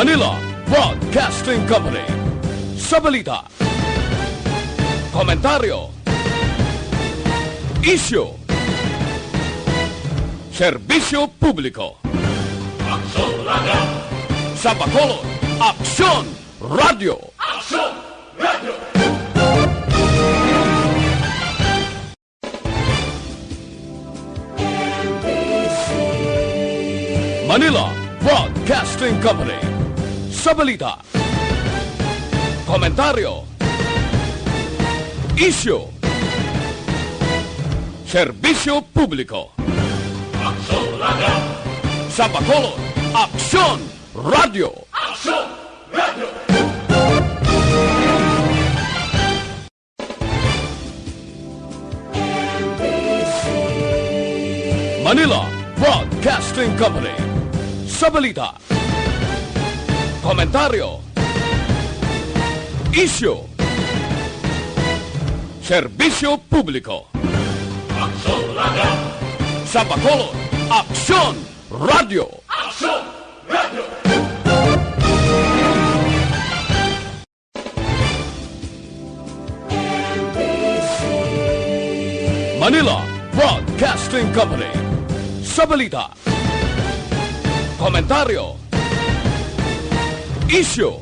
Manila Broadcasting Company. Sa balita, komentaryo, isyu, serbisyo publiko. Aksyon Radio! Sa Bacolod, Aksyon Radio! Aksyon Radio! Manila Broadcasting Company. Sa balita, komentaryo, isyu, serbisyo publiko. Aksyon Radio! Sa Bacolod, Aksyon Radio! Aksyon Radio! Manila Broadcasting Company. Sa balita, komentaryo, isyu, serbisyo publiko. Aksyon Radio! Sa Bacolod, Aksyon Radio! Aksyon Radio! Manila Broadcasting Company. Sa balita, komentaryo, isyu.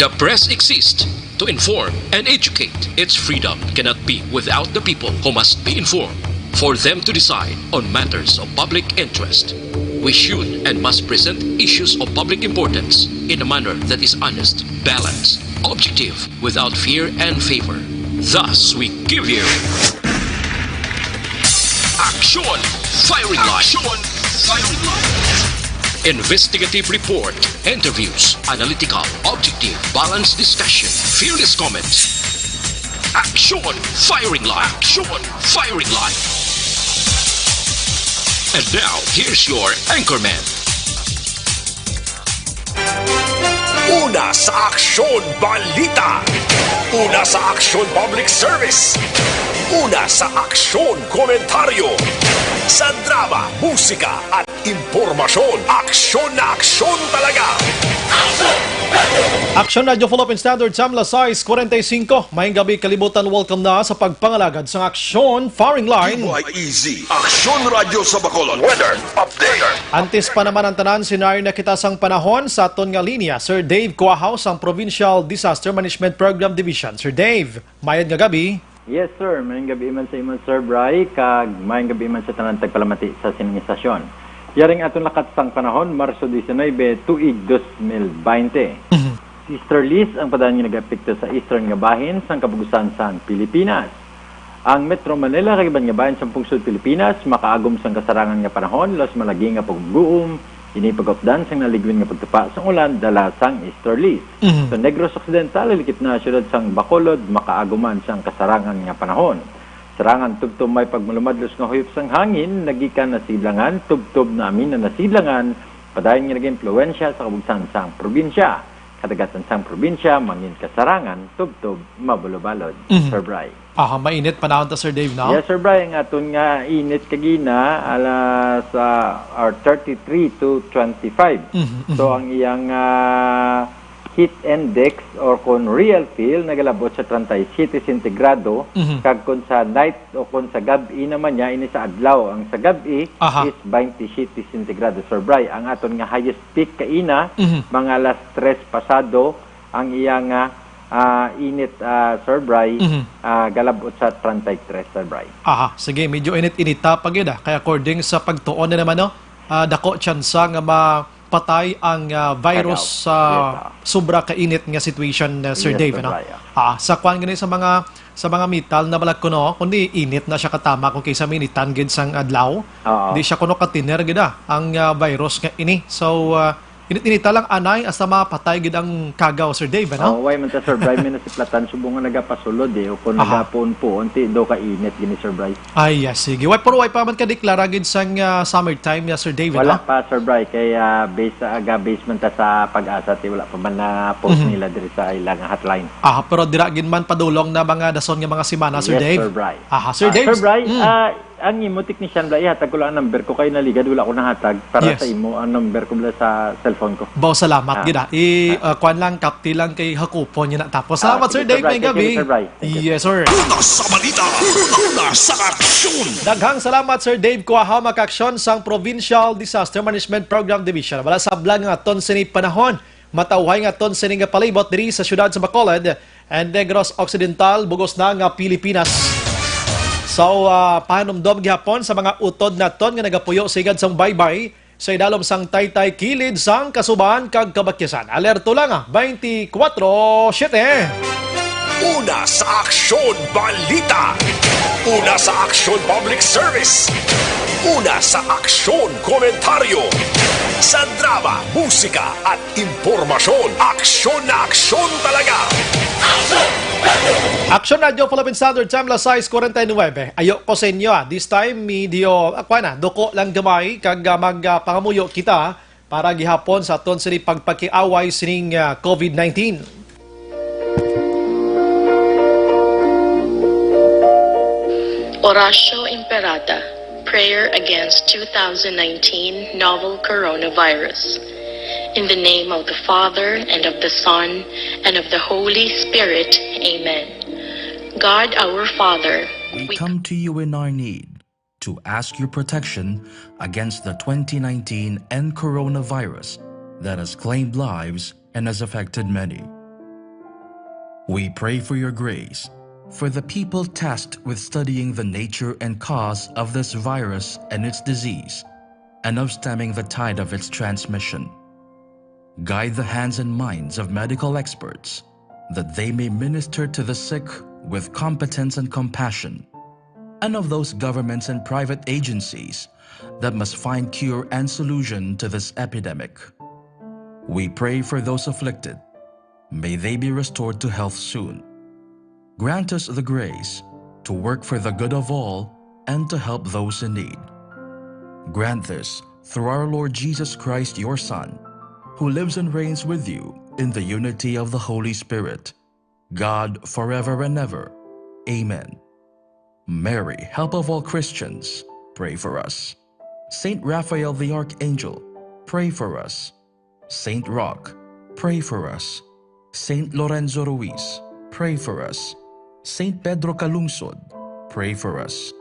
The press exists to inform and educate. Its freedom cannot be without the people who must be informed for them to decide on matters of public interest. We should and must present issues of public importance in a manner that is honest, balanced, objective, without fear and favor. Thus, we give you Aksyon Firing Line. Aksyon Firing Line. Investigative report, interviews, analytical, objective, balanced discussion, fearless comments. Aksyon Firing Line. Aksyon Firing Line. And now, here's your anchorman. Una sa Aksyon Balita. Una sa Aksyon Public Service. Una sa Aksyon Komentaryo. Sa drama, musika at impormasyon. Aksyon na aksyon talaga. Aksyon Radio Philippine Standard Time Lasais 45. Maying gabi kalibutan, welcome na sa pagpangalagad sa Aksyon Firing Line. DYEZ, Aksyon Radio sa Bacolod. Weather Update. Antes pa naman ang tanan, senaryo na kita sang panahon sa aton nga linya. Sir Dave Cuahaus, ang Provincial Disaster Management Program Division. Sir Dave, mayad nga gabi. Yes, sir. Mayang gabi man sa imong Sir Bry, kag mayang gabi man sa tanan tagpalamati sa sining istasyon. Yaring aton lakat sang panahon, Marso 19, tuig 2020. Easterlies ang padaan nga nag-apekto sa eastern nga bahin sang kabugusan sang Pilipinas. Ang Metro Manila kagiban nga bahin sang pungsod Pilipinas makaagom sang kasarangan nga panahon, los malagi nga pagbuom, ini pag-updan sang naligwin nga pagtupa sang ulan dala sang easterlies. Sa Negros Occidental, likip na syudad sang Bacolod, makaaguman sang kasarangan nga panahon. Sarangan tubtob may pagmalumadlos nga huyop sang hangin, nagikan na sidlangan, tubtob na amin na nasidlangan, padayon nga nag-impluensya sa kabugsan sang probinsya. Kadagatan sang probinsya, mangin kasarangan, tubtob, mabulubalod. Sir Bry. Mainit panahon ta, Sir Dave, no? Yes, Sir Bry, ang aton nga init kagina, alas 33 to 25. So, ang iyang heat index or kung real feel nagalabot sa 37 centigrado kag kung sa night o kung sa gabi naman niya ini sa adlaw ang sa gabi is 27 centigrado. Sir Bry, ang aton nga highest peak kaina mga alas 3 pasado ang iyang init Sir Bry galabot sa 33 Sir Bry. Sige, medyo init-inita pag yun kaya according sa pagtuon na naman dako tsansa nga patay ang virus sa sobra kainit nga situation, Sir Dave, no? Sa kwan ganun sa mga metal na balag kuno, kundi init na siya katama kung kaysa minitan gid sang adlaw. Di siya kuno katiner gid ang virus nga ini. So init-inita lang anay asa mapatay gid ang kagaw, Sir Dave, no? Way man ta Sir Bry, minasiplatan subong nga nagapasulod o kung nagapon-po unti do ka init gini Sir Bry. Ay, yes, sige. Way pa man ka deklara gid sang summertime ya, Sir Dave, wala no? pa Sir Bry, kaya based man ta sa pag-asa wala pa man na post nila diri sa ilang hotline. Pero dira gid man padulong na mga dason nga mga semana, Sir yes, Dave. Sir Bry. Sir Dave. Sir Bry, ang imo technician bla ihatag ko lang ang number ko kay naligad wala ko nahatag para Yes. sa imo ang number ko bla sa cellphone ko. Baw salamat gida. Kuan lang kapti lang kay hakupon niya na tapos. Salamat Sir sige, Dave Sir Bry. may gabi. Thank you, Sir Bry. Thank you. Yes sir. Una sa balita, una sa aksyon. Daghang salamat Sir Dave kuha makaksyon sang Provincial Disaster Management Program Division. Wala sablang nga aton sini panahon. Matawhay nga aton sini nga palibot diri sa syudad sa Bacolod and Negros Occidental bugos na nga Pilipinas. So, pahanumdom gihapon sa mga utod naton nga nagapuyo sigad sang baybay sa idalom sang taytay kilid sang kasubahan kag kabakyasan. Alerto lang 24/7. Una sa aksyon, balita. Una sa aksyon, public service. Una sa aksyon, komentaryo. Sa drama, musika at impormasyon. Aksyon na aksyon talaga. Action Radio Philippine Standard Time la 6:49. Ayo ko sa inyo this time medyo doko lang gamay kag magpangamuyo kita para gihapon sa aton sini pagpakiaway sining COVID-19. Oratio Imperata, Prayer Against 2019 Novel Coronavirus. In the name of the Father, and of the Son, and of the Holy Spirit. Amen. God our Father, We come to you in our need to ask your protection against the 2019 and coronavirus that has claimed lives and has affected many. We pray for your grace for the people tasked with studying the nature and cause of this virus and its disease, and of stemming the tide of its transmission. Guide the hands and minds of medical experts that they may minister to the sick with competence and compassion, and of those governments and private agencies that must find cure and solution to this epidemic. We pray for those afflicted. May they be restored to health soon. Grant us the grace to work for the good of all and to help those in need. Grant this through our Lord Jesus Christ, your Son, who lives and reigns with you in the unity of the Holy Spirit, God forever and ever. Amen. Mary, help of all Christians, pray for us. Saint Raphael the Archangel, pray for us. Saint Roch, pray for us. Saint Lorenzo Ruiz, pray for us. Saint Pedro Calungsod, pray for us.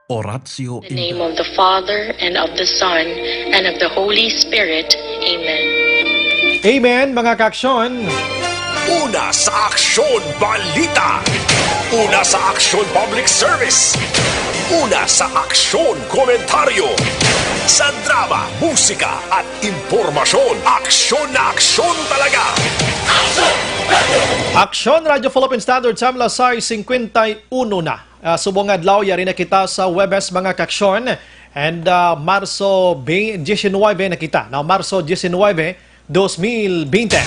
Oratio in the name of the Father, and of the Son, and of the Holy Spirit. Amen. Amen mga kaaksyon. Una sa aksyon, balita. Una sa aksyon, public service. Una sa aksyon, komentaryo. Sa drama, musika at impormasyon. Aksyon na aksyon talaga. Action Radio Philippine Standard Time la 6:51 na. Subong adlaw yari na kita sa Webes mga kaksyon and Marso 19 na kita. Now Marso 19, 2020.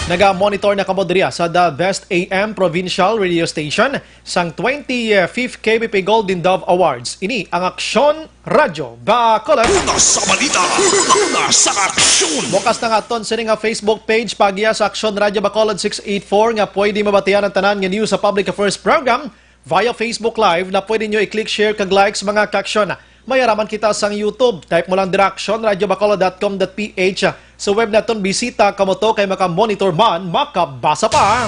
Naga-monitor na kamo diriya sa The Best AM Provincial Radio Station sang 25th KBP Golden Dove Awards. Ini ang Aksyon Radio Bacolod. Una sa balita. Una sa aksyon. Bukas na nga aton sa nga Facebook page pagiya sa Aksyon Radio Bacolod 684 nga pwede mabatian ang tanan nga news sa Public Affairs Program via Facebook Live na pwede nyo i-click, share, kag likes mga kaksyon. Mayaraman kita sa YouTube. Type mo lang direction radiobacolod.com.ph. Sa web naton bisita kamo to kay maka-monitor man, makabasa pa.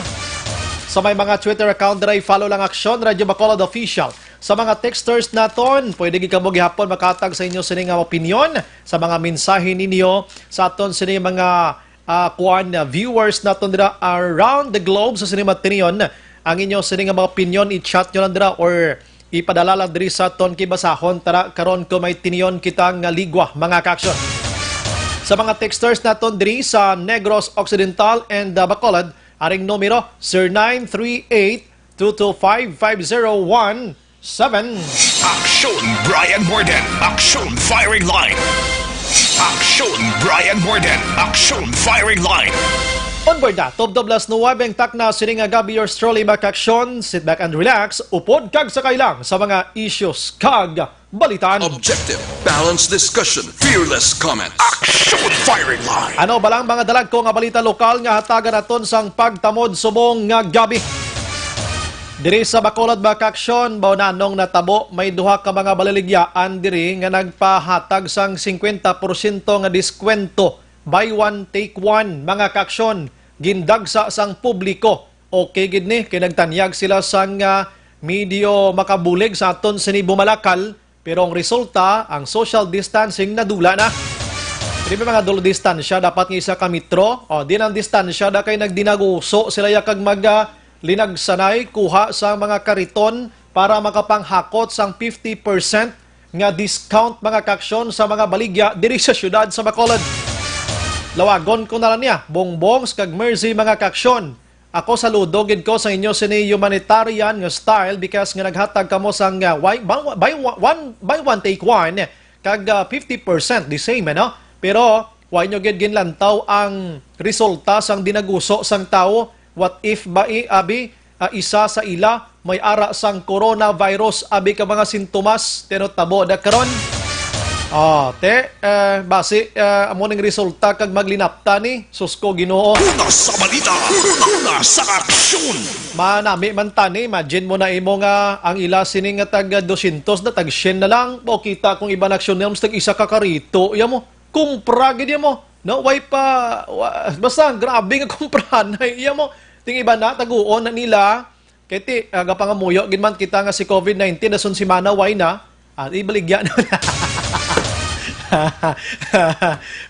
Sa may mga Twitter account dira follow lang Aksyon Radio Bacolod Official. Sa mga texters naton, pwede gi kamo gihapon makatag sa inyo sining nga opinion sa mga mensahe ninyo sa aton sining mga viewers naton dira around the globe sa sining matinion. Ang inyo sining nga mga opinion i-chat nyo lang dira or ipadala lang diri sa aton kibasahon tara karon ko may tinion kitang ligwa mga kaaksyon. Sa mga texters naton diri sa Negros Occidental and Bacolod, aring numero 0938-225-5017. Aksyon Brian Morden. Aksyon firing line. Aksyon Brian Morden. Aksyon firing line. Onboard na, Top Doblas no wabeng tak na sining nga gabi your strolling back action, sit back and relax, upod kag sakay lang sa mga issues kag balitan. Objective, balanced discussion, fearless comments. Aksyon firing line. Ano balang mga dalag ko nga balita lokal nga hatagan naton sang pagtamod subong nga gabi. Diri sa Bacolod Bakaksyon, baunanong natabo, may duha ka mga balaligyaan diri nga nagpahatag sang 50% nga diskwento. Buy one, take one, mga kaksyon. Gindagsa sang publiko. Okay, gid ni, kinagtanyag sila sang medyo makabulig sa aton sini Bumalakal, pero ang resulta, ang social distancing nadula na. Hindi ba mga dulo distansya, dapat ng isa ka metro, o di ang distansya, da kay nagdinaguso sila yakag linagsanay, kuha sa mga kariton para makapanghakot sang 50% nga discount mga kaksyon sa mga baligya diri sa syudad sa Bacolod. Lawagon ko na lang niya, bongbongs kag mercy mga kaksyon. Ako saludo gid ko sa inyo sini humanitarian nga style because nga naghatag kamo sang buy one take one kag 50% the same no. Pero why nyo gid ginlantaw ang resulta sang dinaguso sang tao. What if isa sa ila may ara sang coronavirus abi ka mga sintomas tinotabo da karon. Base amo ning resulta kag maglinapta ni susko Ginoo. Una sa balita, una sa aksyon. Manami man tani, imagine mo na imo nga ang ila sini nga tag 200 na tag 100 na lang. O kita kung iba na aksyon nila tag isa ka karito, iya mo. Kumpra gid mo. No, basta grabe nga kumprahan iya mo. Ting iba na taguon na nila kay ti gapangamuyo gid man kita nga si COVID-19 na sun si mana way na ibaligya na.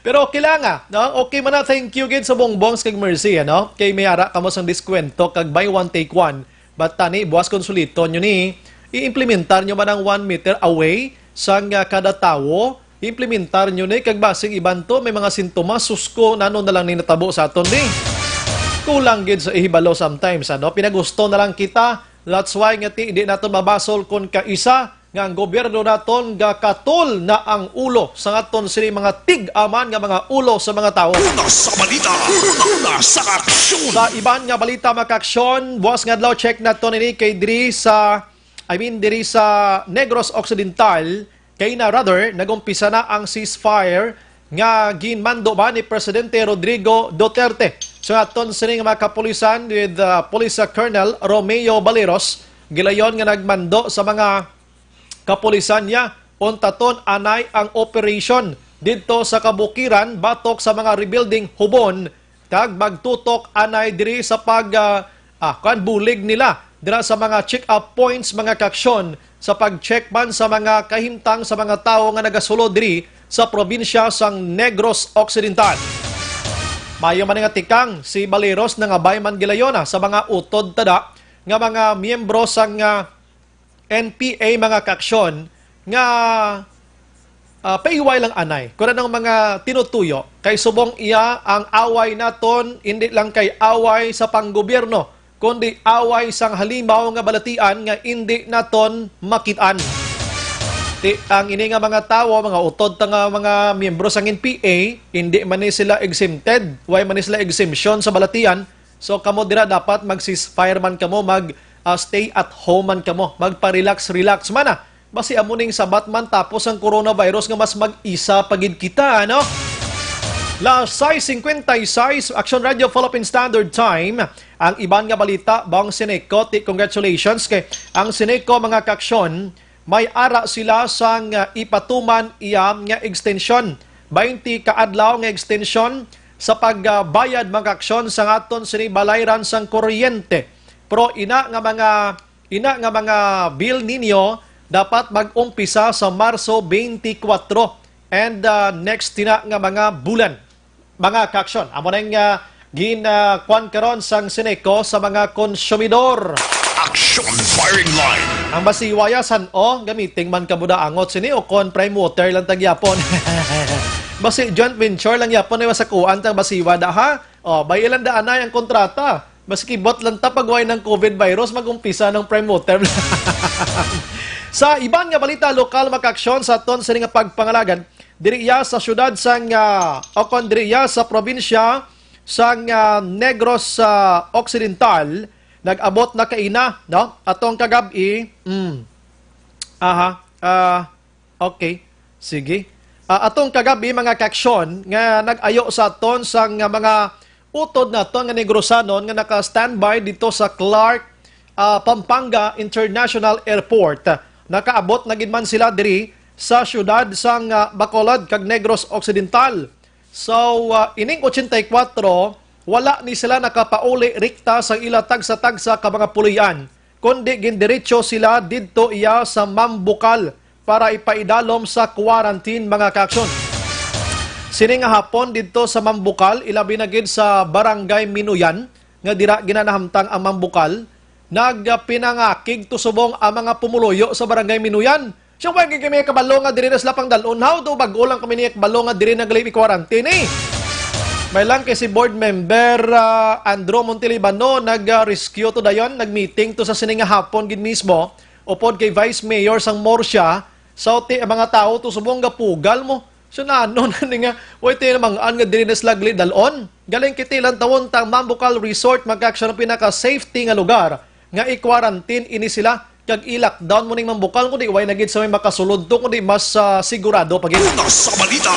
Pero okay lang no? Okay man na, thank you gid sa bongbongs kag mercy ano. Kay may ara kamo sang diskwento kag buy one take one. But tani buwas konsulito nyo ni i-implementar nyo man ang 1 meter away sang kada tawo. Implementar nyo ni kag basing iban to may mga sintomas susko nano na lang ni natabo sa aton ni. Kulang gid sa ihibalo sometimes ano. Pinagusto na lang kita. That's why nga di naton mabasol kon kaisa nga ang gobyerno naton gakatol na ang ulo sa aton sini mga tig-aman nga mga ulo sa mga tao. Una sa balita, una sa aksyon. Sa iban nga balita makaksyon, buwas nga adlaw check naton ini kay diri sa Negros Occidental kay na rather nagumpisa na ang ceasefire nga ginmando ba ni Presidente Rodrigo Duterte. So aton sini nga mga kapulisan with Police Colonel Romeo Baleros gilayon nga nagmando sa mga kapulisan niya untaton anay ang operation dito sa kabukiran batok sa mga rebuilding hubon kag magtutok anay diri sa bulig nila dira sa mga check-up points mga kaksyon sa pag-check man sa mga kahimtang sa mga tao nga nagasulod diri sa probinsya sang Negros Occidental. Mayo man nga tikang si Baleros nga bay man gilayona sa mga utod tada nga mga miyembro sang NPA mga kaksyon nga paiway lang anay. Kuna ng mga tinutuyo kay subong iya ang away naton hindi lang kay away sa panggobyerno kundi away sang halimaw nga balatian nga hindi naton makitaan. Ang ini nga mga tawo, mga utod nga mga miyembro sang NPA, hindi man ni sila exempted, why man ni sila exemption sa balatian. So kamo dira dapat mag-ceasefire man kamo, stay at home man kamo, magpa-relax man Basi amuning sabat man tapos ang coronavirus nga mas mag-isa pagid kita, ano? Last 6:56, Action Radio Philippine Standard Time. Ang iban nga balita, bang Sineco, congratulations kay ang Sineco mga kaksyon, may ara sila sang ipatuman iyam nga extension. 20 kaadlaw nga extension sa pagbayad mga aksyon sa aton sini balayran sang kuryente. Pero ina nga mga bill ninyo dapat mag-umpisa sa Marso 24 and next tina nga mga bulan. Mga kaksyon, amo nang ginakwan karon sang Sineco sa mga konsumidor. Action firing line. Ang basiwayasan gamiting man kabuda angot sini o kon prime water lang tagyapon. Basi joint venture lang yapon ay masakuan tang basiwa da ha. Bayilan da anay ang kontrata. Maski bot lang tapagway ng COVID virus magumpisa ng prime water. Sa iban nga balita lokal makaksyon sa aton sa nga pagpangalagan diriya sa syudad sang diriya sa probinsya sang Negros Occidental nag-abot na kaina no atong kagabi okay sige atong kagabi mga kaksyon nga nag-ayo sa aton sang mga utod naton nga Negrosanon nga naka-standby dito sa Clark Pampanga International Airport. Nakaabot na gid man sila diri sa syudad sang Bacolod kag Negros Occidental. So ining 84 wala ni sila nakapauli rikta sa ila tagsa-tagsa ka mga pulian, kundi gindiretso sila didto iya sa Mambukal para ipaidalom sa quarantine mga kaaksyon. Sini nga hapon didto sa Mambukal, ilabi na gid sa Barangay Minuyan nga dira ginanahamtang ang Mambukal, nagpinangakig tusubong ang mga pumuluyo sa Barangay Minuyan. Siyempre, kami kabalo nga diri na sila pang dalon. How do bago lang kami niya kabalo nga diri naglay i-quarantine eh. May lang kay si board member Andrew Montelibano nag-rescue to dayon, nag-meeting to sa sininga hapon gid mismo upod kay Vice Mayor sang Morsya sa mga tao tusubong gapugal mo. So na ano na nga, wait namang nga diri na sila dalon. Galing kitilang tawon tang Mambukal Resort magkaaksyon ang pinaka-safety nga lugar nga i-quarantine ini sila. Kag i-lockdown mo ning Mambukal kundi way nagid sa may makasulod to kundi mas sigurado pag Una sa balita,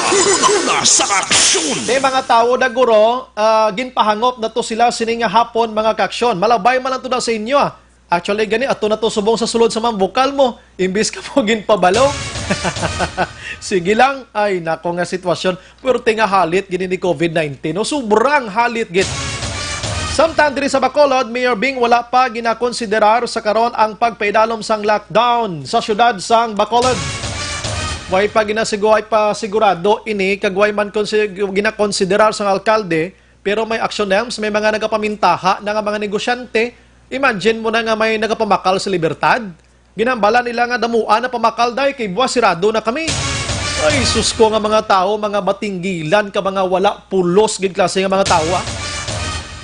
una sa aksyon. mga tao daguro ginpahangop na to sila sining nga hapon mga kaaksyon. Malabay man lang to daw sa inyo Actually gani ato na to subong sa sulod sa Mambukal mo imbis ka mo ginpabalo. Sige lang ay nako nga sitwasyon pero tinga halit gini ni COVID-19 no sobrang halit gid. Samtang diri sa Bacolod, Mayor Bing wala pa ginakonsiderar sa karon ang pagpaidalom sang lockdown sa syudad sang Bacolod. Way pa sigurado ini kag way man ginakonsiderar sang alkalde pero may action names, may mga nagapamintaha na nga mga negosyante. Imagine mo na nga may nagapamakal sa libertad. Ginambala nila nga damuan na pamakal dahil kay buwas sirado na kami. Ay sus ko nga mga tao, mga batinggilan ka mga wala pulos gid klase nga mga tao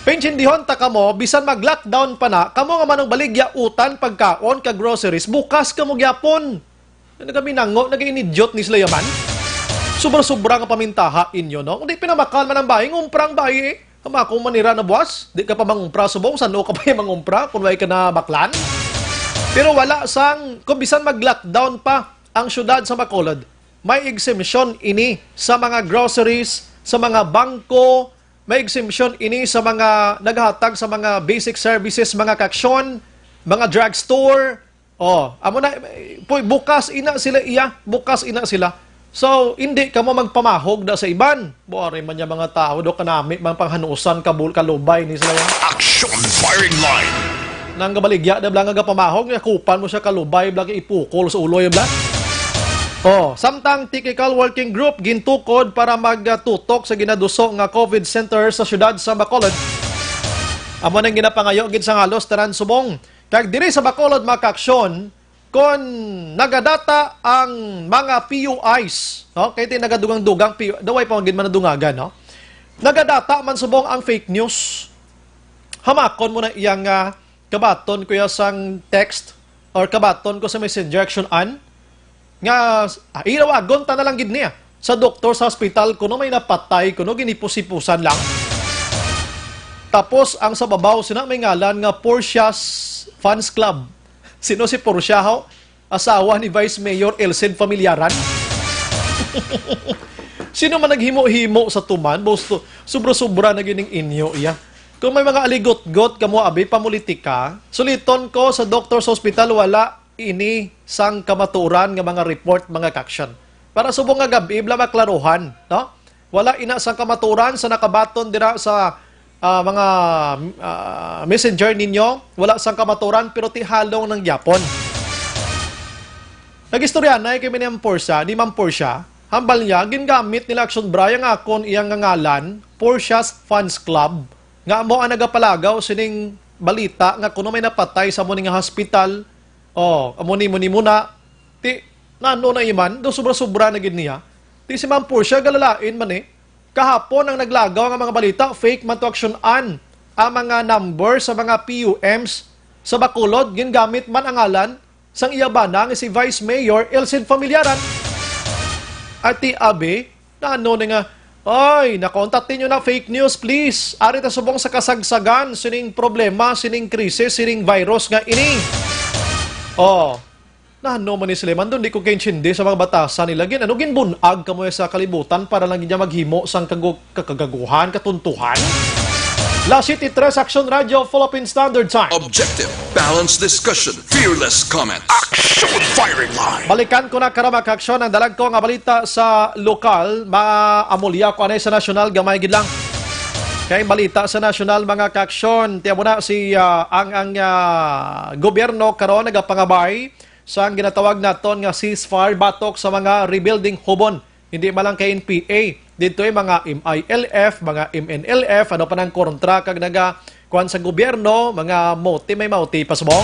Pensyendihon ta kamo, bisan mag-lockdown pa na, kamo nga manong baligya utan, pagkaon, ka groceries, bukas kamo gyapon. Kami nango, nag-inidyot ni sila yaman. Sobra-sobra nga pamintaha inyo, no? Hindi pinamakal man ang bahay, ngumprang bahay Kama kung manira na buwas, di ka pa mangumpra subong, saan ka pa yung mangumpra, kung way ka na baklan. Pero wala sang, kung bisan mag-lockdown pa ang syudad sa Bacolod, may exemption ini sa mga groceries, sa mga bangko, may exemption ini sa mga naghatag sa mga basic services, mga kaksyon, mga drugstore. Amo na bukas ina sila bukas ina sila. So hindi ka mo magpamahog da sa iban. Buari man ya mga tao do kanami man panghanusan kalubay ni sila. Action firing line. Nang gabaligya da blang nga pamahog nga kupan mo siya kalubay blang ipukol sa uloy blang. Samtang Technical Working Group gintukod para magtutok sa ginaduso nga COVID center sa syudad sa Bacolod. Amo nang ginapangayo gid sa halos tanan subong. Kag diri sa Bacolod makaaksyon kon nagadata ang mga PUIs, no? Kay ti nagadugang-dugang daway pa gid man nadungagan, no? Nagadata man subong ang fake news. Hamakon mo na iyang kabaton ko sang text or kabaton ko sa messenger action nga ilawagon ta na lang gid niya sa doktor sa hospital kuno may napatay kuno ginipusipusan lang. Tapos ang sa babaw sina may ngalan nga Portia's Fans Club. Sino si Portia ho? Asawa ni Vice Mayor Elcid Familiaran. Sino man naghimo-himo sa tuman? Bosto sobra-sobra na gining inyo iya. Kung may mga aligot-got kamo abi pamulitika, suliton ko sa doctor's hospital wala ini sang kamaturan nga mga report mga kaksyon. Para subong nga gabi bla maklaruhan, no? Wala ina sang kamaturan sa nakabaton dira sa mga messenger ninyo, wala sang kamaturan pero ti halong ng Japon. Nagistorya na kay ni Ma'am Portia, hambal niya gingamit nila action Brian nga akon iyang ngalan, Portia's Fans Club. Nga mo ang nagapalagaw sining balita nga kuno may napatay sa mo nga hospital. Amuni muna. Ti, nano na iman, do sobra-sobra na gid niya. Ti si Ma'am Portia galalain man kahapon ang naglagaw ng mga balita, fake man to action ang mga number sa mga PUMs sa Bacolod, gingamit man ang ngalan sang iyabana nga si Vice Mayor Elcid Familiaran. At ti abe, nano na nga, ay, nakontaktin nyo na fake news, please. Ari ta subong sa kasagsagan, sining problema, sining krisis, sining virus nga ini. Nano man ni Sleman doon, di ko kinchindi sa mga batasan nila. Ano ginbunag ka mo sa kalibutan para lang niya maghimo sang kagagaguhan, katuntuhan? La City 3 Action Radio Philippine Standard Time. Objective, balanced discussion, fearless comments. Action firing line. Balikan ko na karama kaaksyon ang dalag ko nga balita sa lokal, maamulya ko anay sa nasyonal, gamay gid lang. Kay balita sa nasyonal mga kaaksyon, tiyan mo na si ang gobyerno karon nagapangabay sa ang ginatawag naton nga ceasefire batok sa mga rebuilding hubon. Hindi malang kay NPA. Dito ay mga MILF, mga MNLF, ano pa ng kontra kag kuan sa gobyerno, mga may mauti pasubong.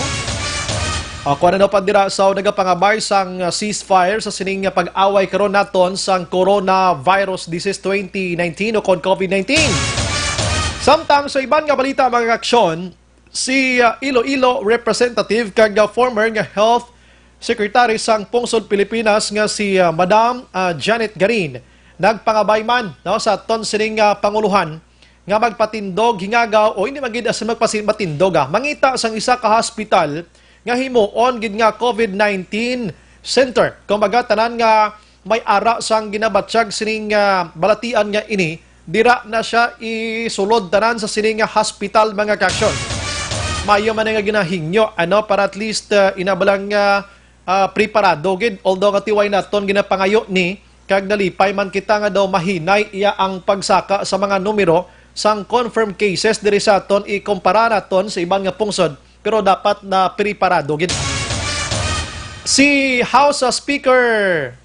Kung ano pa dira sa nagapangabay sang ceasefire sa sining pag-away karon naton sang coronavirus disease 2019 o COVID-19. Samtang sa iban nga balita mga aksyon, si Iloilo representative kag former nga health secretary sang Pungsod Pilipinas nga si Madam Janet Garin nagpangabay man sa aton sining panguluhan nga magpatindog hingagaw o hindi magid as magpatindog mangita sang isa ka hospital nga himuon gid nga COVID-19 center. Kumbaga tanan nga may ara sang ginabatsyag sining balatian nga ini dira na siya isulod tanan sa sining hospital mga kaksyon. Mayo man nga ginahingyo para at least inabalang preparado gid, although nga tiway naton ginapangayo ni kag nalipay man kita nga daw mahinay iya ang pagsaka sa mga numero sang confirmed cases diri sa aton ikumpara naton sa ibang nga pungsod, pero dapat na preparado gid. Si House Speaker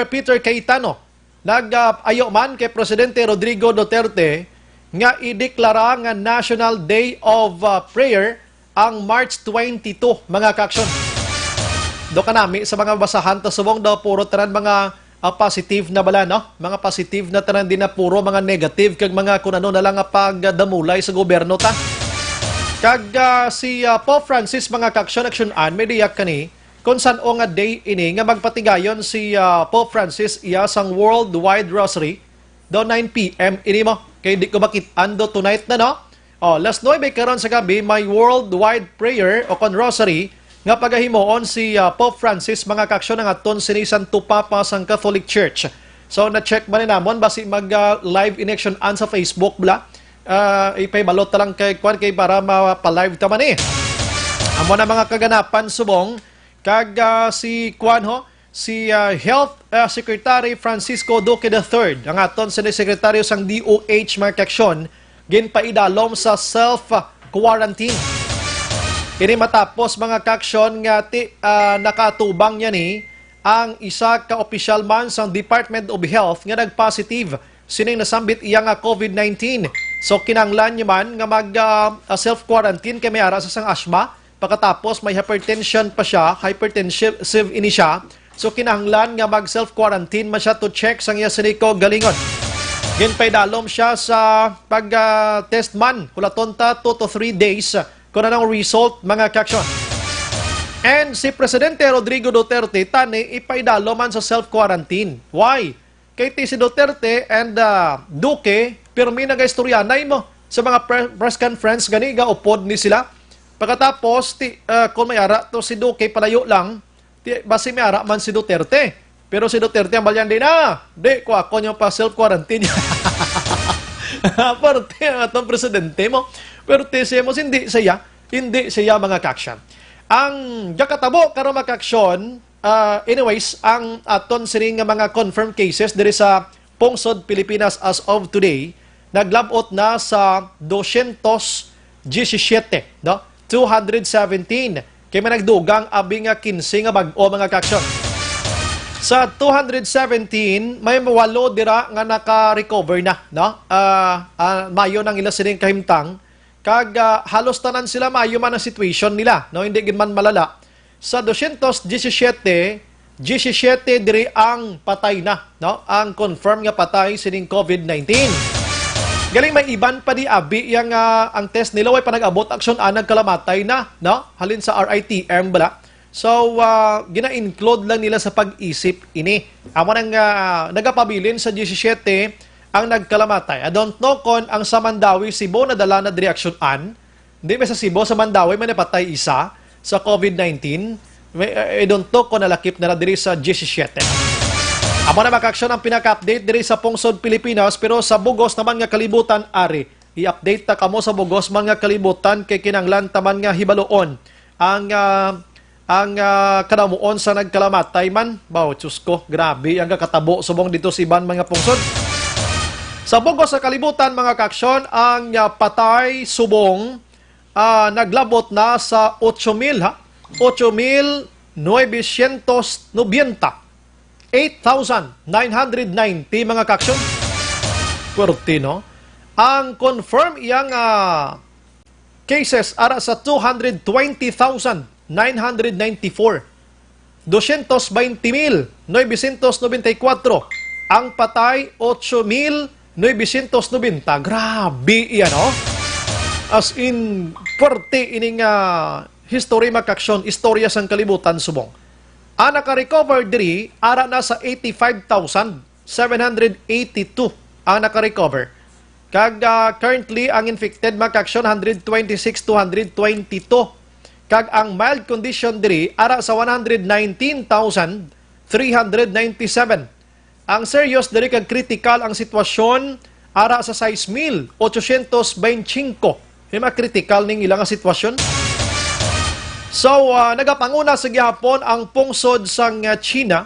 Peter Cayetano nag-ayo man kay Presidente Rodrigo Duterte nga ideklara nga National Day of Prayer ang March 22 mga kaksyon. Do kanami sa mga basahan ta subong daw puro tanan mga positive na bala no, mga positive na tanan din na puro mga negative kag mga kunano na lang nga pagdamulay sa gobyerno ta. Kag si Pope Francis mga kaksyon aksyonan may diyak kani kung saan o nga day ini nga magpatigayon si Pope Francis iya sang Worldwide Rosary do 9 PM ini mo kay di ko makitaan do tonight na no. Last 9 karon sa gabi may worldwide prayer o kon rosary nga pagahimuon si Pope Francis mga kaksyon ng aton sini Santo Papa sang Catholic Church. So na-check man namon basi mag live in action an sa Facebook bla. Ipay balot ta lang kay para ma-live ta man Amo na mga kaganapan subong kag si si Health Secretary Francisco Duque III ang aton sini sekretaryo sang DOH mga kaksyon ginpaidalom sa self-quarantine. Ini matapos mga kaksyon nga nakatubang niya ni ang isa ka opisyal man sa Department of Health nga nagpositive sining nasambit iya nga COVID-19. So kinanglan niya man nga mag self-quarantine kay may ara sa sang asthma, pagkatapos may hypertension pa siya, hypertensive ini siya. So kinanglan nga mag self-quarantine man siya to check sang iya siniko galingon. Ginpaidalom siya sa pag-test man, kulatonta 2 to 3 days kung anong result mga kaksyon. And si Presidente Rodrigo Duterte tani ipaidalo man sa self-quarantine. Why? Kay si Duterte and Duque pirmi na gaistoryanay mo sa mga press conference gani ga upod ni sila. Pagkatapos kung may ara to si Duque palayo lang, basi may ara man si Duterte. Pero si Duterte ang balyan din di ko ako nyo pa self-quarantine. Parte ang atong presidente mo. Pero tesemos hindi siya mga kaksyon. Ang jakatabo karon mga kaksyon, anyways, ang aton sining mga confirmed cases diri sa Pungsod Pilipinas as of today, naglabot na sa 217, no? 217. Kaya may nagdugang abing 15 nga bag-o mga kaksyon. Sa 217, may 8 dira nga naka-recover na, no? Mayo nang ila sining kahimtang. Kag halos tanan sila mayo man ang situation nila, no? Hindi gid man malala. Sa 217, 17 diri ang patay na, no? Ang confirm nga patay sining COVID-19. Galing may iban pa di abi yang ang test nila way pa nag-abot aksyon anag kalamatay na, no? Halin sa RITM bala. So, gina-include lang nila sa pag-isip ini. Amo nang nagapabilin sa 17 ang nagkalamatay. I don't know kung ang sa Mandawi, Cebu na dala na reaction an. Hindi ba sa Cebu, sa Mandawi, may napatay isa sa COVID-19. I don't know kung nalakip na diri sa 17. Amo na maka-aksyon ang pinaka-update diri sa Pungsod, Pilipinas, pero sa bugos naman nga kalibutan ari. I-update ta kamo sa bugos mga kalibutan kay kinanglan taman nga hibaloon ang kanamuon sa nagkalamatay man. Baw, Diyos ko, grabe ang kakatabo subong dito si Iban mga pungsod. Sa bugos sa kalibutan mga kaaksyon, ang patay subong naglabot na sa 8,000 ha? 8,990. 8,990 mga kaaksyon. Pwerte, no? Ang confirm iyang cases ara sa 220,994. 220,994. Ang patay, 8,990. Grabe iyan, no? As in, pwerte ining history makaksyon, istorya sang kalibutan subong. Ang naka-recover diri, ara na sa 85,782 ang naka-recover. Kag currently, ang infected makaksyon, 126,222. Kag ang mild condition diri, ara sa 119,397. Ang serious diri kag critical ang sitwasyon, ara sa 6,825. Hima critical ning ilang sitwasyon. So, nagapanguna sa gihapon ang pungsod sang China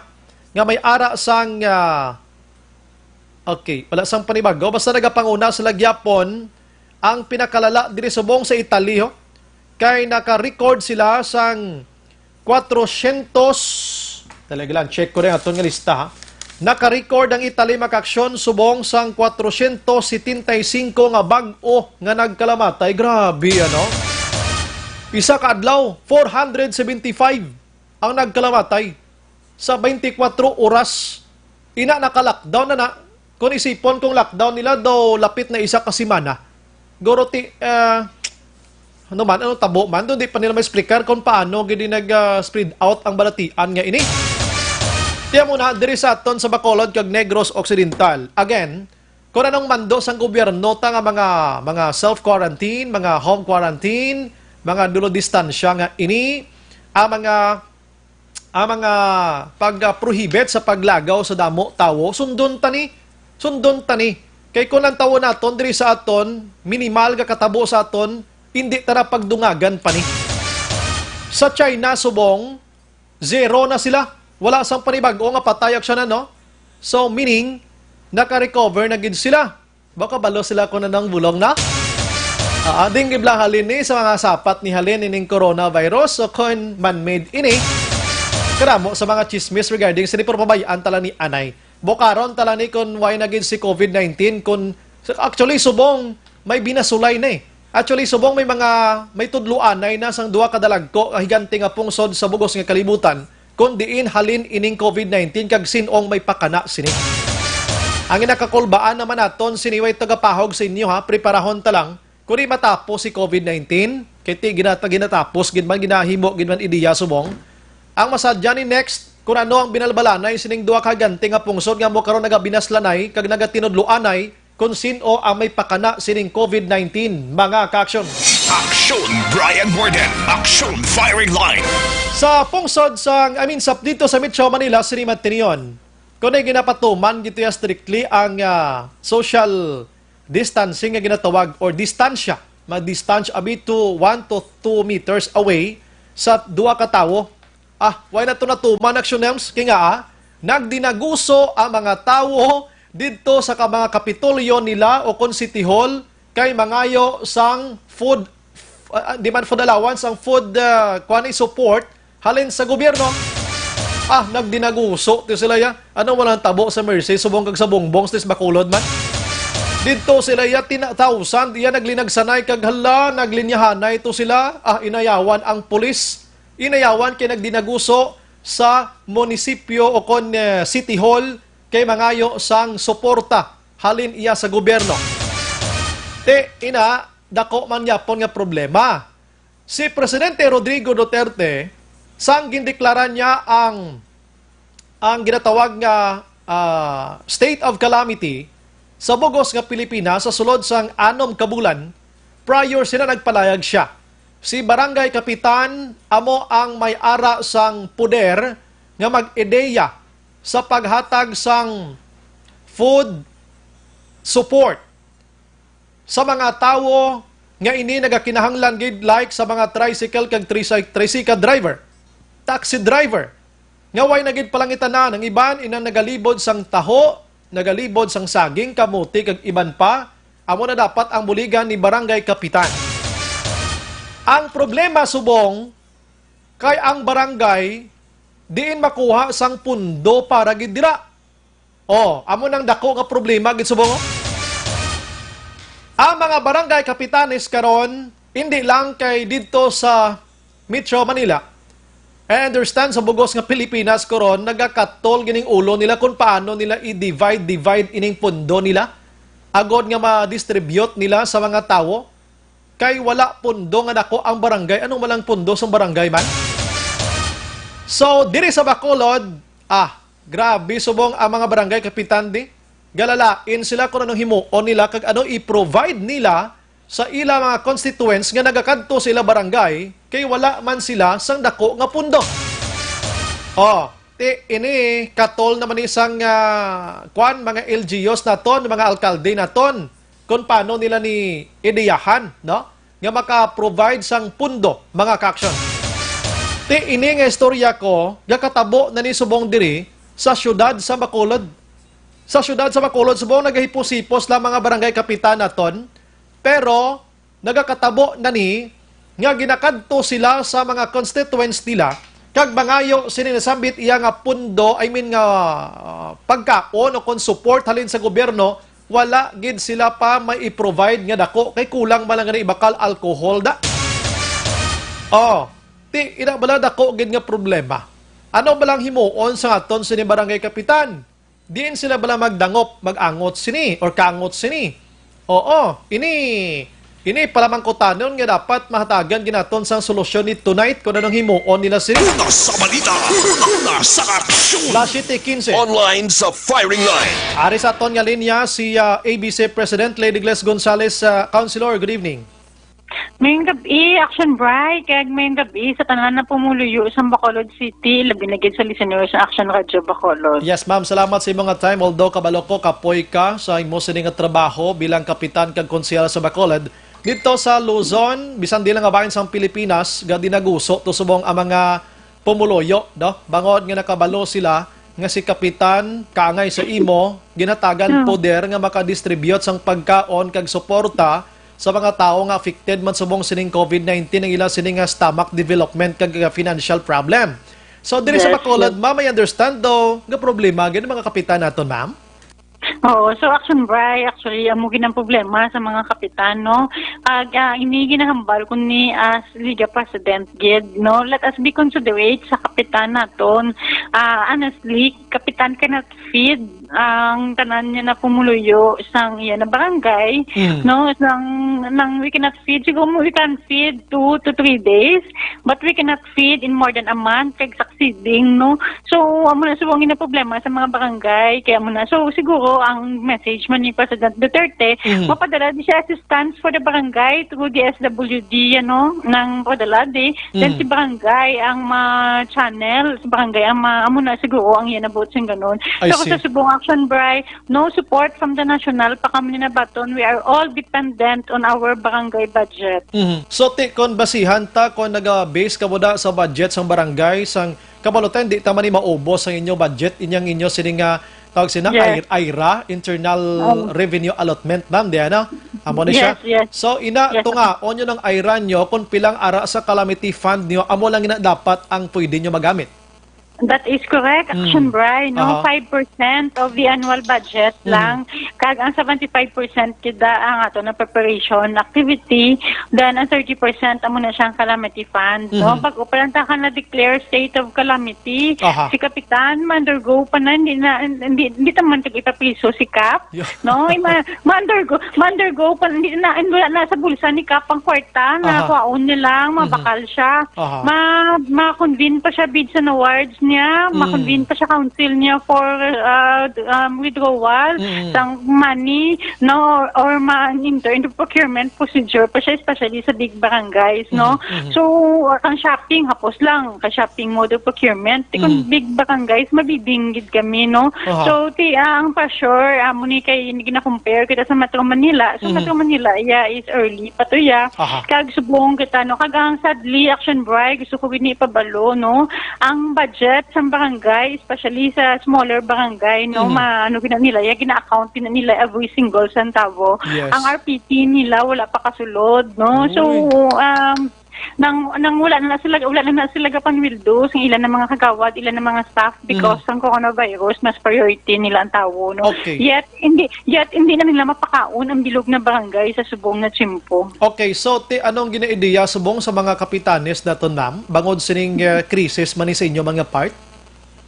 nga may ara sang okay, wala sang panibago. Basta nagapanguna sa Gyapon ang pinakalala diri subong sa Italy. Kay naka-record sila sang 400, talaga lang, check ko rin aton nga lista ha. Naka-record ang Italy makaksyon subong sang 475 nga bag-o nga nagkalamatay. Grabe, ano? Isa ka adlaw, 475 ang nagkalamatay sa 24 oras. Ina naka-lockdown na. Kung isipon kung lockdown nila daw lapit na isa ka semana. Goroti, ano man, ano tabo man, doon di pa nila ma-explicar kung paano gini nag-spread out ang balatian nga ini. Tiyan muna, diri sa aton sa Bacolod kag Negros Occidental. Again, kung anong mando sang gobyerno ta nga mga self-quarantine, mga home quarantine, mga dulo distansya nga ini, ang mga pag-prohibit sa paglagaw sa damo tawo, sundon tani. Kay kung ang tawo naton diri sa aton, minimal ga katabo sa aton, hindi tara pagdungagan pa ni. Sa China, subong, zero na sila. Wala sang panibago nga patayag siya na, no? So, meaning, naka-recover na gid sila. Baka balo sila kung nanang bulong na. Ading gibla halin ni sa mga sapat ni halin ining coronavirus. So, kung man-made ini, karamo sa mga chismis regarding sa niporpabayaan tala ni Anay. Bokaron tala ni kung why na gid si COVID-19. Kung, actually, subong, may binasulay na eh. Actually, subong may tudluan na inasang duwa kadalagko higante nga pungsod sa bugos nga kalibutan kung diin halin ining COVID-19 kag sinong may pakana sini. Ang inakakulbaan naman naton siniway tagapahog sa inyo ha, preparahon ta lang kung di matapos si COVID-19 kay ti ginatapos ginman ginahimo ginman ideya subong. Ang masadya ni next kung ano ang binalbalanay sining duwa ka higante nga pungsod nga mo karon nagabinaslanay kag nagatinudluanay kung sino ang may pakana sining COVID-19, mga ka-aksyon. Aksyon Brian Warden, Aksyon Firing Line. Sa pungsod dito sa Metro Manila, sinimat tiniyon. Kung ay ginapatuman, dito ya strictly ang social distancing nga ginatawag or distansya. Mag-distansya abi to 1 to 2 meters away sa duwa ka tawo. Why na ito natuman, aksyonems? Kaya nga, nagdinaguso ang mga tawo dito sa mga kapitolyo nila o kon City Hall kay mangayo sang food demand food allowance ang food support halin sa gobyerno. Nagdinaguso ti sila ya. Ano walang tabo sa Mercy subong kag sa bongbong tis Bacolod man. Dito sila ya tinatawsan iya naglinagsanay kag hala naglinyahanay to sila. Inayawan ang pulis. Inayawan kay nagdinaguso sa munisipyo o kon City Hall kay mangayo sang suporta halin iya sa gobyerno. Dako man yapon nga problema. Si Presidente Rodrigo Duterte, sang gindeklara niya ang ginatawag nga state of calamity sa bugos nga Pilipinas sa sulod sang 6 kabulan, prior sila nagpalayag siya. Si Barangay Kapitan amo ang may ara sang puder nga mag-ideya sa paghatag sang food support sa mga tawo nga ini nagakinahanglan gid like sa mga tricycle kag tricycle driver, taxi driver nga way na gid palangitanan ang iban inang nagalibod sang taho, nagalibod sang saging, kamuti kag iban pa. Amo na dapat ang buligan ni barangay kapitan. Ang problema subong kay ang barangay diin makuha sang pundo para gid dira. Amo nang dako nga problema gid subong. Ang mga barangay kapitanes karon hindi lang kay didto sa Metro Manila. I understand sa bugos nga Pilipinas karon nagakatol gining ulo nila kung paano nila i-divide ining pundo nila agod nga ma-distribute nila sa mga tawo. Kay wala pundo nga dako ang barangay. Anong malang pundo sa barangay man? So, diri sa Bacolod, grabe subong ang mga barangay kapitan di. Galalain sila kung anong himuon nila kag ano i-provide nila sa ila mga constituents nga nagakadto sila barangay kay wala man sila sang dako nga pundo. Ini katol naman isang mga LGUs naton, mga alkalde naton kung paano nila ni ideyahan, no? Nga maka-provide sang pundo, mga kaksyon. Ini nga istorya ko, katabo na ni subong diri sa syudad sa Bacolod. Sa syudad sa Bacolod, subong nagahipos-hipos lang mga barangay kapitan naton, pero nagakatabo na ni nga ginakadto sila sa mga constituents nila kag mangayo sininasambit iya nga pundo, nga pagkaon o kon support halin sa gobyerno, wala gid sila pa may i-provide nga dako kay kulang man lang nga ibakal alcohol da. Ina bala dako gid nga problema. Ano balang himuon sa aton sini barangay kapitan? Diin sila bala magdangop, magangot sini or kaangot sini. Ini palamang kutanon nga dapat mahatagan ginaton sang solusyon ni tonight kung anong himuon nila sila. Una sa balita, una sa aksyon. La 7:15. Online sa firing line. Ari sa aton nga linya si ABC President Lady Gles Gonzales. Councilor, good evening. Mayong gabi, Action Bright, kaya mayong gabi sa tanan na pumuluyo sa Bacolod City, labi na gid sa listeners sa Action Radio Bacolod. Yes, ma'am. Salamat sa imong time. Although kabalo ko, kapoy ka sa imo sining nga trabaho bilang kapitan kag konsyel sa Bacolod. Dito sa Luzon, bisan di lang nga bahin sa Pilipinas, gadi naguso to subong ang mga pumuluyo, no? Bangod nga nakabalo sila nga si kapitan kaangay sa imo, ginatagan poder nga maka-distribute sang pagkaon kag suporta sa mga tao nga affected man subong sining COVID-19 ang ilang sining nga stomach development kag financial problem. So diri sa Bacolod, ma'am, I understand daw nga problema gid mga kapitan naton, ma'am. Oo, so Action Bright, actually, amo ginang problema sa mga kapitan, no? Ini ginahambal ko ni as Liga President gid, no? Let us be considerate sa kapitan naton. Honestly, kapitan cannot feed ang tanan niya na pumuluyo sang iya na barangay, no? Nang we cannot feed, siguro we can feed 2 to 3 days, but we cannot feed in more than a month kag succeeding, no? So, amo na subong na problema sa mga barangay, kaya amo na. So, siguro ang message man ni President Duterte, mapadala di siya assistance for the barangay through the SWD, ng padalade. Then si barangay ang ma-channel, si barangay ang amo na siguro ang yan about sing ganun. So sa subong Action Bright, no support from the national, pa kami na baton, we are all dependent on our barangay budget. So kon basihan ta kon naga-base ka mo da sa budget sang barangay sang kabalutan di ta man ni maubos ang inyo budget inyo sining tawag sina IRA, Internal Revenue Allotment, ma'am, diyan amo na siya. So tunga onyo ng IRA nyo kung pilang ara sa calamity fund nyo, amo lang ina dapat ang pwede nyo magamit. That is correct, Action Bright, no? 5% of the annual budget lang. Kag ang 75% kita ang ato na preparation activity, then ang 30% amo na siyang calamity fund, no? Pag uparanta ka na declare state of calamity, si kapitan ma-undergo pa na hindi taman tag ipapiso si Kap, no? Ma-undergo pa hindi na sa bulsa ni Kap ang kwarta na kuaon niya lang, mabakal siya. Ma-convene pa siya bids and awards niya, makonvene pa siya council niya for withdrawal ng money, no, or ma-enter into procurement procedure pa siya, especially sa big barangays, no. So, ang shopping, hapos lang, ka-shopping mode of procurement. Kung big barangays, mabibinggit kami, no. So, ang pressure, muni kay gina-compare kita sa Metro Manila. So, Metro Manila, is early pa to, Kag subong kita, no, kagang sadly, Action Bray, gusto ko ipabalo, no, ang budget sa barangay, especially sa smaller barangay, no, nila, gina-account nila every single centavo. Yes. Ang RPT nila, wala pa kasulod, no. So, wala na sila kapanwildos ng ilan ng mga kagawad, ilan ng mga staff because ng coronavirus, mas priority nila ang tao, no. Okay. Yet hindi na nila mapakaon ang bilog na barangay sa subong na tsimpo. Okay, so anong ginaideya subong sa mga kapitanes na ma'am? Bangod sining krisis man sa inyo mga part?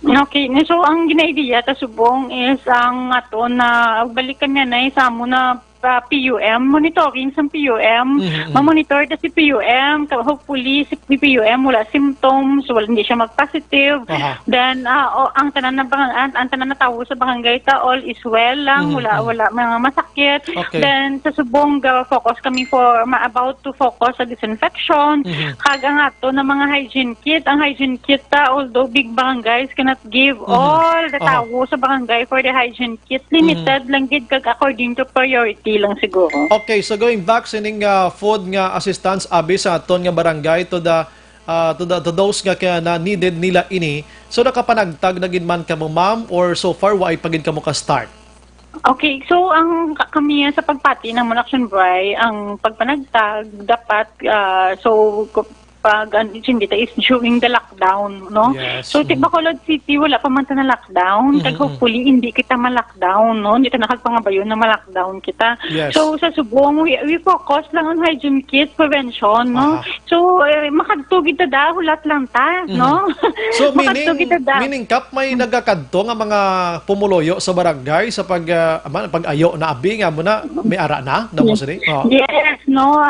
Okay, so ang ginaideya ta subong is ang ato na balikan niya na sa amo na PUM, monitoring sa PUM, mamonitor ta si PUM, hopefully si PUM wala symptoms, wala hindi siya mag-positive, then ang tanan na tawo sa barangay ta all is well lang, wala mga masakit, then sa subong focus kami about to focus sa disinfection, kag ang ato na mga hygiene kit, ang hygiene kit ta, although big barangays cannot give all the tawo sa barangay for the hygiene kit, limited lang gid kag according to priority lang siguro. Okay, so going back sa ning food nga assistance abi sa aton nga barangay to those nga kaya na needed nila ini. So nakapanagtag na gid man kamo ma'am or so far wa ay pagid kamo ka start? Okay, so ang kami sa pagpati ng Action Bray, ang pagpanagtag dapat pag hindi is during the lockdown, no? Yes. So, Bacolod City, wala pa man na lockdown. Kag hopefully, hindi kita ma-lockdown, no? Hindi ta nakagpangabayon na ma-lockdown kita. Yes. So, sa subong, we focus lang on hygiene kit prevention, no? So, makadto kita da, hulat lang ta, no? So, Makadto kita da. meaning kap may nagakadto nga mga pumuloyo sa barangay sa pag-ayo na abi nga mo na may ara na mo sini? Yes, no,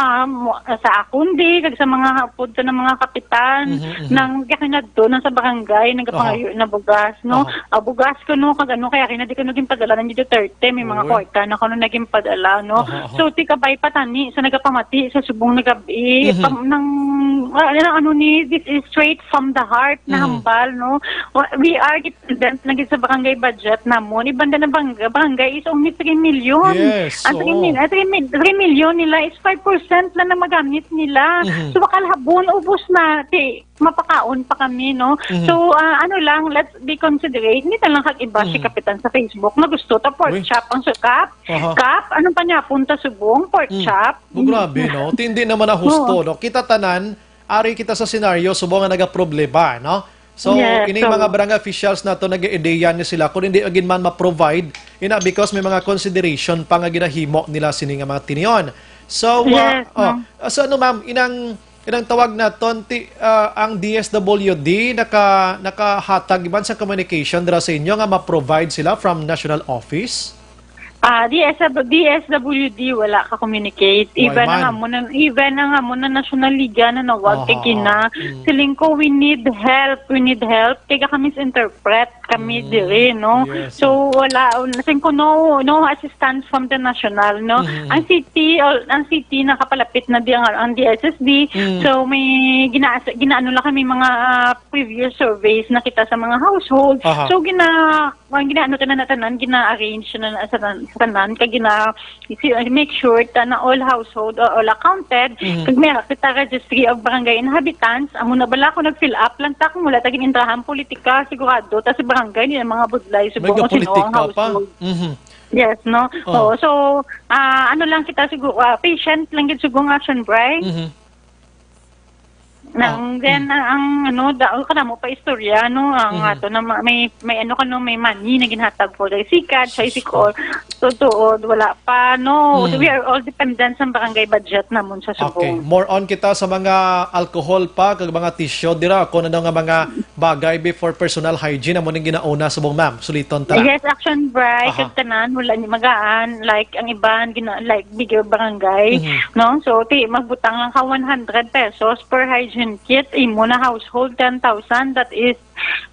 sa akundi, kag sa mga hapod ng mga kapitan ng gakinadto na sa barangay nagapangayo na bugas, no. Bugas ko, no, kag kaya kinadi ko naging padala ng Duterte, may mga kwarta na kuno naging padala, no. So ti kabay patani sa nagapamati sa subong nagabi this is straight from the heart na hambal, no. We are dependent lagi sa barangay budget namon. Ibanda na barangay is only 3 million. Yes. Ang 3 million nila is 5% lang na magamit nila. So makalhabon ubos na mapakaon pa kami, no. So let's be considerate, hindi lang kag-iba si kapitan sa Facebook na gusto ta pork chop ang sukap. Anong pa niya punta subong pork chop. Grabe, no. Tindi naman na husto, no. Kita tanan, ari kita sa senaryo subong nga nagaproblema, no. So, kining mga barangay officials na to nag-ideya ni sila kung hindi agin man ma-provide because may mga consideration pa nga ginahimo nila sini nga mga tinion. So, so ano ma'am, inang tawag na tonti ang DSWD nakahatag man sa communication dira sa inyo nga ma-provide sila from national office? DSWD wala ka communicate. Even nga mo na National Liga na nawag kay kina. Siling ko we need help. Kaya kami interpret kami diri, no. Yes. So wala nasin ko no assistance from the national, no. Ang city nakapalapit na di ang DSSD. So may ginaano lang kami mga previous surveys na kita sa mga household. So ginaano tanan gina-arrange na sa tanan kag make sure na all household or all accounted kag may kita registry of barangay inhabitants amo na bala ko nag-fill up lang ta kung wala taging intrahan politika sigurado ta sa barangay ni mga budlay subong sino ang household. Yes, no. So lang kita siguro patient lang gid sugong Action Bray. Then ang kada mo pa istorya, no, ang ato na may may money na ginhatag for the sikat sa isikol. Totoo, wala pa, no. We are all dependent sa barangay budget namon sa subong. Okay, more on kita sa mga alcohol pa kag mga tissue dira ko na nga mga bagay before personal hygiene amo ning ginauna subong ma'am. Suliton ta. Yes, Action Bray kag tanan wala ni magaan like ang iban like bigger barangay, no. So magbutang lang ka 100 pesos per hygiene kit imo na household 10,000, that is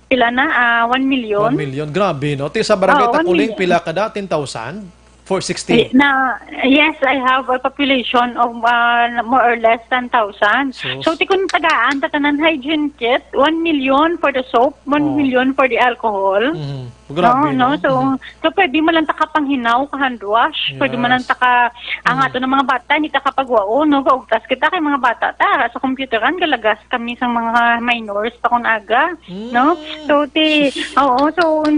pila na 1 million. 1 million. Grabe, no? Ti sa barangay Oo, 1 Takuling, million. pila kada? 10,000? 416. Yes, I have a population of more or less 10,000. So tikun tagaan tatanan hygiene kit, 1 million for the soap, 1 million for the alcohol. Grabe, no? So pwede mo lang pang-hinaw, hand wash. Pwede mo lang ang ato ng mga bata, hindi kapagwao, no? Gaugtas kita kay mga bata ta. Sa computeran, galagas kami sa mga minors pa kung aga, no? So,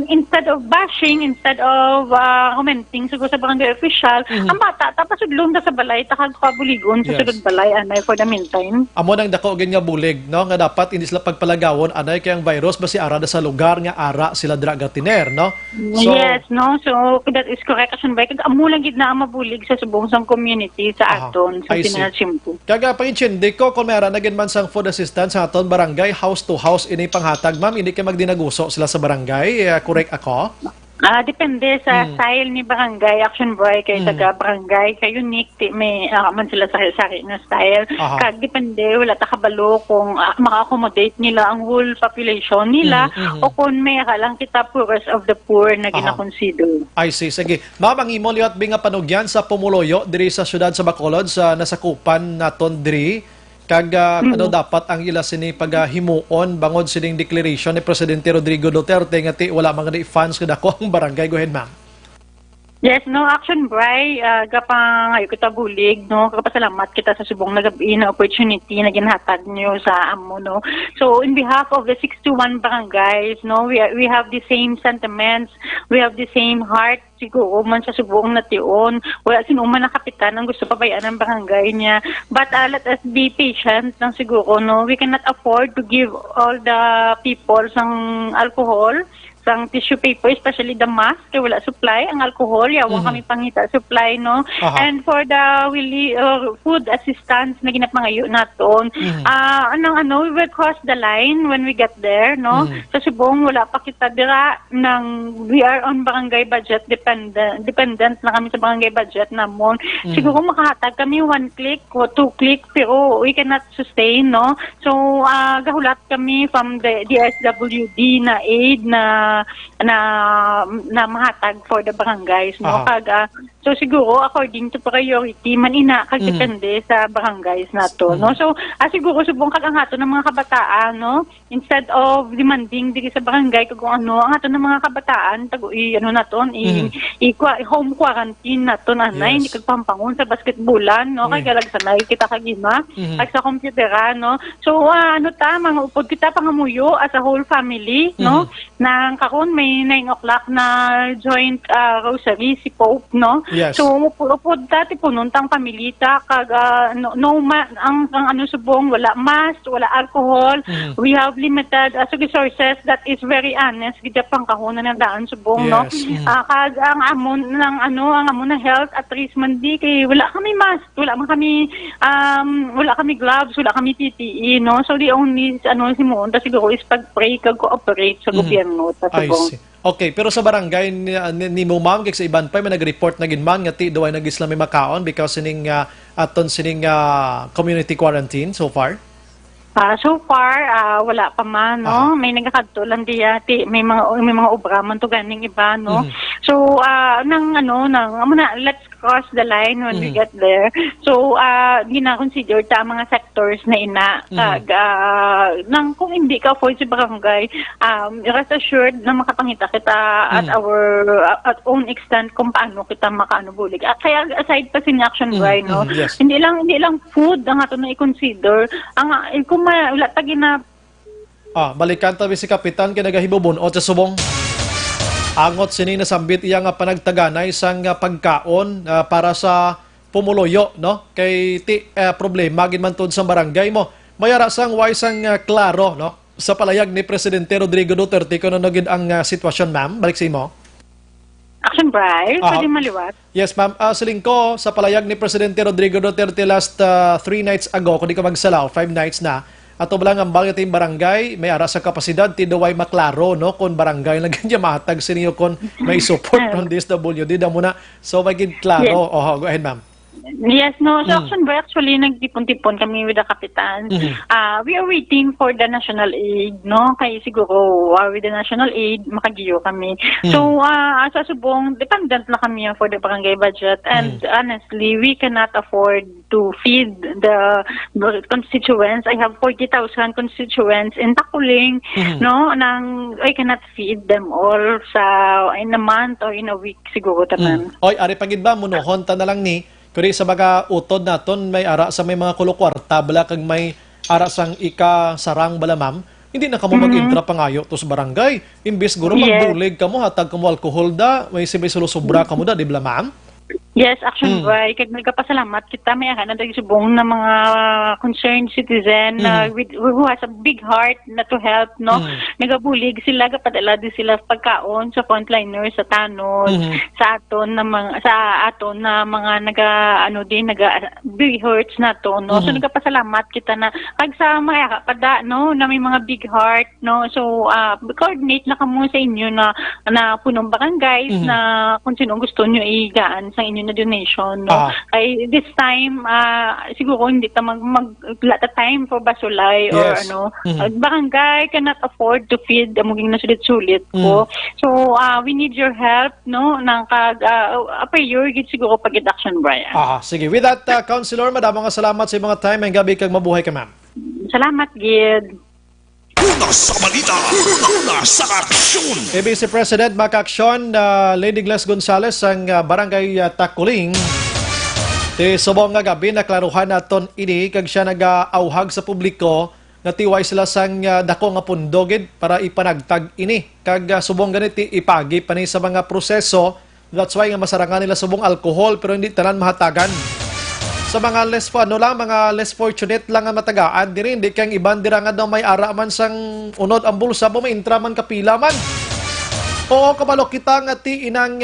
instead of bashing, instead of commenting siguro sa barangay official, ang bata, tapasudlong ta sa balay, takagpabuligon sa sudod balay, anay, for the meantime. Amo nang dako ganya bulig, no? Nga dapat hindi sila pagpalagawon, anay kayang virus, basi ara da sa lugar nga ara sila dragatiner, no? So, yes, no? So, that is correct. Kasi ba, amo lang gid na mabulig sa subong sang community sa aton, sa Pinalsimpo. Kaga pangintindi ko, kung meron naging man sang food assistance sa aton barangay, house to house, ini panghatag, ma'am, hindi kayo magdinaguso sila sa barangay, correct ako? Depende sa style ni barangay, action boy, kay taga barangay, kay unique, may man sila sari-sari na style. Kag depende, wala ta kabalo kung maka-accommodate nila ang whole population nila o kung may lang kita poorest of the poor na gina-consider. I see. Sige. Ma'am, ang imo liwat binga panugyan sa Pumuloyo, diri sa syudad sa Bacolod, sa nasakupan naton diri, kag ano dapat ang ila sini paghimuon bangod sining declaration ni Presidente Rodrigo Duterte nga ti wala mga funds kada ko ang barangay. Go ahead, ma'am. Yes, no, action Bri, gapang ayo kita bulig, no, kapasalamat kita sa subong nagabi na opportunity na ginhatag niyo sa amo, no. So, in behalf of the 61 barangays, no, we have the same sentiments, we have the same heart, siguro man sa subong nation, wala sinuman na kapitan ang gusto pabayaan ng barangay niya, but let us be patient lang siguro, no, we cannot afford to give all the people sang alcohol, sang tissue paper, especially the mask, kaya wala supply. Ang alcohol, yawang kami pangita supply, no? And for the food assistance na ginapangayo naton, we will cross the line when we get there, no? Sa subong, wala pa kita dira we are on barangay budget dependent na kami sa barangay budget namon. Siguro makahatag kami 1 click o 2 click, pero we cannot sustain, no? So, gahulat kami from the DSWD na aid na mahatag for the barangays, no? So siguro according to priority man ina kag depende sa barangays nato, no? So siguro subong kag ang ato ng mga kabataan, no? Instead of demanding diri sa barangay kag ang ato ng mga kabataan home quarantine naton anay, hindi kag pampangon sa basketballan, no? Kay galag sanay kita kag ima kag sa computeran, no? So mga upod kita pangamuyo as a whole family, no? Nang karon may 9 o'clock na joint rosary si Pope, no? Yes. So upod dati pununtang pamilita kag ang subong wala mask, wala alcohol. We have limited resources that is very honest gid pang kahuna na daan subong, no? Kag ang amon na health at least man di kay wala kami mask, wala kami gloves, wala kami PPE, no? So the only simuon siguro is pag-pray kag cooperate sa gobyerno ta subong. Okay, pero sa barangay ni mo ma'am kay sa iban pa may nag-report na ginman nga ti duway nag-Islam makaon because sining community quarantine so far. So far wala pa man, no? May nagakadto lang diya may mga obra man to ganing iba, no? So let's cross the line when we get there. So gina-consider ta mga sectors na ina kung hindi ka afford sa barangay, rest assured na makapangita kita at own extent kung paano kita makabulig. Kaya aside pa sin action right, no? Hindi lang food ang ato na i-consider. Kung wala tagi na balikan tabi si Kapitan kinagahibubon o sa subong angot sini nasambit iya nga panagtaganay sang pagkaon para sa Pumuloyo, no? Kay problema gid man tud sa barangay mo. Mayara sang sang klaro, no? Sa palayag ni Presidente Rodrigo Duterte kuno nagid ang sitwasyon, ma'am. Balik sa imo. Action Bri, pwede maliwat? Yes, ma'am. Siling ko, sa palayag ni Presidente Rodrigo Duterte last 3 nights ago, kung di ka magsalaw, 5 nights na, ato ba lang ang bagay tayong barangay, may ara sa kapasidad, tinuway maklaro, no? Kung barangay na ganyan matag siniyo kung may support from DSWD na muna. So, maging klaro. Go ahead, ma'am. Yes, no. So actually, nagtipon-tipon kami with the kapitan. We are waiting for the national aid, no? Kaya siguro, with the national aid, makagiyo kami. So, sa subong, dependent na kami for the barangay budget. And honestly, we cannot afford to feed the constituents. I have 40,000 constituents in Takuling, no? I cannot feed them all in a month or in a week siguro tanan. Oy, ari pagid ba munohon ta na lang ni kuri sa mga utod naton may ara sa may mga kulokwarta bala kag may ara sang ika sarang bala ma'am, hindi na kamo mag-intra pangayo to sa barangay. Imbes guro magbulig kamo hatag kamo alcohol da, may sibay sobra kamo da, di bala ma'am? Yes, action by kag nagapasalamat kita may ana dagiti subong na mga concerned citizen who has a big heart na to help, no. Nagabulig sila, gapadala di sila pagkaon sa frontliners sa tanod, sa aton na mga naga big hurts na to, no. So nagapasalamat kita na kag sa mga pada, no, na may mga big heart, no. So coordinate na kamo sa inyo na punong barangays na kung sino gusto nyo igaan sa inyo na donation, no. Ay this time siguro hindi ta maglata time for basulay or barangay cannot afford to feed amuging nasulit-sulit ko. So we need your help, no, nang kag prayer gid siguro pag action, Brian. Sige, with that Councilor, madamang salamat sa mga time and gabi kag mabuhay ka, ma'am. Salamat gid. Una sa balita, una sa aksyon. Vice President Maka-Aksyon Lady Gles Gonzales ang barangay Takuling. Subong nga gabi naklaruhan naton ini kag siya nag-auhag sa publiko nga tiway sila sang dako nga pundogid para ipanagtag ini. Kag subong ganiti ipagi pa ni sa mga proseso. That's why nga masarangan nila subong alcohol pero hindi tanan mahatagan. Sa mga mga less fortunate lang nga matagaan diri, hindi kang iban dira nga daw may ara man sang unod ang bulsa mo may intra man kapila man. Oo, kabalo kita nga ti inang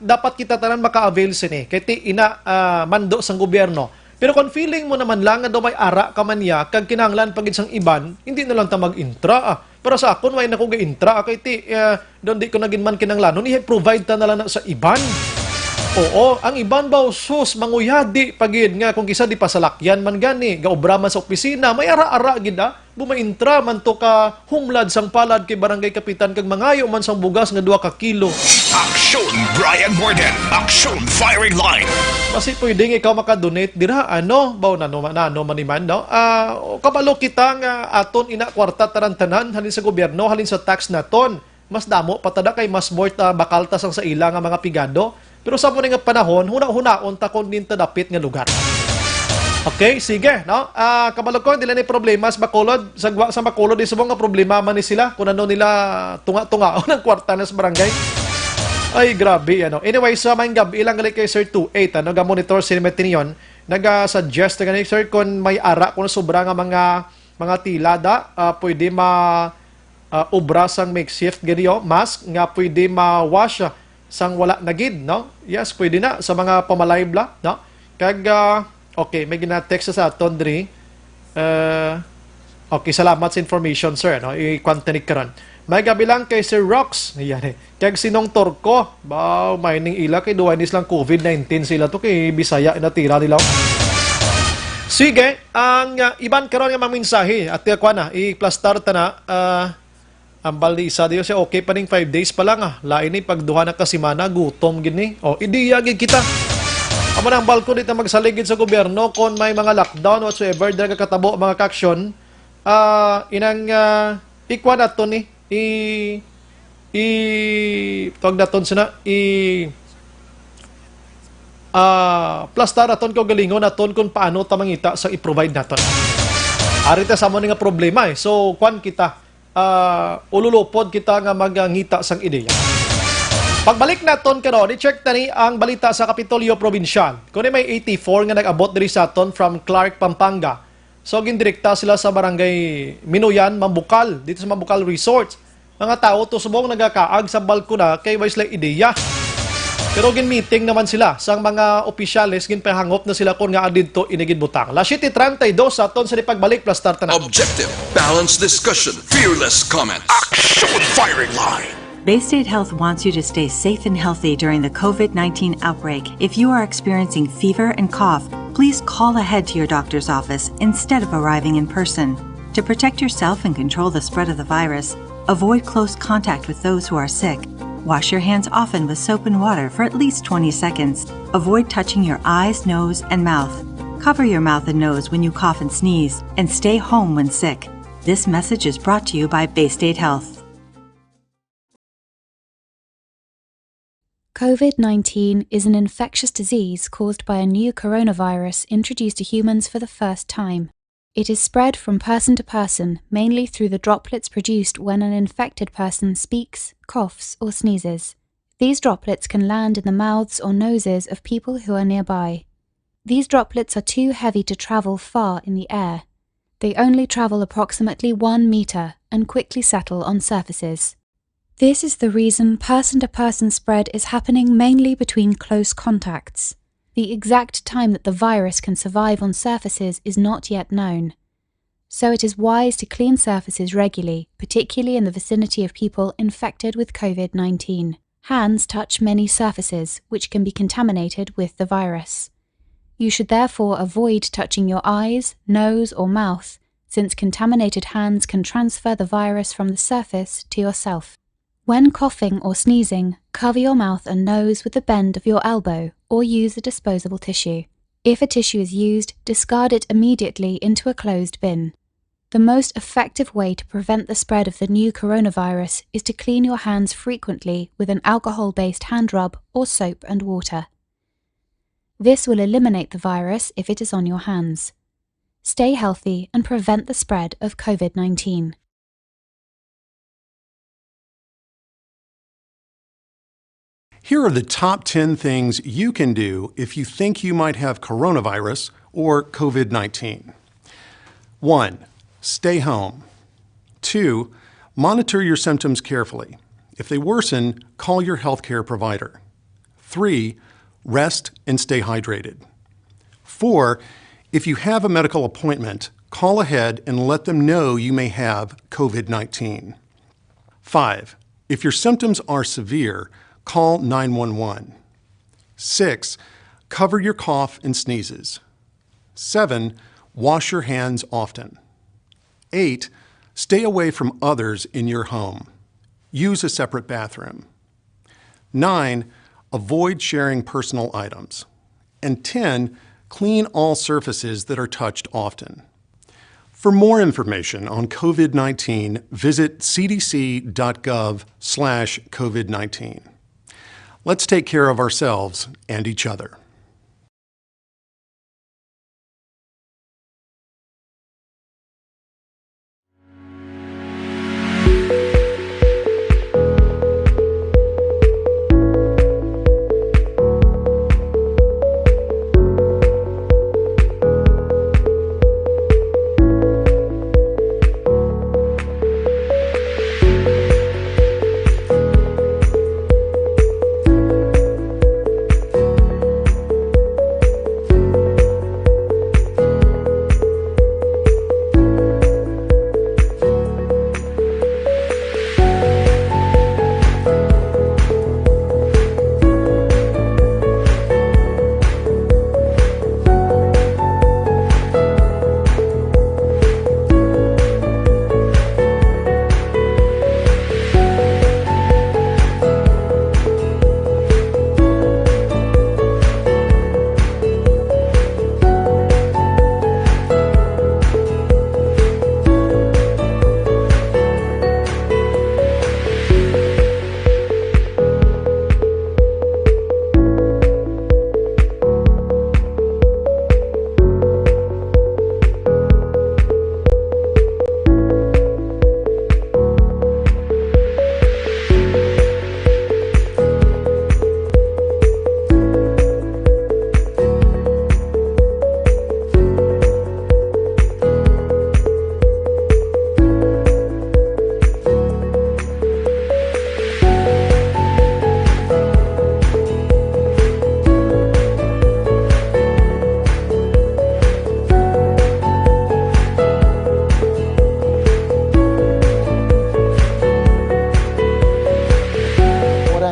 dapat kita tanan maka-avail sini kay ti ina mando sang gobyerno. Pero kung feeling mo naman lang nga daw may ara ka man ya kag kinahanglan pagid sang iban, hindi na lang ta mag-intra. Pero sa akon way na ko ga-intra kay ti don di ko nagin man kinahanglanon i-provide ta na lang sa iban. Oo, ang iban baw sus manguyadi pagid nga kung kisa di pasalakyan man gani, gaobra man sa opisina, may ara-ara gid bumaintra man to ka humlad sang palad kay barangay kapitan kag mangayo man sang bugas nga 2 ka kilo. Aksyon Brian Morden, Aksyon Firing Line. Kasi pwedeng ikaw makadonate dira baw nano man man no. Kabalo kita nga aton ina kwarta tarantanan halin sa gobyerno, halin sa tax naton. Mas damo patada kay mas more bakaltas ang sa ila nga mga pigado. Pero sa muna nga panahon, huna-hunaon ta kon din dapit nga lugar. Okay, sige, no? Kabalo ko, dila ni problema sa Bacolod. Sa Bacolod, isa nga problema man ni sila kung ano nila tunga-tunga o ng kwarta na sa barangay. Ay, grabe, Anyway, sa mga gabi, ilang galing kay Sir 28, ga-monitor si Metinion, nag-suggest na Sir, kung may ara, kung sobra nga mga tilada, pwede obra sang makeshift ganyo, mask, nga pwede ma-wash, sang wala na gid, no? Yes, pwede na sa mga pamalaybla, no? Kag okay, may gina-text sa Tondri. Okay, salamat sa information, sir, no? I-kwantanig karon. May gabi lang kay Sir Rox. Ayan Kag sinong Torko, mining ila kay duwanis lang COVID-19 sila to kay Bisaya natira nila. Sige, ang iban karon nga maminsahe at kuha na i-plastar ta na ang balisa diyo siya okay pa ning 5 days pa lang lain ni pagduha na kasimana gutom gini idiya gid kita amo nang balko dito magsaligid sa gobyerno kon may mga lockdown whatsoever daga katabo mga kaksyon inang ikwan ato ni tawag daton sina plastar aton ko galingon aton kung paano ta mangita sa i-provide naton arita sa mo nga problema so kwan kita ululupod kita nga magangita sang ideya. Pagbalik naton karon, i-check tani ang balita sa Kapitolyo Provincial. Kuno may 84 nga nag-abot diri sa aton from Clark, Pampanga. So gindirekta sila sa barangay Minuyan, Mambukal, dito sa Mambukal Resort. Mga tao to subong nagakaag sa balkona kay wais lang ideya. Pero gin-meeting naman sila sa mga opisyales, ginpahangop na sila kung nga adito inigid butang. La 7:32 sa aton sa pagbalik plus start na. Objective, balanced discussion, fearless comment. Aksyon Firing Line. Baystate Health wants you to stay safe and healthy during the COVID-19 outbreak. If you are experiencing fever and cough, please call ahead to your doctor's office instead of arriving in person. To protect yourself and control the spread of the virus, avoid close contact with those who are sick. Wash your hands often with soap and water for at least 20 seconds. Avoid touching your eyes, nose, and mouth. Cover your mouth and nose when you cough and sneeze, and stay home when sick. This message is brought to you by Baystate Health. COVID-19 is an infectious disease caused by a new coronavirus introduced to humans for the first time. It is spread from person to person, mainly through the droplets produced when an infected person speaks, coughs, or sneezes. These droplets can land in the mouths or noses of people who are nearby. These droplets are too heavy to travel far in the air. They only travel approximately 1 meter and quickly settle on surfaces. This is the reason person-to-person spread is happening mainly between close contacts. The exact time that the virus can survive on surfaces is not yet known. So it is wise to clean surfaces regularly, particularly in the vicinity of people infected with COVID-19. Hands touch many surfaces, which can be contaminated with the virus. You should therefore avoid touching your eyes, nose, or mouth, since contaminated hands can transfer the virus from the surface to yourself. When coughing or sneezing, cover your mouth and nose with the bend of your elbow or use a disposable tissue. If a tissue is used, discard it immediately into a closed bin. The most effective way to prevent the spread of the new coronavirus is to clean your hands frequently with an alcohol-based hand rub or soap and water. This will eliminate the virus if it is on your hands. Stay healthy and prevent the spread of COVID-19. Here are the top 10 things you can do if you think you might have coronavirus or COVID-19. 1. Stay home. 2. Monitor your symptoms carefully. If they worsen, call your healthcare provider. 3. Rest and stay hydrated. 4. If you have a medical appointment, call ahead and let them know you may have COVID-19. 5. If your symptoms are severe, call 911. 6. Cover your cough and sneezes. 7. Wash your hands often. 8. Stay away from others in your home. Use a separate bathroom. 9. Avoid sharing personal items. And 10. Clean all surfaces that are touched often. For more information on COVID-19, visit cdc.gov/COVID-19. Let's take care of ourselves and each other.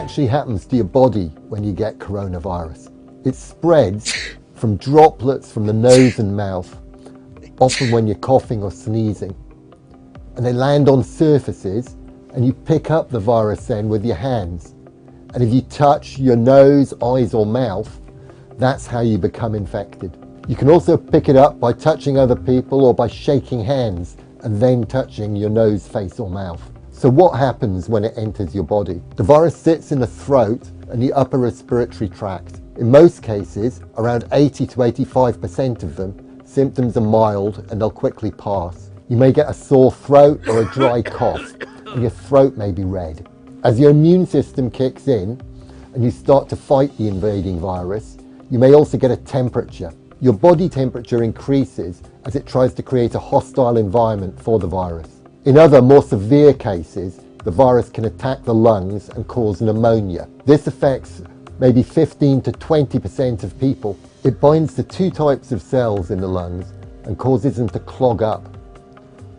actually happens to your body when you get coronavirus? It spreads from droplets from the nose and mouth, often when you're coughing or sneezing. And they land on surfaces, and you pick up the virus then with your hands. And if you touch your nose, eyes or mouth, that's how you become infected. You can also pick it up by touching other people or by shaking hands and then touching your nose, face or mouth. So what happens when it enters your body? The virus sits in the throat and the upper respiratory tract. In most cases, around 80 to 85% of them, symptoms are mild and they'll quickly pass. You may get a sore throat or a dry cough, and your throat may be red. As your immune system kicks in and you start to fight the invading virus, you may also get a temperature. Your body temperature increases as it tries to create a hostile environment for the virus. In other, more severe cases, the virus can attack the lungs and cause pneumonia. This affects maybe 15 to 20% of people. It binds to two types of cells in the lungs and causes them to clog up.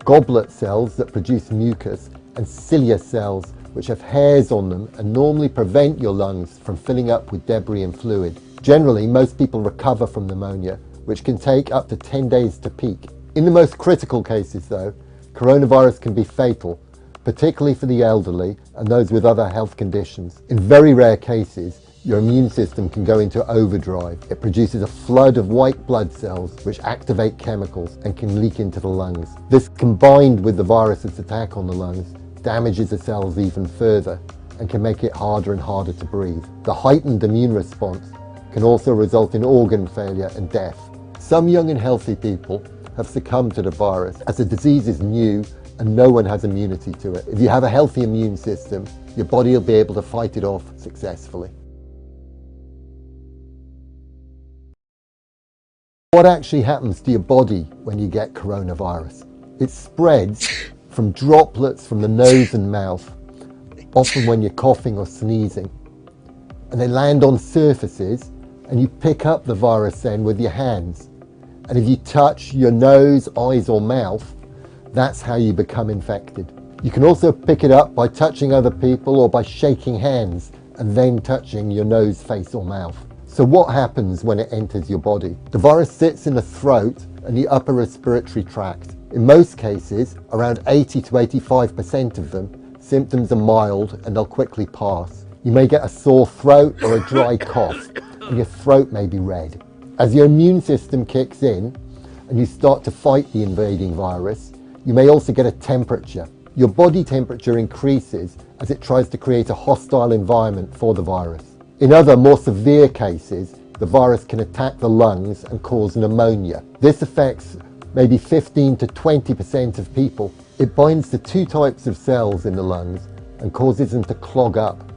Goblet cells that produce mucus and cilia cells which have hairs on them and normally prevent your lungs from filling up with debris and fluid. Generally, most people recover from pneumonia, which can take up to 10 days to peak. In the most critical cases though, coronavirus can be fatal, particularly for the elderly and those with other health conditions. In very rare cases, your immune system can go into overdrive. It produces a flood of white blood cells which activate chemicals and can leak into the lungs. This, combined with the virus's attack on the lungs, damages the cells even further and can make it harder and harder to breathe. The heightened immune response can also result in organ failure and death. Some young and healthy people have succumbed to the virus as the disease is new and no one has immunity to it. If you have a healthy immune system, your body will be able to fight it off successfully. What actually happens to your body when you get coronavirus? It spreads from droplets from the nose and mouth, often when you're coughing or sneezing. And they land on surfaces and you pick up the virus then with your hands. And if you touch your nose, eyes or mouth, that's how you become infected. You can also pick it up by touching other people or by shaking hands and then touching your nose, face or mouth. So what happens when it enters your body? The virus sits in the throat and the upper respiratory tract. In most cases, around 80 to 85% of them, symptoms are mild and they'll quickly pass. You may get a sore throat or a dry cough, and your throat may be red. As your immune system kicks in and you start to fight the invading virus, you may also get a temperature. Your body temperature increases as it tries to create a hostile environment for the virus. In other, more severe cases, the virus can attack the lungs and cause pneumonia. This affects maybe 15 to 20% of people. It binds to two types of cells in the lungs and causes them to clog up.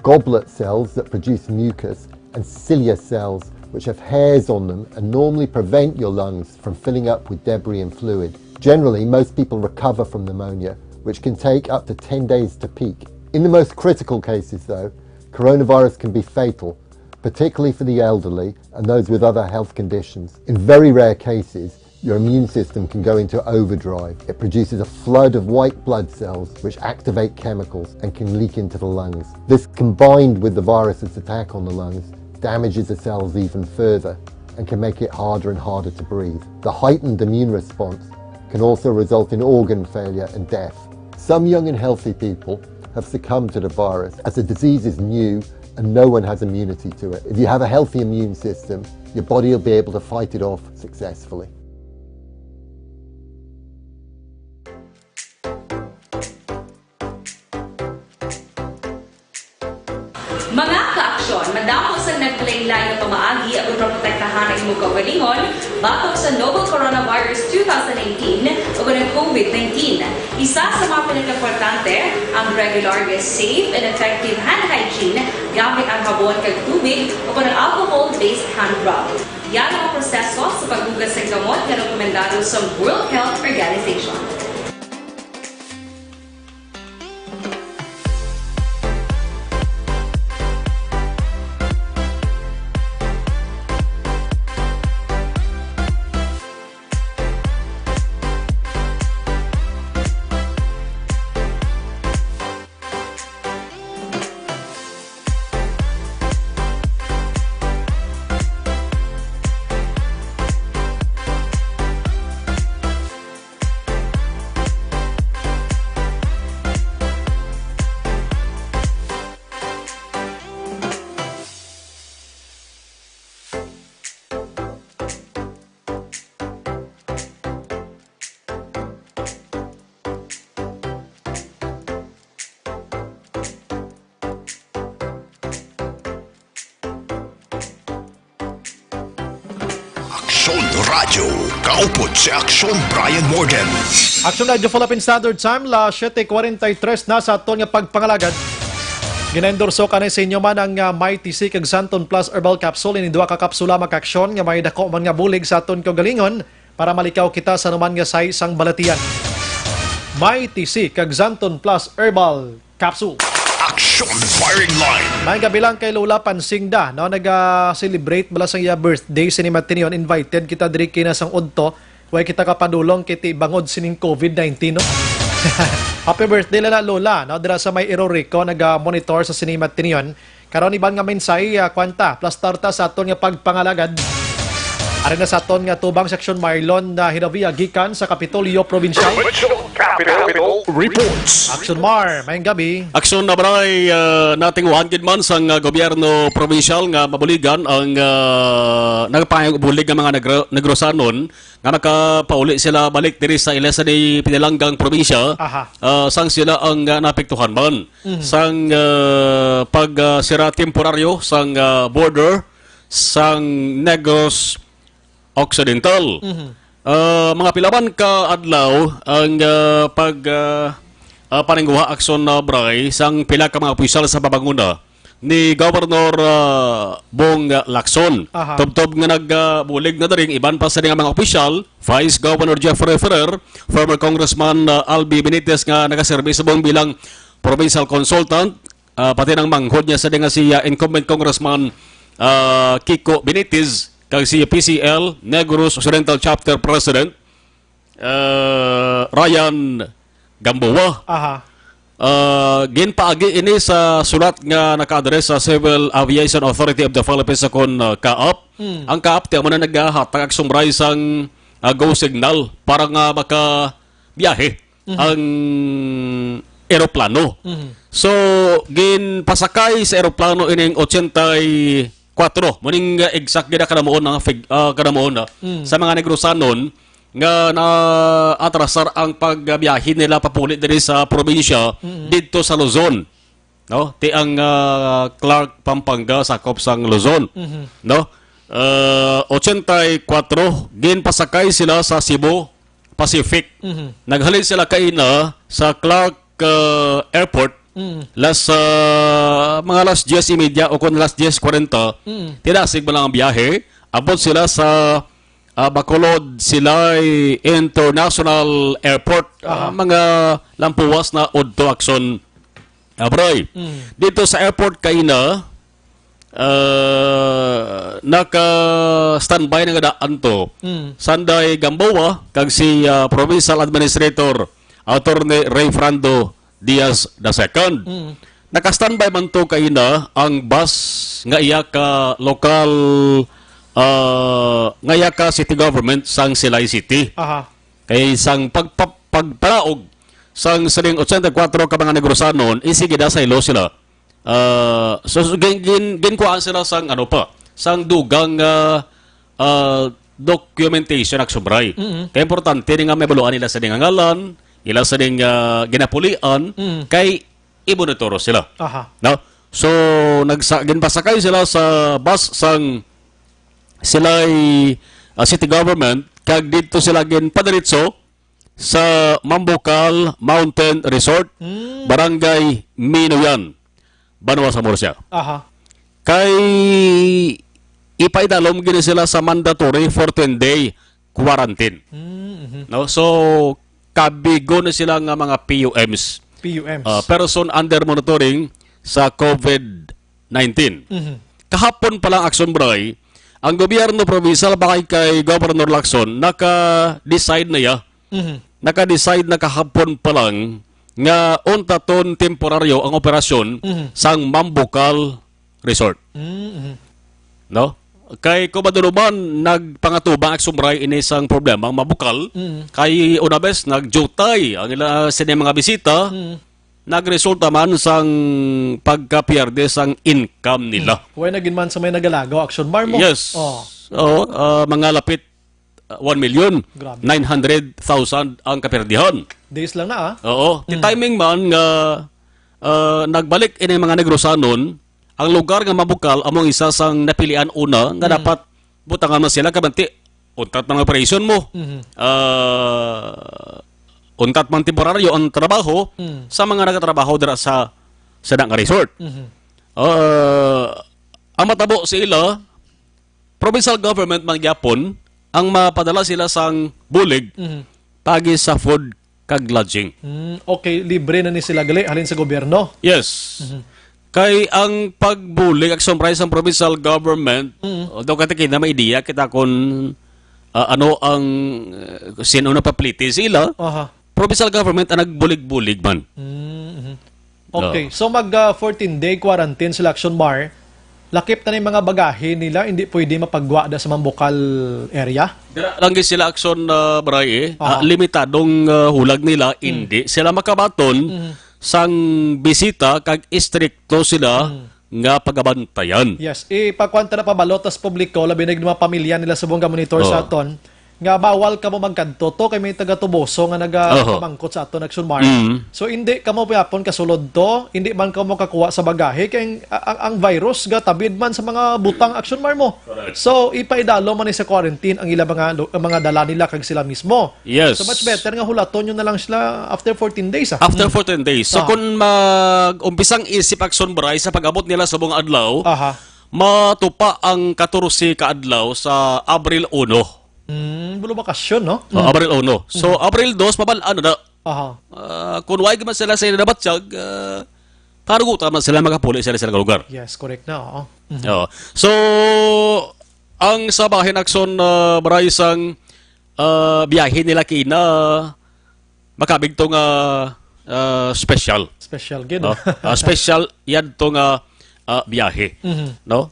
Goblet cells that produce mucus and cilia cells which have hairs on them and normally prevent your lungs from filling up with debris and fluid. Generally, most people recover from pneumonia, which can take up to 10 days to peak. In the most critical cases though, coronavirus can be fatal, particularly for the elderly and those with other health conditions. In very rare cases, your immune system can go into overdrive. It produces a flood of white blood cells which activate chemicals and can leak into the lungs. This, combined with the virus's attack on the lungs, damages the cells even further and can make it harder and harder to breathe. The heightened immune response can also result in organ failure and death. Some young and healthy people have succumbed to the virus as the disease is new and no one has immunity to it. If you have a healthy immune system, your body will be able to fight it off successfully. Mga ka-aksyon, madamo sa naglain-lain na pamaagi at protektahan ang imong kaugalingon batok sa novel coronavirus 2018 o ng COVID-19. Isa sa mga pinaka-importante ang regular, safe, and effective hand hygiene gamit ang habon kag tubig o ng alcohol-based hand rub. Yan ang proseso sa paghugas ng gamot na rekomendado sa World Health Organization. Aksyon Radio. Kaupod si Aksyon Brian Morgan. Action Radio Philippine Standard Time, la 7:43 na sa aton nga pagpangalagad. Ginendorso ka na sa inyo man ang Mighty C kag Santon Plus Herbal Capsule. Ini duha ka kapsula makaksyon nga may dako man nga bulig sa aton kaugalingon para malikaw kita sa naman nga say isang balatian. Mighty C kag Santon Plus Herbal Capsule. Aksyon Firing Line. May gabi lang kay Lola Pansingda, no? Nag-celebrate bala sa iya birthday. Sinimatinion, invited kita diri kinasang udto. Huwag kita kapadulong kiti bangod sining COVID-19, no? Happy birthday na Lola, no? Dira sa may Irorico, nag-monitor sa Sinimatinion. Karon iban nga mensay, kwanta, plus tarta sa aton nga pagpangalagad. Ari na sa aton nga tubang seksyon Marlon na hinavia gikan sa Kapitolyo Provincial. Capital Reports. Action Mar, mayang gabi. Aksyon na baray nating wahangkid man sang gobyerno provincial nga mabuligan ang nagpahayag bulig nga mga negrosanon nga nakapauli sila balik diri sa ilesa ni pinalanggang probinsya. Sang sila ang napektuhan man sang pagsira temporaryo sang border sang Negros Occidental. Mga pilaban ka adlaw ang paningguha aksyon na bray sang pila ka mga opisyal sa babanguna ni Governor Bong Lacson. Tubtob nga nagbulig na daring iban pa sa mga opisyal, Vice Governor Jeffrey Ferrer, former Congressman Albi Benitez nga nagaserbi sa buong bilang provincial consultant, pati ng manghod niya sa si incumbent Congressman Kiko Benitez, kag si PCL Negros Occidental Chapter President Ryan Gamboa. Ginpaagi ini sa sulat nga naka-address sa Civil Aviation Authority of the Philippines akon CAAP. Ang CAAP tiyan mo na naghatag ak sumray sang go signal para nga maka biyahe ang eroplano. So ginpasakay sa eroplano ining 84 muning exact gina kadamoon na sa mga negrosanon nga na-atrasar ang pagbiyahe nila papulit diri sa probinsya dito sa Luzon, no? Ti ang Clark Pampanga sakop sang Luzon, no? 84 ginpasakay sila sa Cebu Pacific. Naghalin sila kaina sa Clark Airport mga alas 10:30 o kung alas 10:40, tinasig mo lang ang biyahe. Abot sila sa Bacolod Silay International Airport. Mga lampuwas na Odto Action Abroy. Dito sa airport kaina, naka-standby na nga daan to. Sanday Gamboa, kag si Provincial Administrator Attorney Ray Frando Diaz II. Naka-standby man to kaina ang bus nga iya ka local nga iya ka city government sang Silay City. Kay sang pagparaog sang siling 84 ka mga negrosanon isige da sa ilo sila. So ginkuhaan sila sang sang dugang documentation ak subray. Kay importante nga may baluan nila sa ngalan, ila sa ding ginapulian kay ibonitoro sila. No? So ginpasakay sila sa bus sang sila'y city government kag dito sila ginpadiritso sa Mambucal Mountain Resort, Barangay Minoyan, Banwa sa Murcia. Kay ipaidalom gini sila sa mandatory 14-day quarantine. No? So kabigo na sila nga mga PUMs. Person under monitoring sa COVID-19. Kahapon pa lang aksyon bray, ang gobyerno provincial bakay kay Governor Lacson naka-decide na ya. Naka-decide na kahapon pa lang nga untaton temporaryo ang operasyon sang Mambucal Resort. No? Kay kumaduruban nagpangatubang ak sumray ini sang problema ang mabukal kay unabes nagjutay ang ila sini mga bisita nagresulta man sang pagkapierde sang income nila. Huwag naging man sa may nagalagaw action bar mo. Yes. Mga lapit 1,900,000 ang kapirdihan. Days lang na Timing man nga nagbalik ini mga negrosanon ang lugar nga mabukal among isa sang napilian una nga dapat butangan man sila kabanti untat man ang operation mo. Untat man temporaryo ang trabaho sa mga nagatrabaho dira sa nga resort. Ang matabo sila, provincial government man gyapon ang mapadala sila sang bulig pagi sa food kag lodging. Okay, libre na ni sila gali halin sa gobyerno. Yes. Kay ang pagbulig ak surprise ang provincial government, although kati na may idea kita kung ano ang sino na papliti sila. Provincial government ang nagbulig-bulig man. Okay, so mag 14-day quarantine sila Action Mar. Lakip na yung mga bagahe nila, hindi pwede mapagwa da sa Mambukal area? Langgi sila aksyon Bray, limitadong hulag nila, hindi sila makabaton sang bisita kag istrikto sila nga pagabantayan. Yes, ipagkwanta na pabalotas publiko, labi na yung mga pamilya nila sa buong monitor sa aton, nga bawal ka mo magkanto to kay may taga-tuboso nga nagamangkot sa aton Action Mar. So hindi ka mo piyapon kasulod to, hindi man ka mo kakuha sa bagahe kay ang virus ga tabid man sa mga butang Action Mar mo. So ipaidalo man ni sa quarantine ang ila mga dala nila kag sila mismo. Yes. So much better nga hulaton yun na lang sila after 14 days. After 14 days. So kung mag-umpisang isip Action Bray sa pag-abot nila sa buong adlaw, matupa ang 14 ka adlaw sa Abril 1. Bulo bakasyon, no? Abril 1. So, Abril 2, ano na? Kung wag man sila sa nabatsyag, karugutan man sila makapuli sila sa lugar. Yes, correct na. So, ang sabahin akson Bryce biyahe nila kina makabig to nga special. Special, gid. Special yan to nga biyahe. No?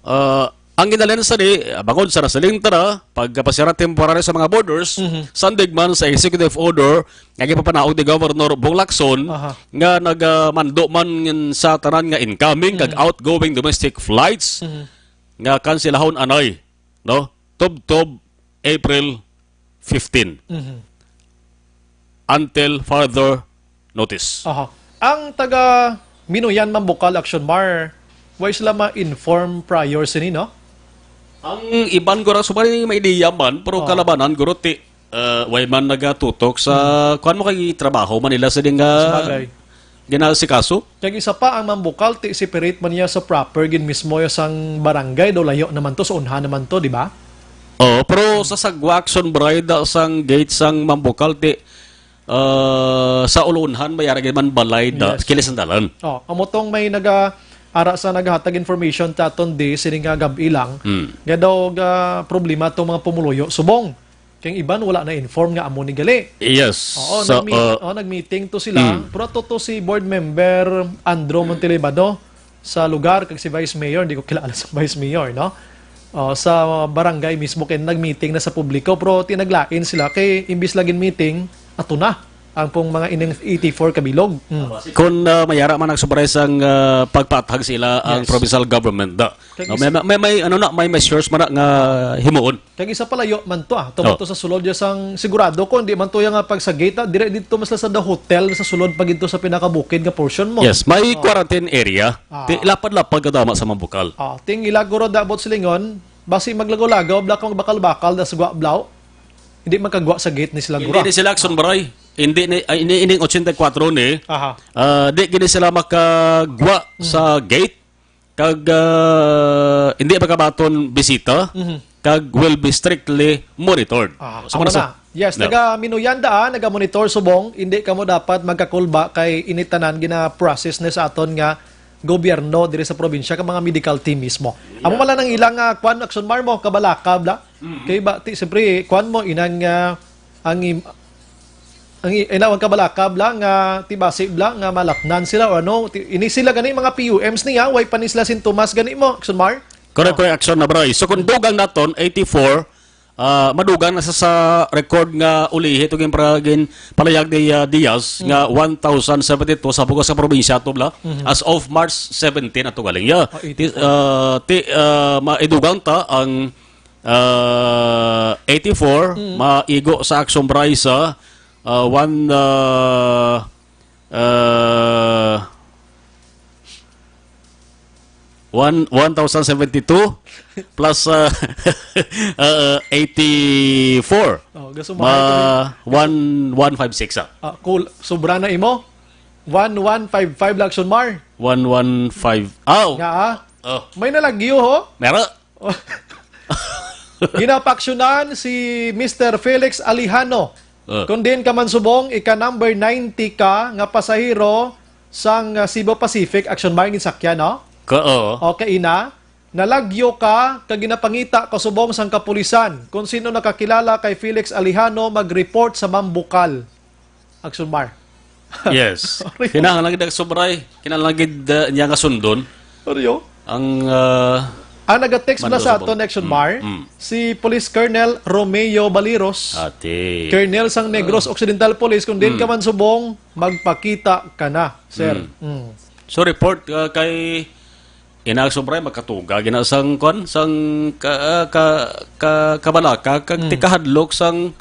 Ang ginalyan sa ni, bangod sa nasaling tara, pagkapasira temporary sa mga borders, sandig man sa executive order, nga ipapanaog ni Governor Bong Lacson, nga nagmando man sa tanan nga incoming, kag outgoing domestic flights, nga kansilahon anay, no? Tob April 15. Until further notice. Ang taga Minuyan Mambukal Action Mar, why sila ma-inform prior sini, no? Ang iban ko so parang may idea man, pero kalabanan guro ti way man nagatutok sa kuan mo kay trabaho man nila sa dinga ginasikaso. Kaya isa pa ang Mambukal ti separate man niya sa proper gin mismo sang barangay do layo naman to sa unha naman to, di ba? Pero sa Sagwakson Bride sang gate sang Mambukal ti sa ulunhan mayarag man balay da kilisandalan. Amotong may ara sa naghatag information taton di sining nga gabi lang nga daw problema tong mga pumuluyo subong kay iban wala na inform nga amo ni gali. Yes. So, nag-meeting to sila pero to si board member Andrew Montelibano sa lugar kag si vice mayor, hindi ko kilala sa vice mayor, no? Sa barangay mismo kay nag-meeting na sa publiko pero tinaglain sila kay imbis lagin meeting ato na ang pong mga inang 84 kabilog. Kung mayara man ang surprise ang pagpatag sila ang provincial government da. May measures man nga himuon. Kag isa palayo man to tumato sa sulod ya sang sigurado ko hindi man to nga pag sa gate dire dito mas sa the hotel sa sulod pag ito sa pinakabukid nga portion mo. Yes, may quarantine area. Lapad-lapad ka tama sa Mambukal. Ting ilaguro dabot silingon basi maglagaw-lagaw kung bakal-bakal da sugwa blaw. Hindi magkagwa sa gate ni sila gura. Hindi sila Action Baray. Hindi 84 ni. Di gini sila makagwa sa gate kag hindi makabaton bisita kag will be strictly monitored. Yes, naga Minuyan naga-monitor subong, hindi kamo dapat magkakulba kay initanan gina-process na sa aton nga gobyerno diri sa probinsya kag mga medical team mismo. Amo mala nang ilang kwan Action Mar mo kabalakab la. Kay ba siyempre kwan mo inang ang inawang kabalakab lang nga tibasig lang nga malapnan sila o ano ini sila gani mga PUMs niya way pa ni sila sintomas gani mo Action Mar. Correct Action na bro. So kung dugang naton 84 madugang na sa record nga ulihi itong yung palayag ni Diaz nga 1,072 sa bukas sa probinsya ito bla as of March 17 ato galing ya. Maidugang ta ang 84 maigo sa Action Bryce 1,072 plus 84. Oh, gusto mo mahal 1,156 cool. Sobra na imo. 1,155 Action Mar. 115. Oh. Nga ah. Oh. May nalagyo ho. Meron. Ginapaksyonan si Mr. Felix Alejano. Kung din ka man subong, ika number 90 ka nga pasahero sang Cebu Pacific Action Mar ginsakyan, no? Okay ina. Nalagyo ka kag ginapangita ka subong sang kapulisan. Kung sino nakakilala kay Felix Alejano mag-report sa Mambukal Action Mar. Yes. Kinahanglan gid sobray. Kinahanglan gid niya nga sundon. Ano ang naga-text na sa aton Action Mar si Police Colonel Romeo Baliros. Ate. Colonel sang Negros Occidental Police, kung din ka man subong, magpakita ka na, sir. So report kay sobray makatuga gina sang sang kabalaka kag tikahadlok sang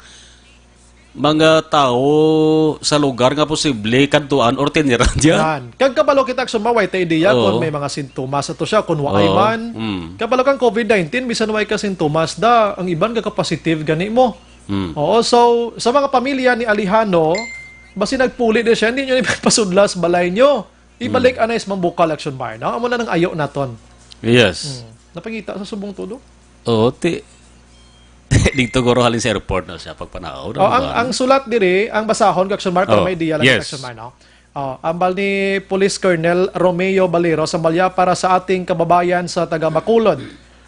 mga tao sa lugar nga posible kadtuan or tiniran diyan. Kag kabalo kita Action Mar, white idea kung may mga sintomas ato siya, kung waay man. Kabalo kang COVID-19, bisan waay ka sintomas da, ang iban ka-positive gani mo. Oo, so sa mga pamilya ni Alejano, basi nagpuli din siya, hindi nyo ipasudlas balay nyo. Ibalik anay sa Mambukal Action Mar. No? Amo na ng ayo naton. Yes. Napangita sa subong tulo? Oo, dito guro halin sa airport na siya pagpanaaw. Ang sulat diri, ang basahon Action Mar para may idea lang Action Mar, no? Ambal ni Police Colonel Romeo Baliros, ambalya para sa ating kababayan sa taga Bacolod.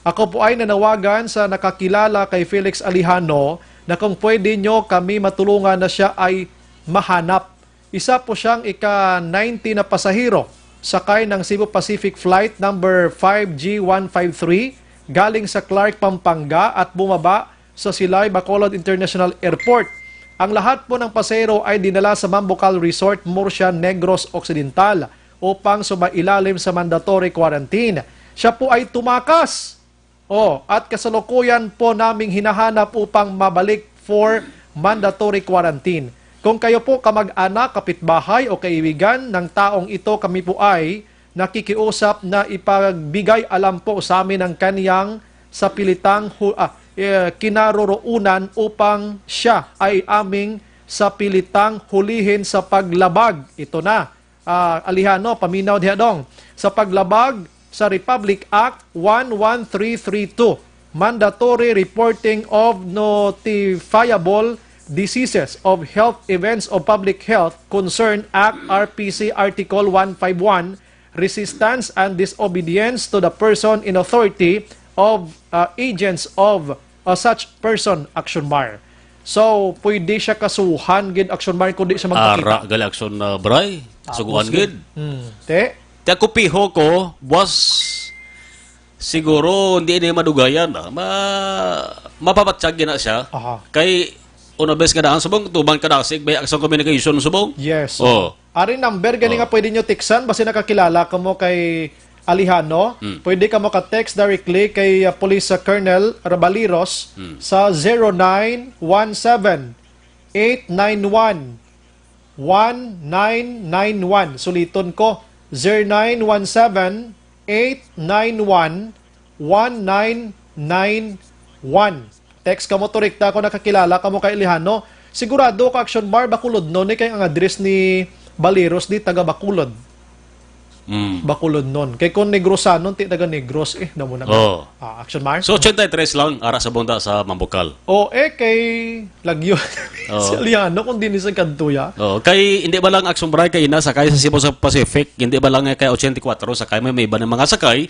Ako po ay nanawagan sa nakakilala kay Felix Alejano na kung pwede nyo kami matulungan na siya ay mahanap. Isa po siyang ika-90 na pasahero sakay ng Cebu Pacific Flight number 5G153 galing sa Clark, Pampanga at bumaba sa Silay, Bacolod International Airport. Ang lahat po ng pasahero ay dinala sa Mambukal Resort, Murcia, Negros Occidental upang sumailalim sa mandatory quarantine. Siya po ay tumakas. At kasalukuyan po naming hinahanap upang mabalik for mandatory quarantine. Kung kayo po kamag-anak, kapitbahay o kaibigan ng taong ito, kami po ay nakikiusap na ipagbigay alam po sa amin ang kaniyang sa pilitang kinaroroonan upang siya ay aming sa pilitang hulihin sa paglabag. Ito na, Alejano, paminaw diha dong. Sa paglabag sa Republic Act 11332, Mandatory Reporting of Notifiable Diseases of Health Events of Public Health Concern Act RPC Article 151, resistance and disobedience to the person in authority of agents of such person Action Mar. So, pwede siya kasuhan gid Action Mar kundi siya magpakita. Ara gali Action Bray. Suguan gid. Te ako piho ko was siguro hindi na madugayan. Mapapatsag na siya. Kay una bes ka daan subong tuban ka dasig by Action Communication subong. Yes. Ari number gani nga pwede nyo tiksan basi nakakilala ka mo kay Alejano. Pwede ka mo ka-text directly kay Police Colonel Baliros sa 0917-891-1991. Suliton ko, 0917-891-1991. Text ka mo to rikta ko nakakilala ka mo kay Alejano. Sigurado ka Action Mar Bacolod no ni kay ang address ni Baliros di taga Bacolod. Bacolod nun. Kay kung Negrosanon ti taga Negros damo na. Action Mar. So 83 lang ara sa bunda sa Mambukal. Kay Lagyo. Si Alejano kung din sa kantuya. Kay hindi ba lang Action Mar kay ina sakay sa Cebu Pacific, hindi ba lang kay 84 sakay may iba ng mga sakay?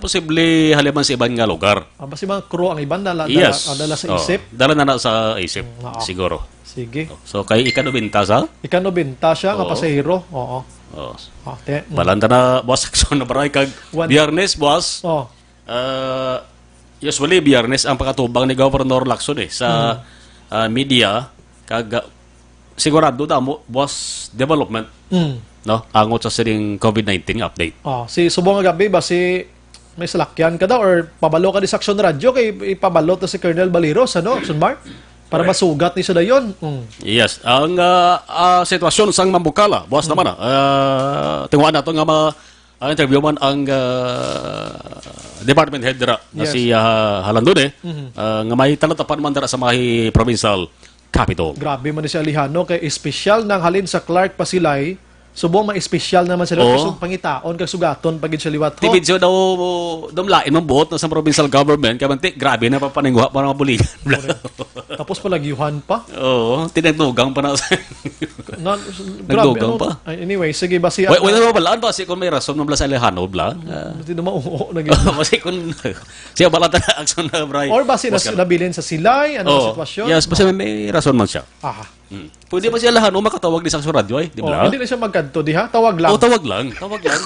Posible haliman sa ibang nga lugar. Basi mga crew ang iban dala sa isip. Dala na sa isip siguro. Sige. So kay ikanobinta sa? Ikanobinta siya nga pasahero. Balanda na boss Action Mar kag Biyernes boss. Usually Biyernes ang pakatubang ni Governor Lacson sa media kag sigurado mo boss development no angot sa sining COVID-19 update. Si subong nga gabi ba si may salakyan ka daw or pabalo ka di sa Action Radio kay ipabalo to si Colonel Baliros Action Mar para masugat ni sa dayon. Yes, ang sitwasyon sang Mambukala boss naman tinguan nato nga Ang interview man ang department head dira na Yes. si Halandone Mhm. nga may talatapan man dira sa mga provincial capital. Grabe man ni si Alejandro kay espesyal nang halin sa Clark Pasilay. Subong ma-espesyal naman sila Oo. kasi pangitaon kag sugaton pagid sa liwat ho. Tibid siya daw dumlain ng buot na sa provincial government kaya mantik grabe na papaningwa para mga buligan. Tapos palagyuhan pa. Oo, tinagdugang pa na sa Grabe, Nagdugang pa. Ay, anyway, sige ba si Wait, na balaan ba si kung may rason ng blas Alejandro bla? Hindi na mauho na Kasi kung siya balata na action na Bray. Or ba si nabilin sa silay? Ano ang sitwasyon? Yes, basta may rason man siya. Ah. Pwede ba si Alejandro makatawag ni sa radyo ay, di ba? Hindi na siya magkanto di ha? Tawag lang. Tawag lang. Tawag lang.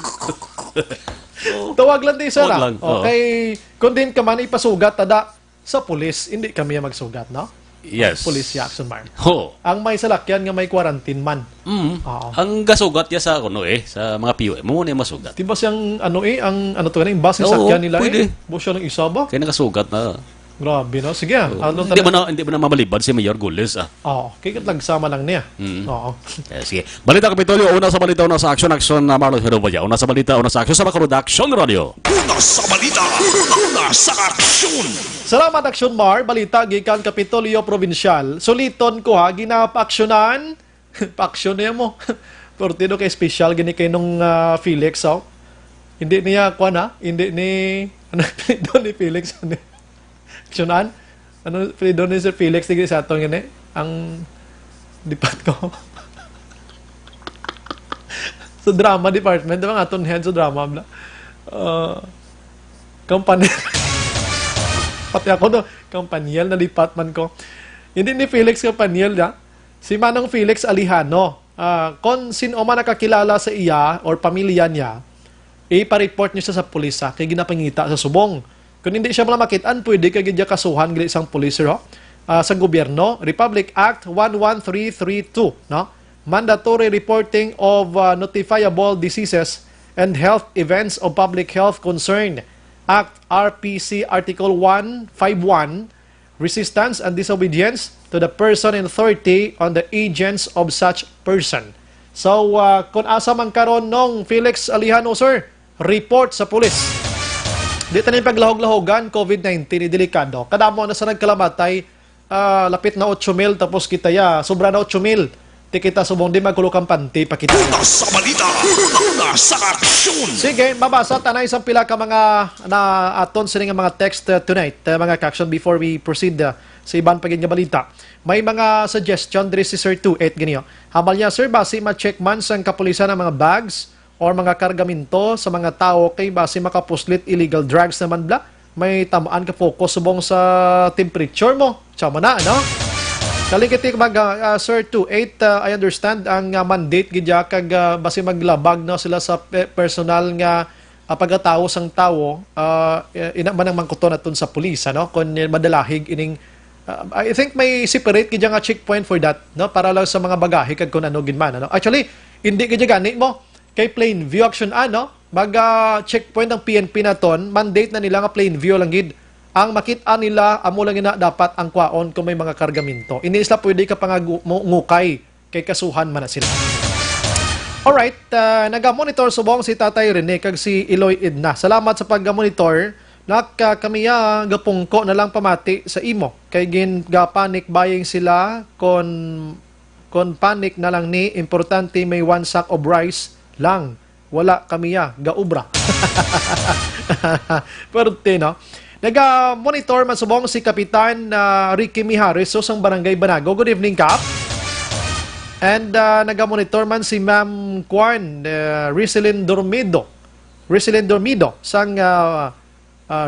Tawag lang di sir. Tawag lang, oo. Okay, kung din ka man ipasugat tada sa pulis, hindi kami magsugat, no? Yes. Police action man. Ho. Ang may salakyan nga may quarantine man. Oo. Ang gasugat ya sa sa mga PUM mo na masugat. Di ba siyang ang ano to yung bus Oo, sakyan nila pwede. Bo siya ng isa ba? Kaya nakasugat na. Grabe no. Sige. Ano Hindi ba na mamalibad si Mayor Gules Oo, kaya lagsama lang niya. Oo. Sige. Balita Kapitolyo, una sa balita, una sa action na Marlon Herobaya. Una sa balita, una sa action sa Bacolod Action Radio. Una sa balita, una sa aksyon. Salamat Action Mar, balita gikan Kapitolyo Provincial. Suliton ko ha, ginapa-aksyonan. Pa-aksyon niya mo. Portino kay special gini kay nung Felix Hindi niya hindi ni doon ni Felix aksyonan. Ano doon ni Sir Felix tigil sa atong gini ang dipat ko. Sa drama department, diba nga aton head sa drama bla. Company pati ako no, Campaniel na lipat man ko. Hindi ni Felix Campaniel si Manong Felix Alejano. Kung sino man nakakilala sa iya or pamilya niya, ipa-report niyo siya sa pulis kay ginapangita sa subong. Kung hindi siya malamakitan, pwede kay gidya kasuhan gali isang police sa gobyerno. Republic Act 11332, no? Mandatory reporting of notifiable diseases and health events of public health concern. Act RPC Article 151, resistance and disobedience to the person in authority on the agents of such person. So, kung asa man karon nung Felix Alejano, sir, report sa pulis. Dito na yung paglahog-lahogan, COVID-19, delikado. Kadamo na sa nagkalamatay, lapit na 8,000, tapos kita sobra na 8,000. Di kita subong di magkulukang panty, pakita. Una sa balita, una sa aksyon. Sige, mabasa tanay sa pila ka mga na aton sila nga mga text tonight, mga ka-action before we proceed sa ibang pagin nga balita. May mga suggestion diri si Sir 28 ganyo. Hamal niya, sir, basi ma-check man sa kapulisan ng mga bags or mga kargamento sa mga tao kay basi makapuslit illegal drugs naman bla. May tamaan ka focus subong sa temperature mo. Tsama na, ano? Kalikiti Sir 28, I understand ang mandate gidya kag basi maglabag na sila sa personal nga pagkatao sang tao ina man ang mangkuton aton sa pulis ano kun madalahig ining I think may separate gidya nga checkpoint for that no para lang sa mga bagahe kag kun ano gid man ano. Actually hindi gidya gani mo kay Plainview Action ano mag checkpoint ng PNP naton mandate na nila nga Plainview lang gid. Ang makita nila, amo lang na dapat ang kwaon kung may mga kargamento. Hindi sila pwede ka ngukay kay kasuhan man na sila. Alright, naga-monitor subong si Tatay Rene kag si Eloy Edna. Salamat sa pag-monitor. Kami gapungko na lang pamati sa imo. Kay gin ga-panic buying sila kon panic na lang ni importante may 1 sack of rice lang. Wala kami gaubra. Pero no. Naga-monitor man subong si Kapitan Ricky Mijares sang Barangay Banago. Good evening, Kap. And naga-monitor man si Ma'am Kwan Rizalyn Dormido. Rizalyn Dormido sang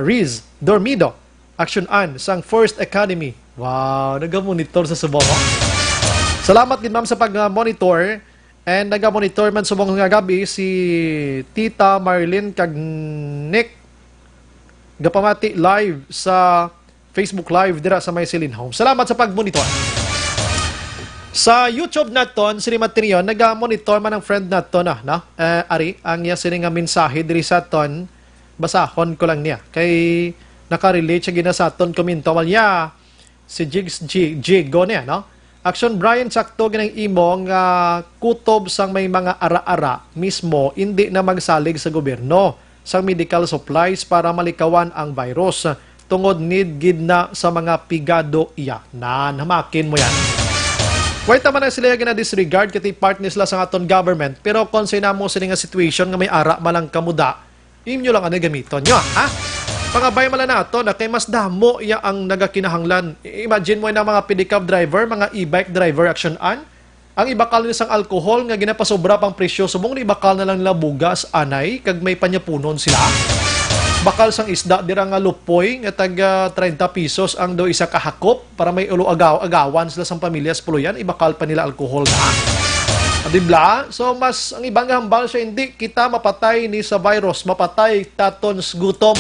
Riz Dormido. Action An sang First Academy. Wow, naga-monitor sa subong. Salamat din ma'am sa pag-monitor. And naga-monitor man subong nga gabi si Tita Marilyn kag Nick gapamati live sa Facebook Live dira sa May Silin Home. Salamat sa pag-monitor. Sa YouTube naton, si Matinion, nag-monitor man ang friend naton Ari, ang niya sini nga mensahe diri sa ton, basahon ko lang niya. Kay nakarelate siya gina sa ton komento niya si Jigo niya, no? Action Brian sakto ginang imo nga kutob sang may mga ara-ara mismo hindi na magsalig sa gobyerno sang medical supplies para malikawan ang virus tungod need gid na sa mga pigado iya. Hamakin mo yan. Wait naman na sila gina-disregard kati partners sila sa aton government pero kung sinamo sila nga situation nga may ara malang kamuda, inyo lang ano gamiton nyo, ha? Pangabay mala nato na kay mas damo iya ang nagakinahanglan. Imagine mo na mga pedicab driver, mga e-bike driver action ang ibakal nila sang alcohol nga ginapasobra pang presyo subong ibakal na lang nila bugas anay kag may panyapunon sila. Bakal sang isda dira nga lupoy nga taga 30 pesos ang do isa ka hakop para may ulo agawan sila sang pamilya sa puluyan ibakal pa nila alcohol na. Adibla, so mas ang ibang hambal siya hindi kita mapatay ni sa virus, mapatay tatons gutom.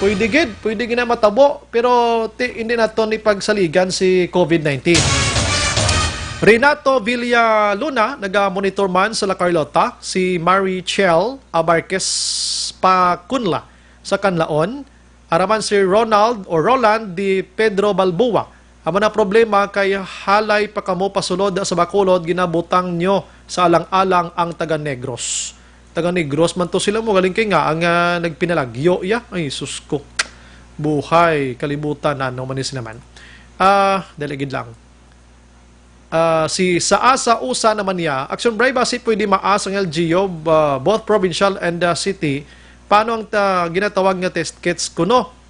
Pwede gid na matabo, pero hindi nato ni pagsaligan si COVID-19. Renato Villaluna, naga-monitor man sa La Carlota, si Marichel Abarquez Pacunla sa Canlaon, araman si Roland di Pedro Balboa. Amo na problema kay halay pa kamo pasulod sa Bacolod ginabutang nyo sa alang-alang ang taga Negros. Taga Negros man to sila mo galing kay nga ang nagpinalagyo ya. Ay sus ko. Buhay kalibutan ano manis naman. Daligid lang. Si Saasa Usa naman niya, Action Brave basi pwede maas ang LGU both provincial and city. Paano ang ginatawag nga test kits kuno?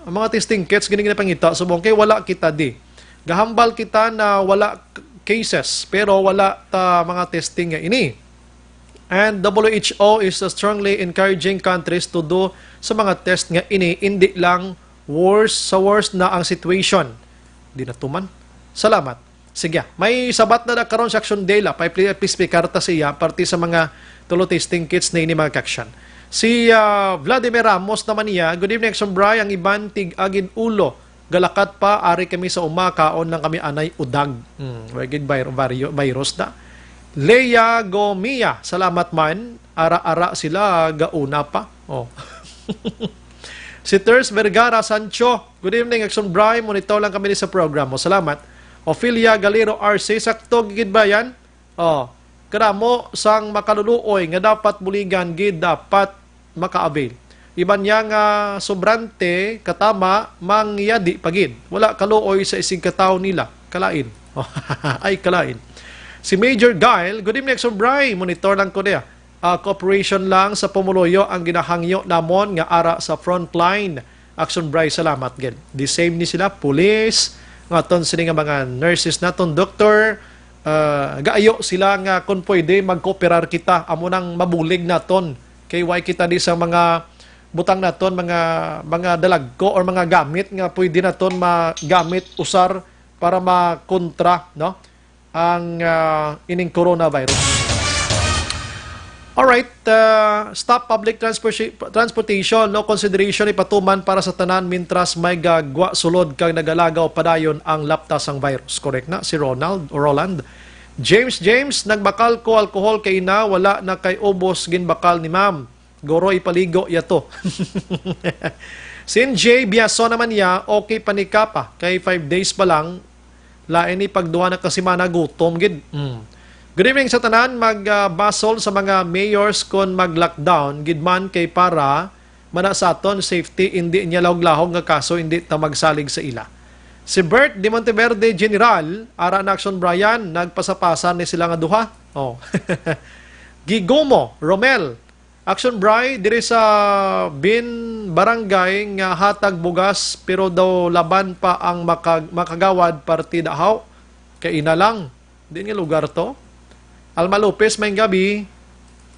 Ang mga testing kits gini pangita subong kay wala kita di. Gahambal kita na wala cases pero wala ta mga testing nga ini. And WHO is strongly encouraging countries to do sa mga test nga ini hindi lang worse na ang situation. Di na tuman. Salamat. Sige, may sabat na karon sa Action Day la. Please karta siya parte sa mga tulo testing kits na ini mga kaksyan. Si Vladimir Ramos naman niya, good evening Action Bray, ang iban tig-agin ulo. Galakat pa, ari kami sa umakaon ng kami anay udag. Wagig virus na. Leia Gomia, salamat man. Ara-ara sila, gauna pa. Oh. Si Ters Vergara Sancho, good evening Action Bray, monitor lang kami sa program mo. Salamat. Ophelia Galero RC, sakto gigid ba yan? Oh. Karamo sang makaluluoy nga dapat buligan gid dapat maka-avail. Iban niya nga sobrante katama mangyadi pagid. Wala kaluoy sa isig kataw nila. Kalain. Ay kalain. Si Major Guile, good evening Action Bray, monitor lang ko niya. Cooperation lang sa pumuluyo ang ginahangyo namon nga ara sa frontline. Action Bray, salamat gid. The same ni sila, police, ngaton sila nga mga nurses naton, doktor, gaayo sila nga kung pwede magkooperar kita amo nang mabulig naton kay why kita di sa mga butang naton mga dalagko or mga gamit nga pwede naton magamit usar para makontra no ang ining coronavirus. Alright, stop public transportation, no consideration ipatuman para sa tanan mintras may gagwa sulod kang nagalagaw padayon ang laptas ang virus. Correct na? Si Roland. James, nagbakal ko alcohol kay na, wala na kay ubos ginbakal ni ma'am. Goro ipaligo yato. Sin J, biyaso naman niya, okay panika pa. Kay 5 days pa lang, lain ni pagduwa na kasi managutom gid. Good evening sa tanan, magbasol sa mga mayors kon mag-lockdown, gidman kay para manasaton safety, hindi niya lahog-lahog nga kaso, hindi ta magsalig sa ila. Si Bert de Monteverde General, ara na Action Brian, nagpasapasan ni sila nga duha. Oh. Gigomo, Romel, Action Bry, diri sa barangay nga hatag bugas, pero daw laban pa ang makagawad partida haw. Kay ina lang, di nga lugar to. Alma Lopez, may gabi,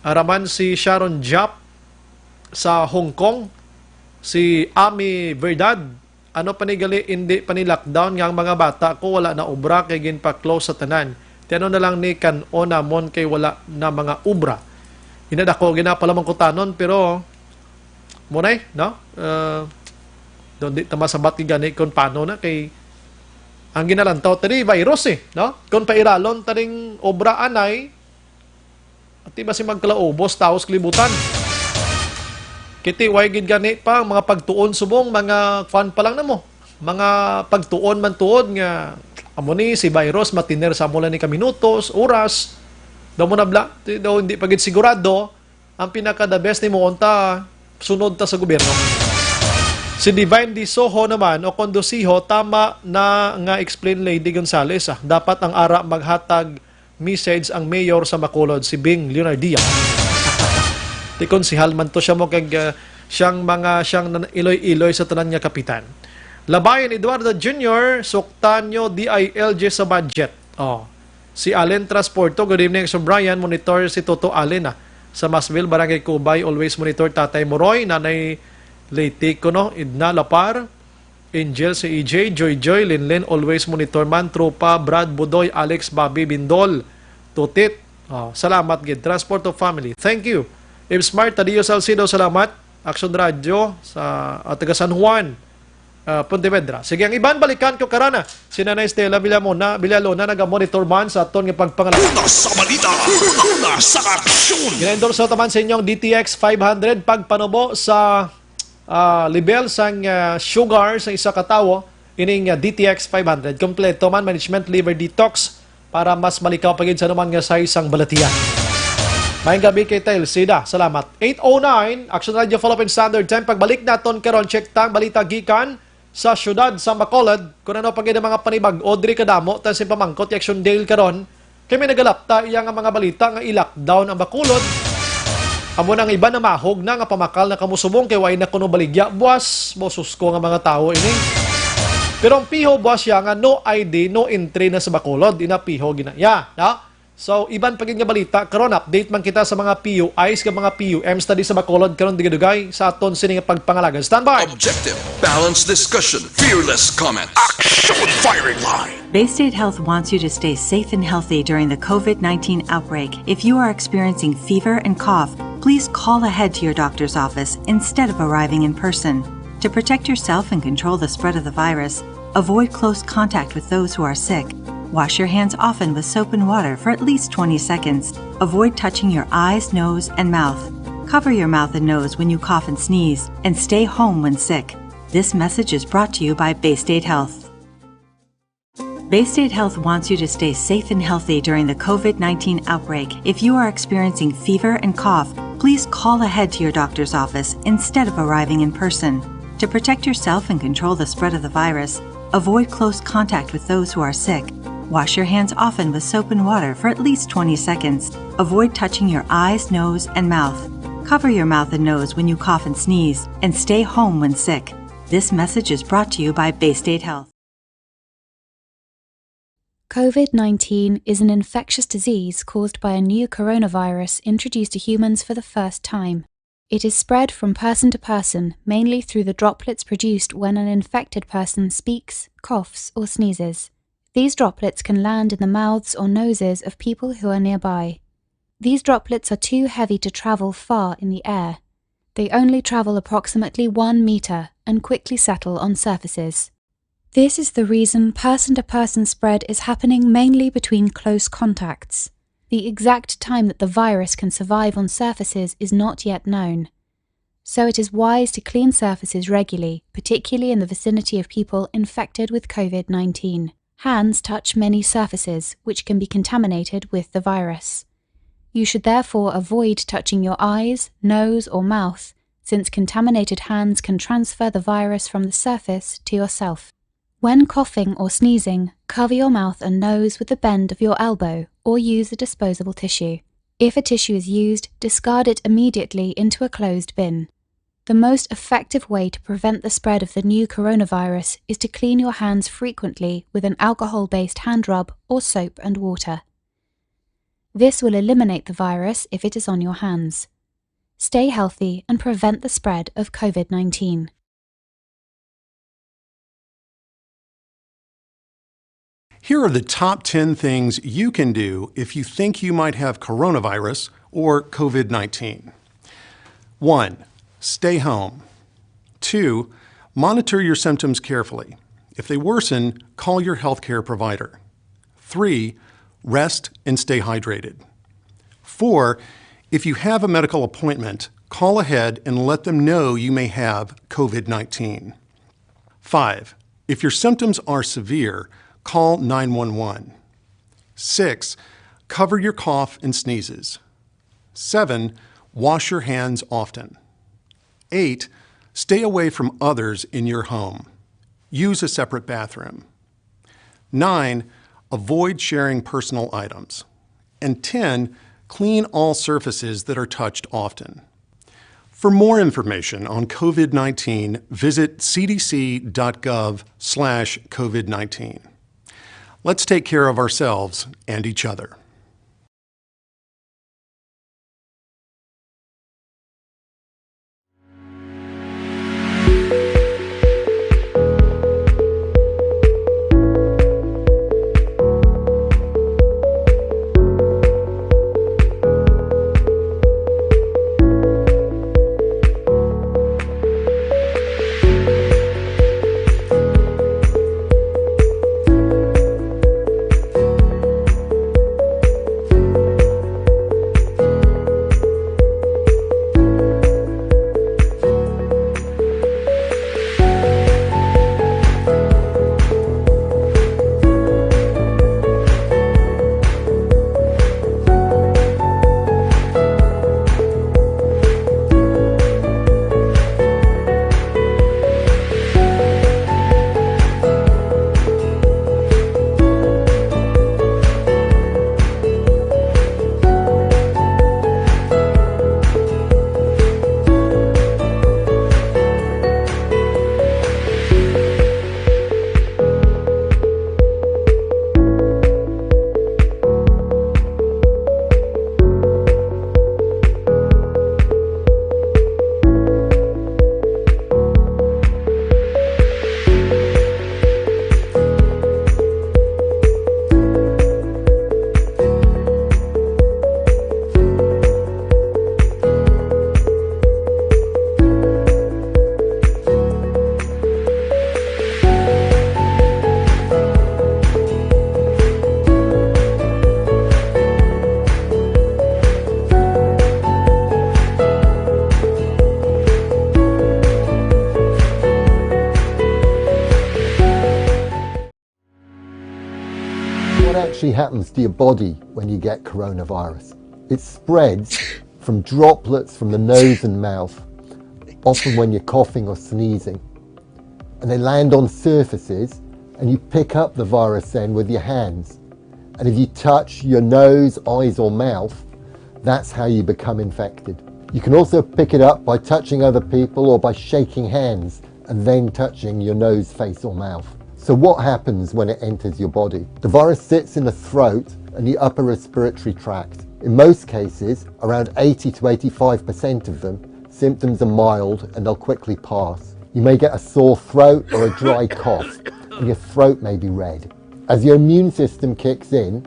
araman si Sharon Jap sa Hong Kong, si Ami Verdad, ano panigali, hindi pani-lockdown nga ang mga bata ko, wala na ubra, kay ginpa-close sa tanan. Tiano na lang ni Kanon namon kay wala na mga ubra. Inadako, ginapalamang ko tanon, pero, munay, no? Doon di tamasabat gani kung paano na, kay ang ginalantaw tadi virus no? Kung pairalon taning obra anay at iba si magkalaubos taos kalibutan. Kiti way gid gani pa mga pagtuon subong mga fan pa lang namo. Mga pagtuon man tuod nga Amo ni si virus matiner sa mula ni kaminutos, oras. Daw mo na daw hindi pagid sigurado. Ang pinaka-the best ni mo unta sunod ta sa gobyerno. Si Divine Di Soho naman o Kondosiho, tama na nga explain Lady Gonzales. Dapat ang ara maghatag message ang mayor sa Bacolod, si Bing Leonardia. Tikon si Halman to siya mo kag siyang iloy-iloy sa tanan nga kapitan. Labayan Eduardo Jr., Suktanyo DILG sa budget. Si Allen Transporto, good evening Sir Brian, monitor si Toto Allen sa Masville, Barangay Cubay, always monitor Tatay Moroy, Nanay Leyte ko no, Idna Lapar, Angel si EJ, Joy, Linlin, always monitor man, Tropa, Brad Budoy, Alex, Bobby, Bindol, Tutit. Salamat gid. Transport of Family. Thank you. If Smart, Tadio Salcido, salamat. Action Radio sa taga San Juan, Pontevedra. Sige, ang iban balikan ko karana. Si Nanay Stella Villalona naga-monitor man sa aton nga pagpangalaga. Una sa balita, una sa aksyon. Ginendorso taman sa inyong DTX 500 pagpanubo sa level sang sugar sa isa ka tawo ining DTX 500 kompleto man management liver detox para mas malikaw pagid sa naman nga size sang balatian. Mayang gabi kay Tail Sida. Salamat. 8:09 Action Radio Philippine Standard Time. Pagbalik naton karon check tang balita gikan sa syudad sa Bacolod. Kung ano pagid mga panibag Audrey Kadamo ta si pamangkot Action Dale karon. Kami nagalapta iya nga mga balita nga i-lockdown ang Bacolod. Amo nang iba na mahog na nga pamakal na kamusubong kay way na kuno baligya buwas bosus ko nga mga tao ini. Pero ang piho buwas siya nga no ID, no entry na sa Bacolod, ina piho ginaya, no? So iban pagid nga balita karon update man kita sa mga PUIs ka mga PUM study sa Bacolod karon digidugay sa aton sini nga pagpangalaga. Standby. Objective, balanced discussion, fearless comment. Action firing line. Baystate Health wants you to stay safe and healthy during the COVID-19 outbreak. If you are experiencing fever and cough, please call ahead to your doctor's office instead of arriving in person. To protect yourself and control the spread of the virus, avoid close contact with those who are sick. Wash your hands often with soap and water for at least 20 seconds. Avoid touching your eyes, nose, and mouth. Cover your mouth and nose when you cough and sneeze, and stay home when sick. This message is brought to you by Baystate Health. Baystate Health wants you to stay safe and healthy during the COVID-19 outbreak. If you are experiencing fever and cough, please call ahead to your doctor's office instead of arriving in person. To protect yourself and control the spread of the virus, avoid close contact with those who are sick. Wash your hands often with soap and water for at least 20 seconds. Avoid touching your eyes, nose, and mouth. Cover your mouth and nose when you cough and sneeze, and stay home when sick. This message is brought to you by Baystate Health. COVID-19 is an infectious disease caused by a new coronavirus introduced to humans for the first time. It is spread from person to person, mainly through the droplets produced when an infected person speaks, coughs, or sneezes. These droplets can land in the mouths or noses of people who are nearby. These droplets are too heavy to travel far in the air. They only travel approximately 1 meter and quickly settle on surfaces. This is the reason person-to-person spread is happening mainly between close contacts. The exact time that the virus can survive on surfaces is not yet known. So it is wise to clean surfaces regularly, particularly in the vicinity of people infected with COVID-19. Hands touch many surfaces, which can be contaminated with the virus. You should therefore avoid touching your eyes, nose, or mouth, since contaminated hands can transfer the virus from the surface to yourself. When coughing or sneezing, cover your mouth and nose with the bend of your elbow or use a disposable tissue. If a tissue is used, discard it immediately into a closed bin. The most effective way to prevent the spread of the new coronavirus is to clean your hands frequently with an alcohol-based hand rub or soap and water. This will eliminate the virus if it is on your hands. Stay healthy and prevent the spread of COVID-19. Here are the top 10 things you can do if you think you might have coronavirus or COVID-19. 1. Stay home. 2. Monitor your symptoms carefully. If they worsen, call your healthcare provider. 3. Rest and stay hydrated. 4. If you have a medical appointment, call ahead and let them know you may have COVID-19. 5. If your symptoms are severe, call 911. 6. Cover your cough and sneezes. 7. Wash your hands often. 8. Stay away from others in your home. Use a separate bathroom. 9. Avoid sharing personal items. And 10. Clean all surfaces that are touched often. For more information on COVID-19, visit cdc.gov/COVID-19. Let's take care of ourselves and each other. What actually happens to your body when you get coronavirus? It spreads from droplets from the nose and mouth, often when you're coughing or sneezing. And they land on surfaces and you pick up the virus then with your hands. And if you touch your nose, eyes or mouth, that's how you become infected. You can also pick it up by touching other people or by shaking hands and then touching your nose, face or mouth. So what happens when it enters your body? The virus sits in the throat and the upper respiratory tract. In most cases, around 80 to 85% of them, symptoms are mild and they'll quickly pass. You may get a sore throat or a dry cough, and your throat may be red. As your immune system kicks in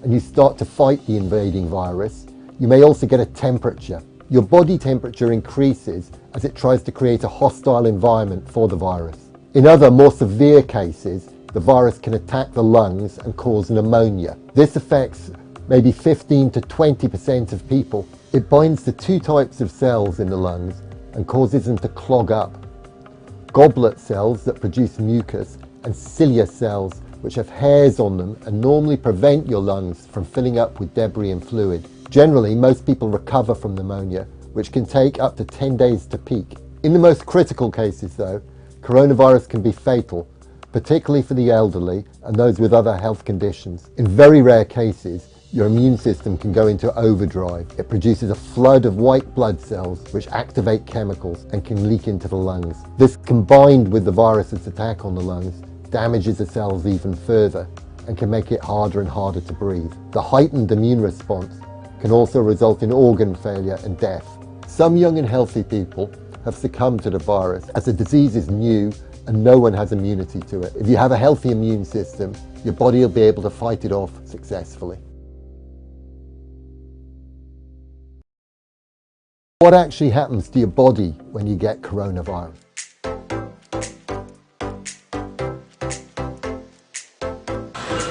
and you start to fight the invading virus, you may also get a temperature. Your body temperature increases as it tries to create a hostile environment for the virus. In other, more severe cases, the virus can attack the lungs and cause pneumonia. This affects maybe 15 to 20% of people. It binds to two types of cells in the lungs and causes them to clog up. Goblet cells that produce mucus and cilia cells which have hairs on them and normally prevent your lungs from filling up with debris and fluid. Generally, most people recover from pneumonia, which can take up to 10 days to peak. In the most critical cases though, coronavirus can be fatal, particularly for the elderly and those with other health conditions. In very rare cases, your immune system can go into overdrive. It produces a flood of white blood cells which activate chemicals and can leak into the lungs. This, combined with the virus's attack on the lungs, damages the cells even further and can make it harder and harder to breathe. The heightened immune response can also result in organ failure and death. Some young and healthy people have succumbed to the virus as the disease is new and no one has immunity to it. If you have a healthy immune system, your body will be able to fight it off successfully. What actually happens to your body when you get coronavirus?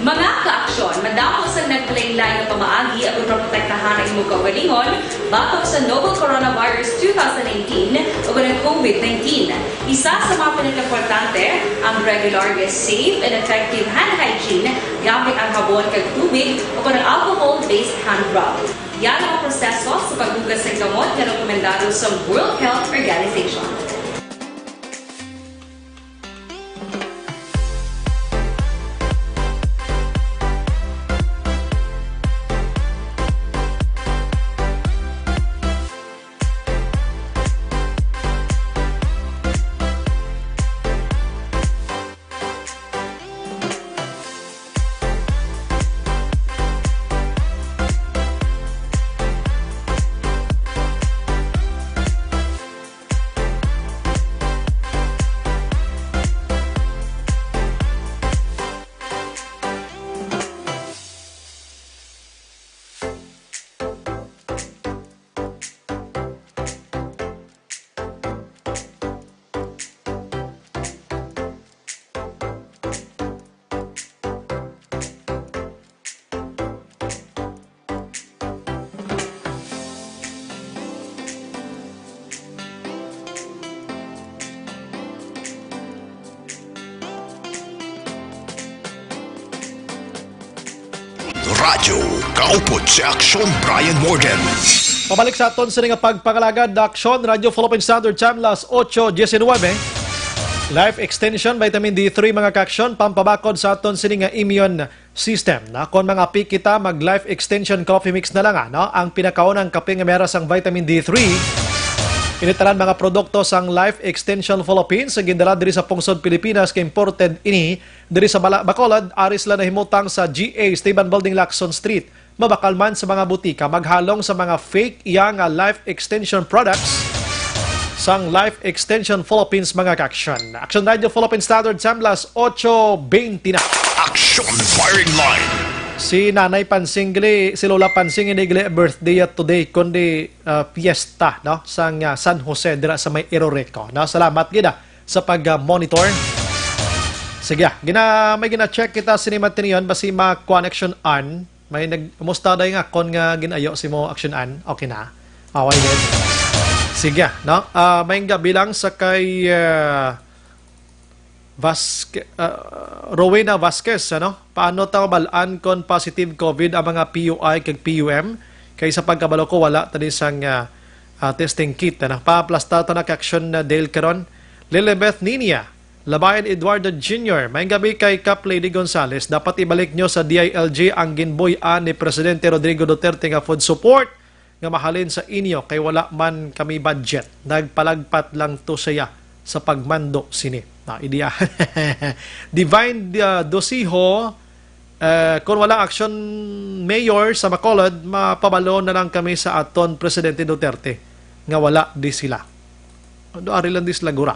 Mga kaaksyon, madamo sa naglaylay na pamaagi at protektahan ang imong kaugalingon batok sa novel coronavirus 2018 o ng COVID-19. Isa sa mga pinaka-importante ang regular, safe, and effective hand hygiene gamit ang habon kag tubig o ng alcohol-based hand rub. Yan ang proseso sa paghugas ng gamot na rekomendado sa World Health Organization. Radyo kaupod si Aksyon Brian Morgan. Pabalik sa aton sa nga pagpangalagad Aksyon Radio Philippine Standard Time las 8:19. Life extension vitamin D3 mga kaaksyon pampabakod sa aton sini nga immune system. Na kon mga pik kita mag life extension coffee mix na lang no? Ang pinakaunang kape nga meras ang vitamin D3. Initalan mga produkto sang Life Extension Philippines sa gindala diri sa Pungsod Pilipinas kay imported ini diri sa Bacolod aris la nahimutang sa GA Esteban Building Lacson Street. Mabakal man sa mga butika maghalong sa mga fake yang Life Extension products sang Life Extension Philippines mga kaaksyon. Action Radio Philippine Standard Time las 8:20 na. Action Firing Line. Si Nanay Pansing si Lola Pansing hindi birthday at today kundi fiesta no sang San Jose dira sa may Iroreco. No, salamat gida sa pag-monitor. Sige, may gina-check kita sinima tiniyon basi ma-connection on. May nagmusta day nga kon nga ginayo si mo action on. Okay na. Okay din. Sige, no. May bilang sa kay Rowena Vasquez, ano? Paano tayo balaan kon positive COVID ang mga PUI kag PUM? Kaysa pagkabalo ko, wala tadi sang testing kit. Ano? Paplasta ta na kaksyon na Dale Caron. Lilibeth Ninia, Labayan Eduardo Jr., may gabi kay Cap Lady Gonzales, dapat ibalik nyo sa DILG ang ginboy-an ni Presidente Rodrigo Duterte nga food support nga mahalin sa inyo kay wala man kami budget. Nagpalagpat lang to siya sa pagmando sini. Idea. Divine Dosiho, kung wala action mayor sa Bacolod, mapabalo na lang kami sa aton Presidente Duterte nga wala di sila. Doari lang di sila gura.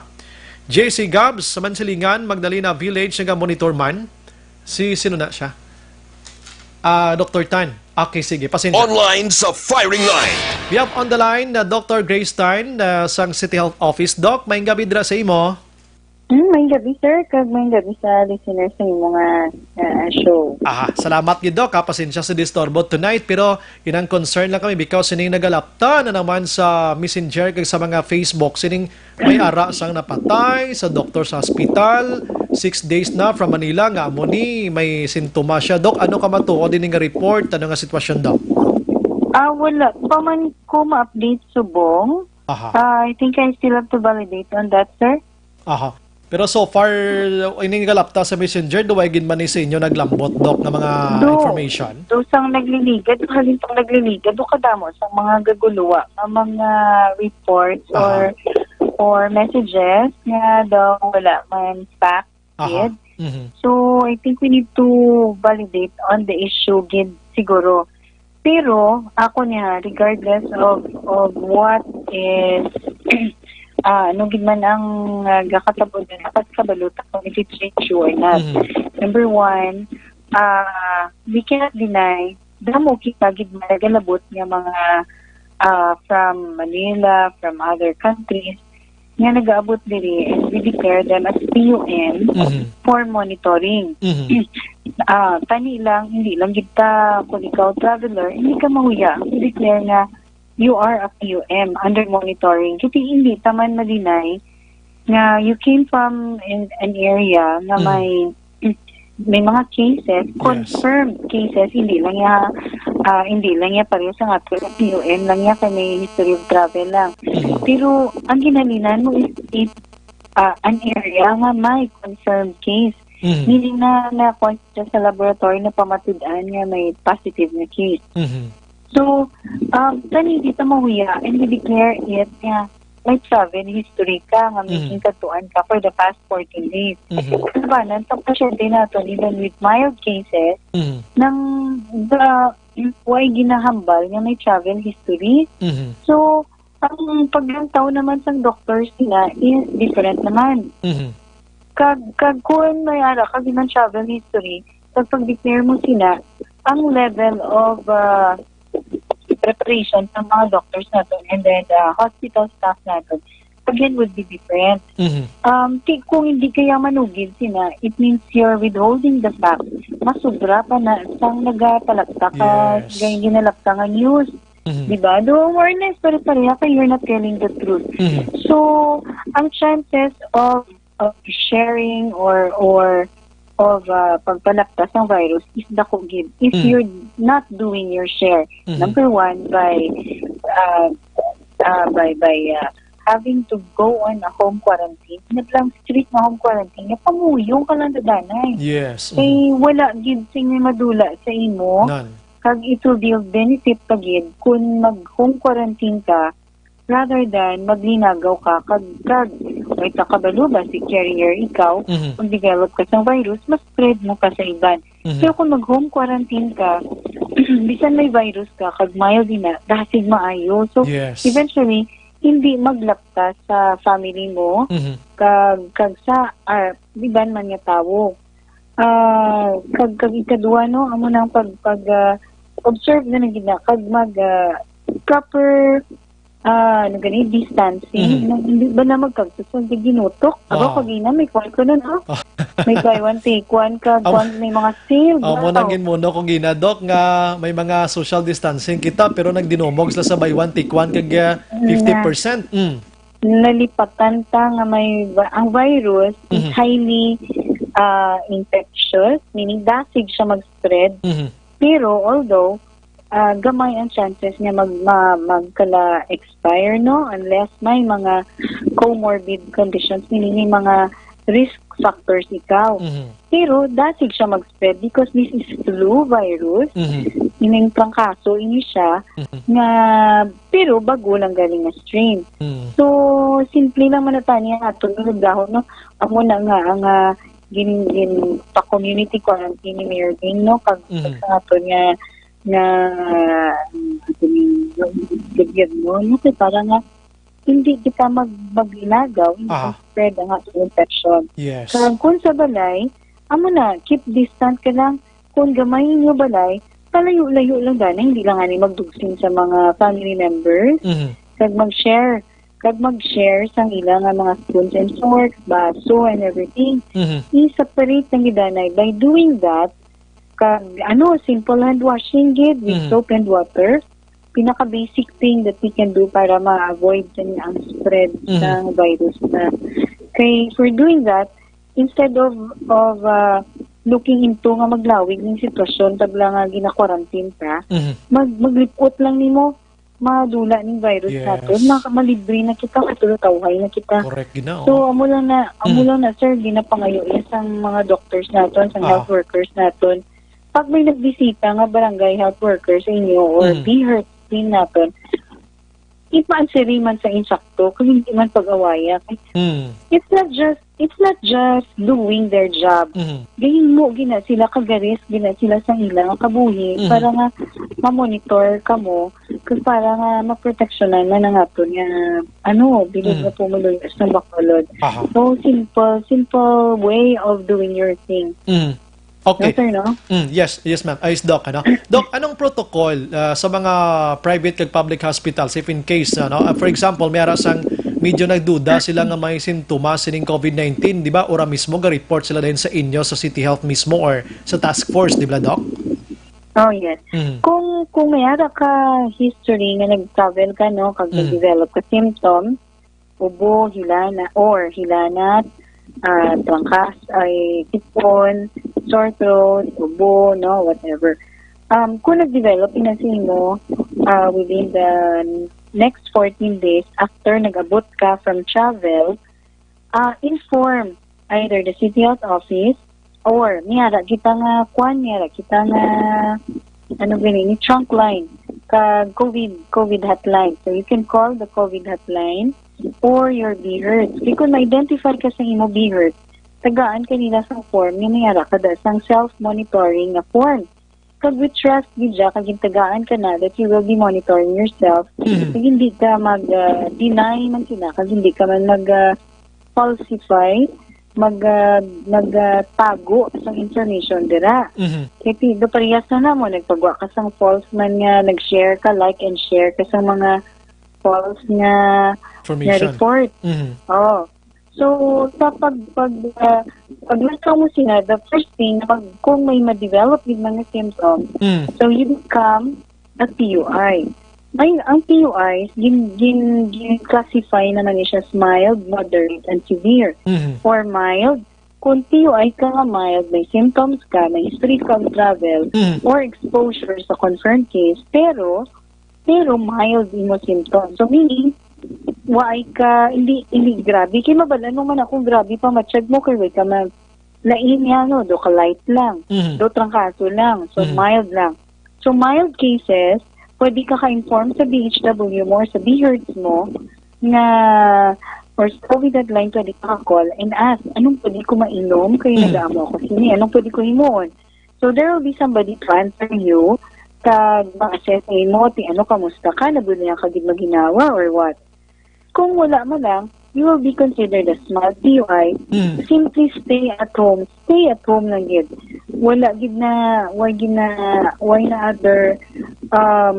JC Gabs sa Mansilingan, Magdalena Village nga monitor man. Sino na siya? Dr. Tan. Okay, sige. Pasensya. Online sa Firing Line. We have on the line Dr. Grace Tan sang City Health Office. Doc, may gabi dira sa imo. May gabi, sir. Kag may gabi sa listeners ng mga show. Salamat gid Doc. Pasensya sa disturbo tonight. Pero yun ang concern lang kami because sining nagalapta na naman sa Messenger kag sa mga Facebook. Sining may ara sang napatay sa doktor sa hospital. 6 days na from Manila nga amo ni may sintomas siya. Doc, ano ka matuod din nga report? Ano nga sitwasyon, Doc? Wala. Paman ko ma-update subong. I think I still have to validate on that, sir. Pero so far, ining galapta sa Messenger, duwagin man ni sa inyo naglambot, Doc, na mga information? Sang nagliligad, halintang nagliligad, kadamo sa mga gaguluwa, mga reports or messages nga daw wala man fact gid. So, I think we need to validate on the issue gid siguro. Pero, ako niya, regardless of what is nung man ang gakatabod na dapat kabaluta kung if it's true or not. Number one, we cannot deny damo kita gid nagalabot nga mga from Manila, from other countries nga nag-aabot diri, and we declare them as PUM for monitoring. Tani lang, hindi lang kita, kung ikaw traveler, hindi ka mahuya. We declare nga, you are a PUM under monitoring. Kasi hindi taman ma-deny nga you came from an area na may mga cases, confirmed cases, hindi lang niya pareho sa nga PUM lang niya kay may history of travel lang. Pero ang ginalinan mo is an area nga may confirmed case. Meaning na point sa laboratory na pamatudan nga may positive na case. So, tani dito mahuya and we declare it nga may travel history ka nga making katuan ka for the past 14 days. Kabanan, sa pasyente natin, even with mild cases, nang why ginahambal nga may travel history. So, ang paglantaw naman sa doctors nila is different naman. Kag kung may ara kag ng travel history, pag-declare mo sila, ang level of preparation ng mga doctors natin and then the hospital staff natin again would be different. Kung hindi kaya manugid sila, it means you're withholding the fact. Masubra pa na sang nagapalagta ka, gaya ginalagta nga news. Diba? Do awareness, pero pareha ka, you're not telling the truth. So, ang chances of sharing or of pagpalaktas ng virus is dako gid if you're not doing your share. Number one, by having to go on a home quarantine, lang strict na home quarantine, nga pamuyong ka lang dadanay. Yes. Eh, wala gid sing madula sa imo. None. Kag it will be of benefit pa gid kung mag-home quarantine ka rather than maglinagaw ka kag may takabalo ba si carrier ikaw, kung develop ka sa virus, mas spread mo ka sa iban. Pero kung mag-home quarantine ka, bisan may virus ka, kag mild na, dasig maayo. So, eventually, hindi maglapta sa family mo, kag sa, iban man nga tawo. Kag ikadua, no, amo nang observe na nagina, kag proper distancing. Hindi ba na magkagsusun di ginutok? Ako kagina, may kwan ko nun, may buy one, take one, may mga sale. Mo nangin mo no kung ginadok nga may mga social distancing kita pero nagdinumog sila sa buy one, take one kag 50%. Nalipatan ta nga ang virus is highly infectious, meaning dasig siya mag-spread. Pero although gamay ang chances nga magkala-expire, no? Unless may mga comorbid conditions, meaning may mga risk factors ikaw. Pero dasig siya mag-spread because this is flu virus. Meaning prangkaso ini siya nga pero bago lang galing na strain. So, simple lang manatani ang atong gahon, no? Amo na nga ang gin pa-community quarantine ni Mayor Ding, no? Kag sa aton nga mo, kasi parang hindi kita maglinagaw, hindi spread ang atong infection. Kung sa balay, amo na, keep distant ka lang. Kung gamayin nyo balay, palayo-layo lang dana, hindi lang magdugsin sa mga family members. Kag mag-share sang ilang mga spoons and forks, baso and everything. I-separate ng idanay. By doing that, simple hand washing gid with soap and water. Pinaka-basic thing that we can do para ma-avoid ang spread ng virus na. Kaya for doing that, instead of looking into nga maglawig ng sitwasyon tagla nga gina-quarantine ka, maglipot lang nimo madula ng virus natin, malibre na kita, katulutawhay na kita. Correct, gina. So, amo lang na, sir, ginapangayo ang mga doctors natin, sa health workers natin. Pag may nagbisita nga barangay health workers sa inyo or BHERT team natin, ipaansiri man sa insakto kung hindi man pag-awaya. It's not just doing their job. Gayin mo gina sila kagaris, gina sila sa ilang kabuhi para nga ma-monitor ka mo kasi para nga ma-protectionan na nga ito nga bilog na pumuloy sa bakalod. So simple way of doing your thing. Okay. Yes, sir, no? Yes, ma'am. Ayos, Doc. Doc, anong protocol sa mga private kag public hospitals if in case, for example, may medyo nagduda sila nga may sintomas sining COVID-19, di ba? Ora mismo ga-report sila din sa inyo sa City Health mismo or sa task force, di ba, Doc? Oh, yes. Kung mayara ka history nga nag-travel ka, no, kag nag-develop ka symptoms, ubo, hilanat, trangkas, ay tipon, sore throat, ubo, no, whatever. Kung nag-develop, inasin mo within the next 14 days after nag-abot ka from travel, inform either the City Health Office or kita nga trunk line ka COVID hotline. So you can call the COVID hotline or your BHERT. Kung ma-identify ka sa imo BHERT, tagaan kanila sa form nga kada sang self-monitoring na form. Kag we trust gidya kag tagaan ka na that you will be monitoring yourself. Kag hindi ka mag-deny man sila, kag hindi ka man mag-falsify, mag-tago sa information dira. Kaya do parehas na mo, nagpagwa ka sang false man nga, nag-share ka, like and share ka sa mga false nga report. Oh. So, sa paglakaw mo sila, the first thing, kung may ma-develop yung mga symptoms, so you become a PUI. Ang PUI, gin-classify naman siya as mild, moderate, and severe. For mild, kung PUI ka nga mild, may symptoms ka, may history ka of travel, or exposure sa confirmed case, pero mild imo symptoms. So, meaning, why ka, hindi grabe. Kaya mabala naman ako, grabe pa matsyag mo, kaya ka lain yan, no? Do ka light lang. Do trangkaso lang. So, mild lang. So, mild cases, pwede ka ka-inform sa BHW mo or sa BHERTS mo na, or sa COVID hotline, pwede ka call and ask, anong pwede ko mainom? Kaya nag-aamo ako sini. Anong pwede ko himoon? So, there will be somebody to answer you kag ma-assess mo, kamusta ka? Nabunayan ka din maginawa or what? Kung wala mo lang, you will be considered a small PUI. Simply stay at home. Stay at home lang yun. Wala gid na, why na other, na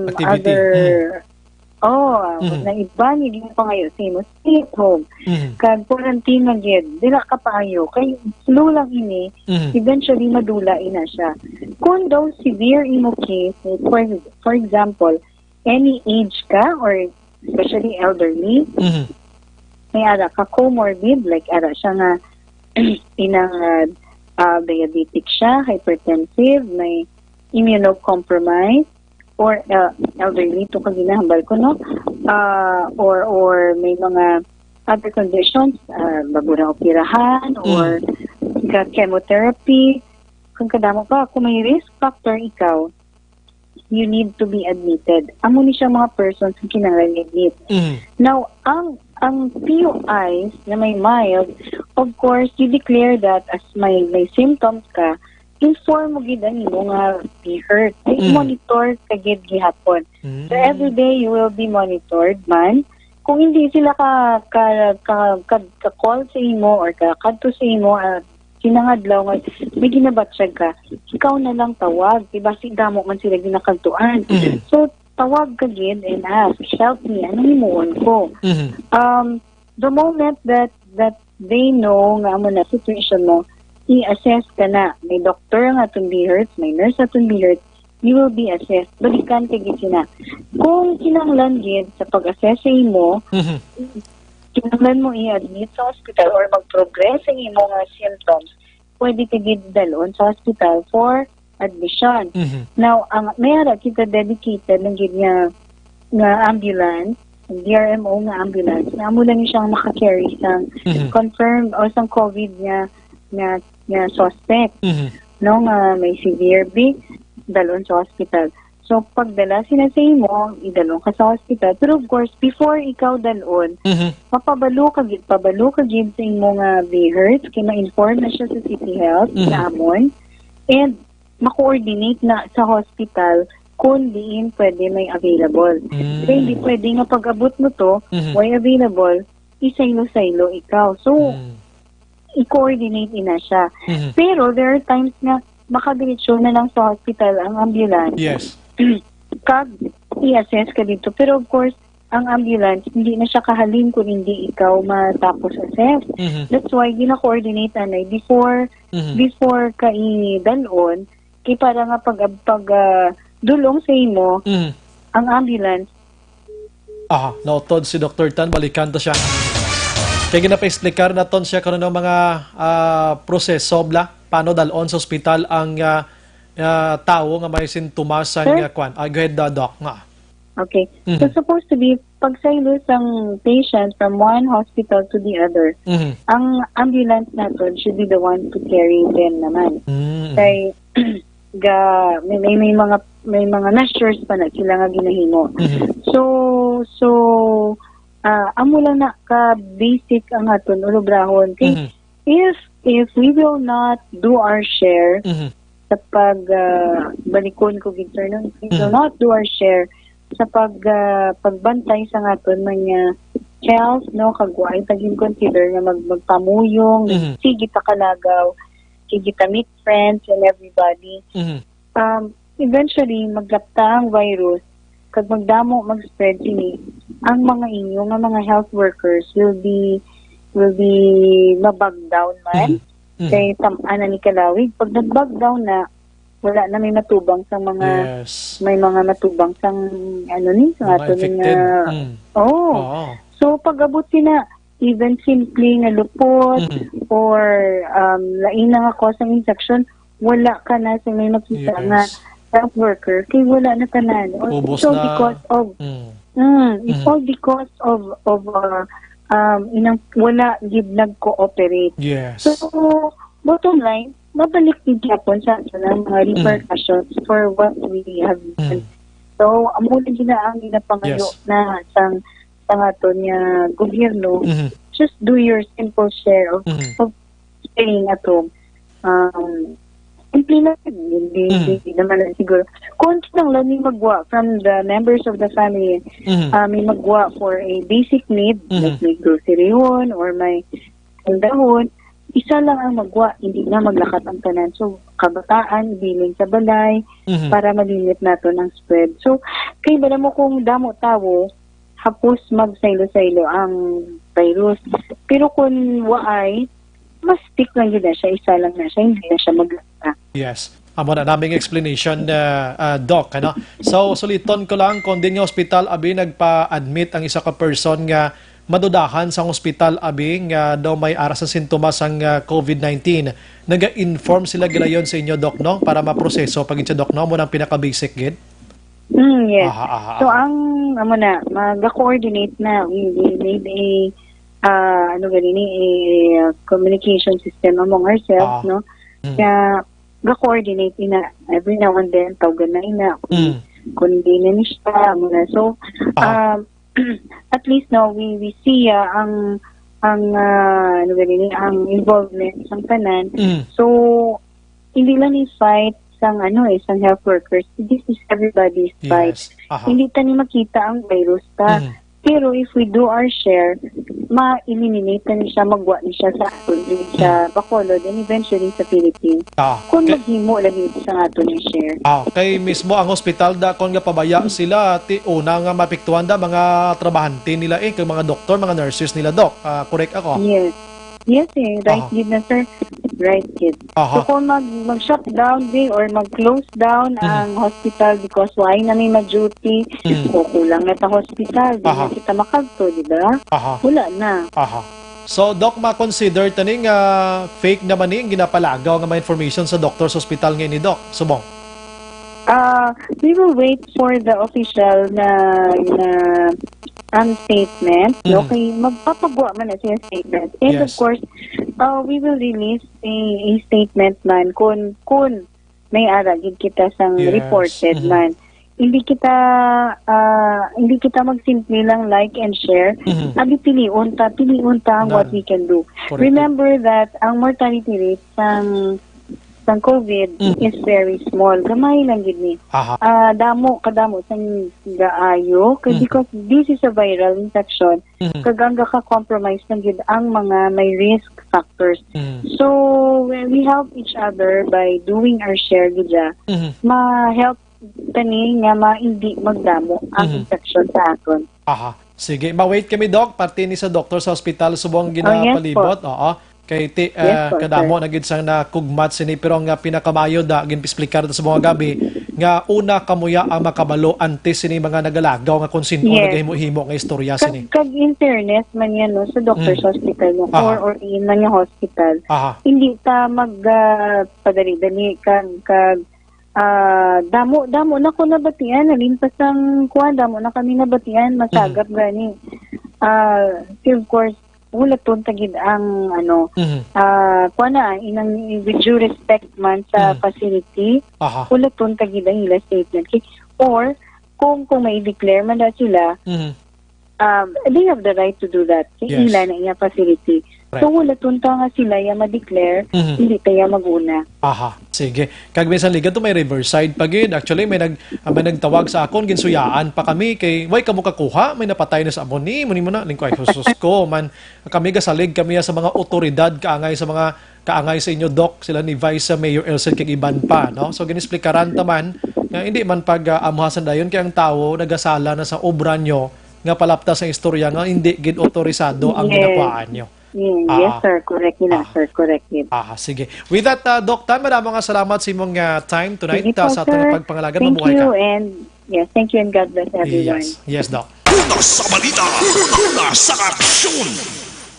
iba, hindi mo pa ngayon. Say mo, stay at home. Kag quarantine lang yun. Dila ka pa ayo. Kaya slow lang ini, eventually madula ina siya. Kung daw severe imo case, for example, any age ka or especially elderly, may ara ka comorbid, like ara siya nga inang diabetic siya, hypertensive, may immunocompromised, or elderly to kag ginahambal ko, no? Or may mga other conditions, bago na operahan, or chemotherapy. Kung kadamo pa, kung may risk factor ikaw, you need to be admitted. Amo ni siya mga persons na kinahanglan. Now, ang PUIs na may mild, of course, you declare that as may symptoms ka, inform mo gid ang imo nga BHERT. Monitor ka gid gihapon. So every day you will be monitored man. Kung hindi sila ka-call sa imo or kadto sa imo sinangadlaw nga may ginabatsyag ka, ikaw na lang tawag. Diba damo man sila ginakagtuan. So, tawag ka gid and ask, help me, anong himuon ko? The moment that they know nga mo na situation mo, i-assess ka na. May doctor nga itong BHERTS, may nurse itong BHERTS, you will be assessed. Balikan ka gid sina. Kung kinahanglan gid sa pag-assess sa imo, kinahanglan mo i-admit sa hospital or mag-progress ang imo nga symptoms, pwede ka gid dalon sa hospital for admission. Now, ang mayara kita dedicated ng gid nga ambulance, DRMO nga ambulance, na amo lang siyang makakarry sang confirmed o sang COVID nga suspect. No, nga may severe B, dalon sa hospital. So, pagdala sila sa imo, idalong ka sa hospital. Pero of course, before ikaw dalon, pabalo ka gid sa imo nga BHERTS, kaya ma-inform na siya sa City Health, sa amon, and ma-coordinate na sa hospital kung diin pwede may available. Kaya hindi pwede nga pag-abot mo to, may available, isaylo-saylo ikaw. So, i-coordinate na siya. Pero there are times na makadiretso na lang sa hospital ang ambulance. Yes. Kag i-assess ka dito. Pero of course, ang ambulance, hindi na siya kahalin kung hindi ikaw matapos assess. That's why, gina-coordinate anay before ka i-dalon, kay para nga pag dulong sa imo, ang ambulance. Nautod si Dr. Tan, balikan to siya. Kaya ginapaislikar na ton siya karon ng mga proseso, paano dalon sa ospital ang tao nga may sintomas sa kwan. Go ahead, Doc. Okay. So, supposed to be, pagsaylos ang patient from one hospital to the other, ang ambulance natin should be the one to carry them naman. Kay, may mga measures pa na sila nga ginahimo. So, amo lang na ka-basic ang aton, ulubrahon. Kay, if we will not do our share, sa balikon ko gid, sir, we will not do our share sa pagbantay sa aton mga health, no, kagway tagin consider nga magpamuyong, sige ta kalagaw, sige ta meet friends and everybody. Eventually maglapta ang virus, kag magdamo mag-spread ini, ang mga inyo nga mga health workers will be mabag down man. Kay tam-ana ni kalawig, pag nag-bag down na, wala na may matubang sa mga may mga matubang sang sa ato nga so pag-abot sina even simply nga lupot or lain na nga cause ng infection, wala ka na sa may makita nga health worker kay wala na tanan. Ubos na. Because of it's all because of inang wala gid nag-cooperate. So bottom line, mabalik din Japon sa mga repercussions for what we have done. So, amo na ginaang ginapangayo na sang ato niya gobyerno, just do your simple share of staying at home. Simple na, hindi naman siguro. Kung lang may magwa from the members of the family, may magwa for a basic need, like may grocery yun, or may dahon, isa lang ang magwa, hindi na maglakat ang tanan. So, kabataan, biling sa balay, para malimit nato ng spread. So, kay bala mo kung damo tawo, hapos magsaylo-saylo ang virus. Pero kung waay, mas stick lang yun na siya, isa lang na siya, hindi na siya maglaka. Yes. Amo na naming explanation, Doc. Ano? So, suliton ko lang, kung din yung hospital, abi, nagpa-admit ang isa ka person nga madudahan sa hospital abing daw may aras sa sintomas ang COVID-19. Naga-inform sila gilayon sa inyo, Doc, no? Para maproseso pag sa Doc, no? Mo nang pinaka-basic gid. Yes. So, ang mag-coordinate na. We made a communication system among ourselves, no? Kaya, ga-coordinate ina. Every now and then, tawagan na ina. Kung hindi na siya. So, at least now we see ang involvement sa tanan. So hindi lang ni fight sang sang health workers. This is everybody's fight. Hindi ta ni makita ang virus ta. Pero if we do our share, ma-eliminate na siya, magwa ni siya sa aton, sa Bacolod, and eventually sa Philippines. Kung maghimo lagi sa aton ni share. Kay mismo ang hospital da kung nga pabaya sila, una nga mapiktuhan da mga trabahante nila kay mga doktor, mga nurses nila, Doc. Correct ako? Yes, right kid na, sir. Right kid. So kung mag-shutdown din or mag-close down ang hospital because why na may ma-duty, o kulang na ta hospital, di na kita makagto, di ba? Wala na. So, Doc, ma-consider taning fake naman yung ginapalagaw ng mga information sa doctor's hospital ngayon ni Doc. Subong? We will wait for the official na statement. Okay, magpapagawa man na siya statement. And of course, we will release a statement man kung may aragid kita sang reported man. Hindi kita magsimple lang like and share. Abi piliun ta ang what we can do. Correct. Remember that ang mortality rate sang COVID is very small. Gamay lang gid ni. Kadamo sang gaayo because this is a viral infection. Kaganga ka compromise lang gid ang mga may risk factors. So we help each other by doing our share gid. Ma-help tani nga hindi magdamo ang infection sa aton. Aha. Sige, ma-wait kami, Doc. Parte ni sa doktor sa hospital subong ginapalibot. Oo. Kay kadamo na gid sang nakugmat sini pero nga pinakamayo da ginpisplikar sa mga gabi nga una kamuya ang makabalo antes sini mga nagalagaw nga kung sino nagahimo-himo nga istorya sini. Kag internet man yan no sa doctor's hospital no, or in man yung hospital. Hindi ta magpadali-dali kag damo na ko nabatian nalimpas ang damo na kami nabatian masagap gani. Of course wala ton tagid ang inang with due respect man sa facility wala ton tagid ang ila statement or kung may declare man na sila they have the right to do that ila na iya facility so wala ton nga sila ya ma-declare hindi tayo maguna. Sige. Kag minsan liga to may Riverside pagid. Actually may nagtawag sa akon ginsuyaan pa kami kay way kamo kakuha may napatay na sa amon ni mo na lingkoy husus ko man kami gasalig kami sa mga otoridad kaangay sa inyo doc sila ni Vice Mayor Elsen kag iban pa no. So ginisplikaran taman nga hindi man pag amuhasan dayon kay ang tawo nagasala na sa obra nyo nga palapta sa istorya nga hindi gid otorisado ang ginakuhaan nyo. Yes, sir. Correct na, sir. Correct yun. Sige. With that, Doc Tan, maraming salamat sa imong time tonight sa atong pagpangalagan. Thank you and thank you and God bless everyone. Yes, Doc. Una sa balita, una sa aksyon.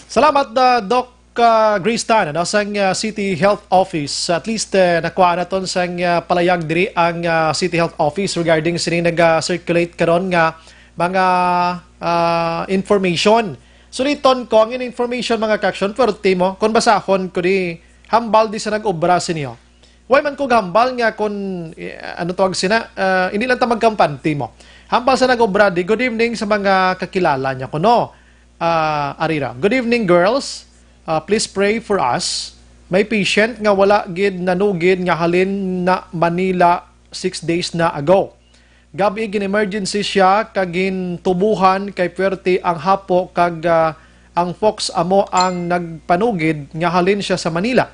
Salamat, Doc Grace Tan, sang City Health Office. At least nakuha na ton sang palayag diri ang City Health Office regarding sini nag-circulate karon nga mga information. So niton ko ang information mga kaksyon pwerte mo kung basahon ko di hambal di sa nag-obra sinyo. Why man ko hambal nga kung ano tawag sina hindi lang ta magkampanti mo. Hambal sa nag-obra di good evening sa mga kakilala niya ko no. Arira. Good evening girls. Please pray for us. May patient nga wala gid nanugid nga halin na Manila 6 days na ago. Gabi gin-emergency siya kagin tubuhan kay puwerte ang hapo kag ang Fox amo ang nagpanugid nga halin siya sa Manila.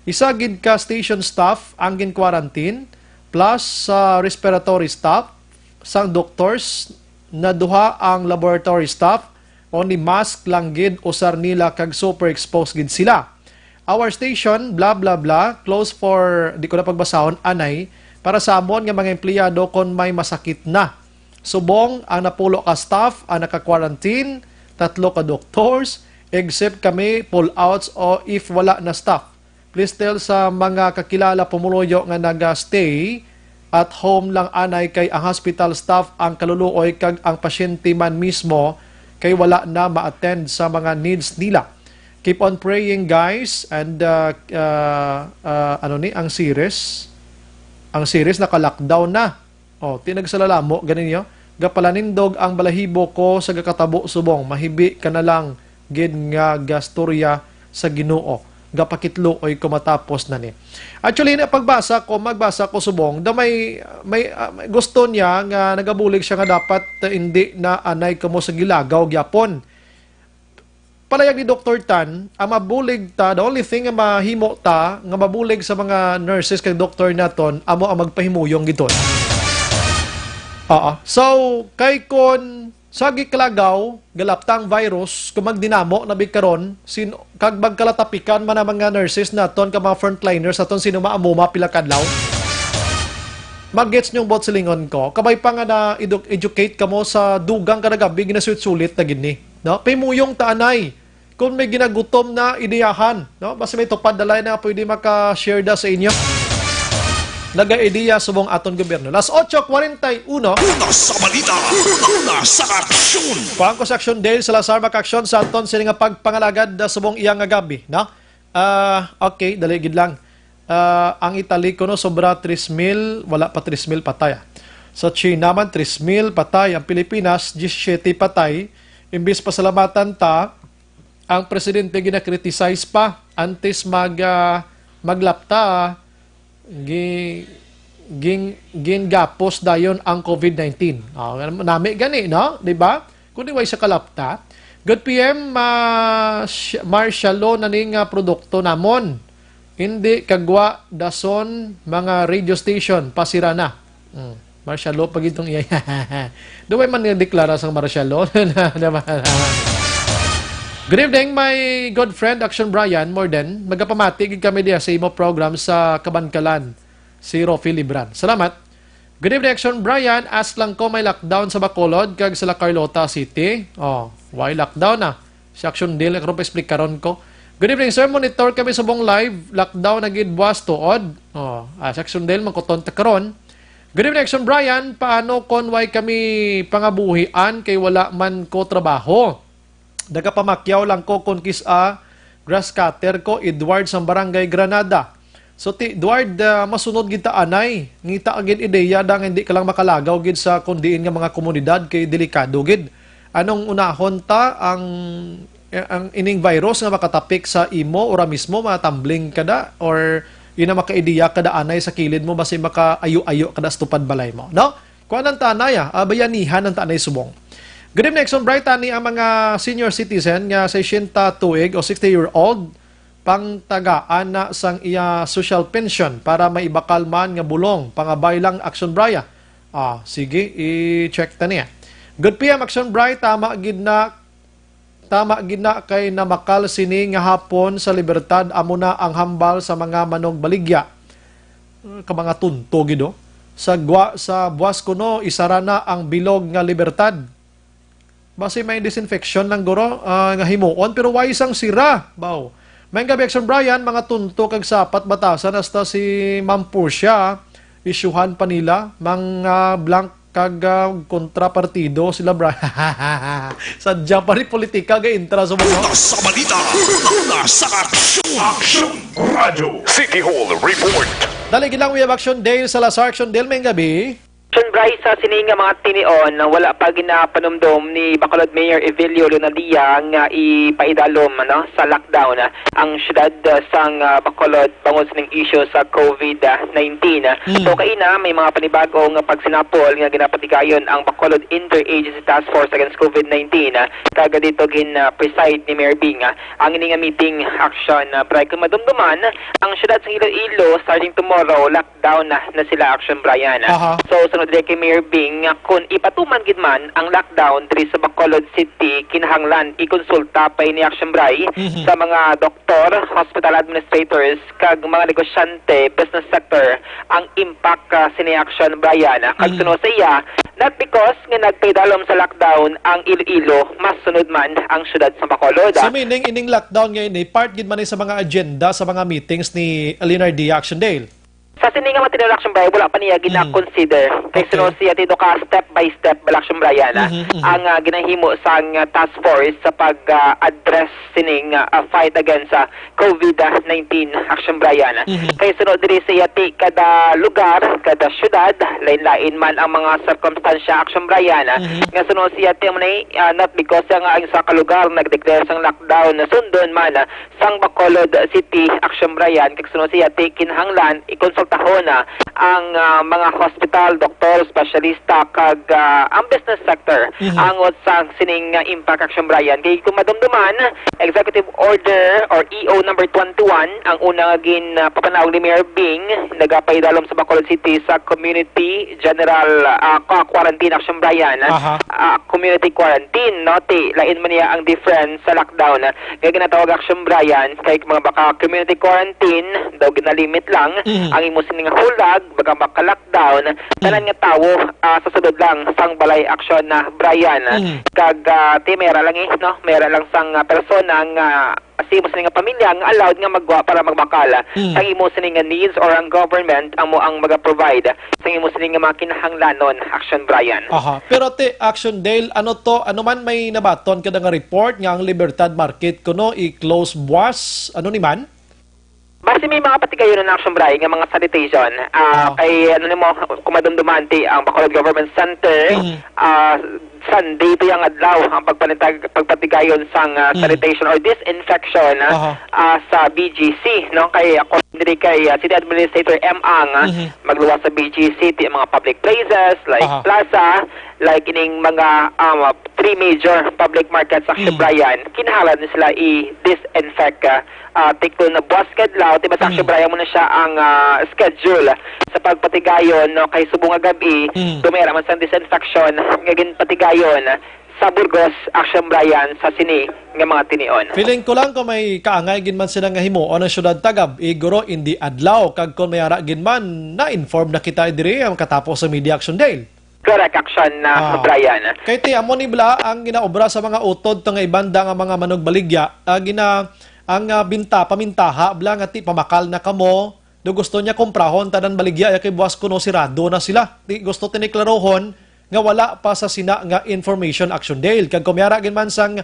Isa gid ka station staff ang gin-quarantine plus respiratory staff sang doctors na duha ang laboratory staff only mask lang gid usar nila kag super exposed gid sila. Our station blah blah blah close for di ko na pagbasahon anay para sa amon nga mga empleyado kon may masakit na. Subong ang napulo ka staff ang naka-quarantine, 3 ka doctors, except kami pull-outs o if wala na staff. Please tell sa mga kakilala pumuloyo nga naga-stay at home lang anay kay ang hospital staff ang kaluluoy kag ang pasyente man mismo kay wala na ma-attend sa mga needs nila. Keep on praying guys and ang series naka-lockdown na. Tinagsalalamo, ganin nyo. Gapalanindog ang balahibo ko sa gakatabo subong. Mahibi ka na lang gid nga gastorya sa Ginoo. Gapakitlo oy kumatapos na ni. Actually, magbasa ko subong, da may gusto niya nga nagabulig siya nga dapat hindi na anay kamo sa gilagaw gyapon. Palayag ni Dr. Tan, ang mabulig ta, the only thing nga mahimo ta, nga mabulig sa mga nurses kay doktor naton, amo ang magpahimuyong giton. So, kay kon sagi kalagaw, galaptang virus, kung magdinamo na bigkaron, kag magkalatapikan man ang mga nurses naton, kag mga frontliners naton, sino maamuma pilakadlaw. Mag-gets niyong bot silingon ko, kabay pa nga na educate ka mo sa dugang karagabi, ginasulit-sulit na gini. No? Pimuyong taanay. Kung may ginagutom na ideyahan, no? Basta may tupad dalay na pwede maka-share da sa inyo. Naga-ideya subong aton gobyerno. Las 8:41. Una sa balita, una sa aksyon. Pangko sa aksyon dahil sa Lazar maka-aksyon sa aton sila nga pagpangalagad da subong iyang nga gabi. No? Okay, dali gid lang. Ang Italy ko no, sobra 3,000, wala pa 3,000 patay. Sa China man 3,000 patay. Ang Pilipinas, 17 patay. Imbis pasalamatan ta, ang presidente gina-criticize pa antes maglapta gingapos dayon ang COVID-19. Nami gani, no? Diba? Kung diway sa kalapta, good PM Marshalo na ning produkto namon. Hindi kagwa dason mga radio station pasira na. Martial law pag itong iya. Duway man nideklara sang martial law. Good evening, my good friend, Action Brian Morden. Magapamatig kami diya sa imo program sa Kabankalan, si Rofi Libran. Salamat. Good evening, Action Brian. Ask lang ko may lockdown sa Bacolod kag sa La Carlota City. Oh, why lockdown na? Si Action Deal, ako pa explain karon ko. Good evening, sir. Monitor kami sa buong live. Lockdown na gid buwas tuod. Oh, si Action Deal, magkuton ta karon. Good evening, Action Brian. Paano kon why kami pangabuhian kay wala man ko trabaho? Nagapamakyaw lang ko kung kisa grass cutter ko, Edward sa Barangay Granada. So, Edward, masunod kita anay. Ngita agad ideya dang hindi ka lang makalagaw gid sa kundiin nga mga komunidad kay delikado gid. Anong unahon ta ang ining virus nga makatapik sa imo ora mismo matambling kada or ina makaideya kada anay sa kilid mo basi makaayo-ayo kada stupad balay mo. No? Kuan ang tanay bayanihan ang tanay subong. Good evening, Exxon Brighton ni ang mga senior citizen nga 62 o 60-year-old pangtagaan na sang iya social pension para maibakal man nga bulong pangabay lang Action Brian. Sige, i-check ta niya. Good PM Action Brian, tama gid na kay namakal sini nga hapon sa libertad amo na ang hambal sa mga manog baligya. Ka mga tunto gido. Sa buwas kuno isara na ang bilog nga libertad. Basi may disinfection lang guro nga himuon pero why isang sira baw. May gabi Action Brian mga tunto kag sapat batasan hasta si Ma'am Portia isyuhan pa nila mga blank kag kontrapartido sila Brian. Sadya pa rin politika ga intra sa mga sa balita sa Action Radio City Hall Report. Dali gilang we have Action Dale sa Salazar. Action Dale may gabi. Action Bryce sa sininga mga tinion na wala pa ginapanumdum ni Bacolod Mayor Evelio Leonadia nga ipaidalom sa lockdown ang syudad sang Bacolod bangod sa ning issue sa COVID-19. So kaina may mga panibagong pagsinapol nga ginapatigayon ang Bacolod Interagency Task Force Against COVID-19 kaga dito preside ni Mayor Bing ang ining meeting action Bryce kung madumduman ang syudad sa Iloilo starting tomorrow lockdown na sila Action Brian. So sunod kay Mayor Bing kung ipatuman gid man ang lockdown diri sa Bacolod City kinahanglan ikonsulta pa ni Action Bray sa mga doktor, hospital administrators kag mga negosyante, business sector ang impact sini Action Brian kag sunod sa iya not because nga nagpaidalom sa lockdown ang Iloilo mas sunod man ang syudad sa Bacolod. So meaning ining lockdown ngayon part gid man sa mga agenda sa mga meetings ni Leonardo Action Dale. Sa sininga matinal Action Brian, wala pa niya gina-consider. Kaya sunod siya dito ka step by step Action Brian ang ginahimo sa task force sa pag-address sining fight against COVID-19 Action Brian. Kaya sunod diri siya kada lugar, kada syudad, lain-lain man ang mga circumstansya Action Brian. Nga sunod siya not because ang sa kalugar nag-declare sang lockdown na sundon man sang Bacolod City Action Brian. Kaya sunod siya kinahanglan ikonsultahon ang mga hospital, doktor, specialista kag ang business sector ang sa sining impact Action Brian. Kay kung madumduman Executive Order or EO number 21 ang unang papanawag ni Mayor Bing nagapaidalom sa Bacolod City sa Community General Quarantine Action Brian. Community quarantine lain man niya ang difference sa lockdown. Kaya ginatawag Action Brian kay mga baka community quarantine daw ginalimit lang ang imo sining hulag baga maka-lockdown tanan nga tawo sa sudod lang sang balay action na Brian kag mera lang mera lang sang persona nga si mo sining pamilya nga allowed nga magwa para magbakal ang imo sining needs or ang government ang mo ang maga-provide sa imo sining mga kinahanglanon Action Brian. Pero Action Dale ano man may nabaton kada nga report nga ang Libertad Market kuno i-close buwas ni man? Basta may mga patigayon ng Action Brian nga mga sanitation kay kung madumdumanti ang Bacolod Government Center Sunday ito yung adlaw ang pagpatigayon sang sanitation or disinfection sa BGC, no? Kay ako diri kay City Administrator M. Ang magluwas sa BGC ti mga public places like plaza, like ining mga three major public markets sa Brian, kinahanglan sila i-disinfect tikto na buwas kadlaw tiba sa Brian mo na siya ang schedule sa pagpatigayon, no? Kay subong nga gabi dumera man sa disinfection nga ginpatigayon sa Burgos, Action Brian, sa sini nga mga tinion. Feeling ko lang kung may kaangay ginman sila nga himuon ang syudad Tagab, iguro indi adlaw kag kung may ara ginman na-inform na kita diri ang katapos sa Media Action Day. Correct, Action na Brian. Kay ti amo ni bla ang ginaobra sa mga utod nga ibanda nga mga manugbaligya, ang pamintaha bla nga ti pamakal na kamo, do gusto niya komprahon tanan baligya kay buwas kuno sirado na sila. Ti gusto tiniklarohon nga wala pa sa sina nga information action day. Kag kumyara ginman sang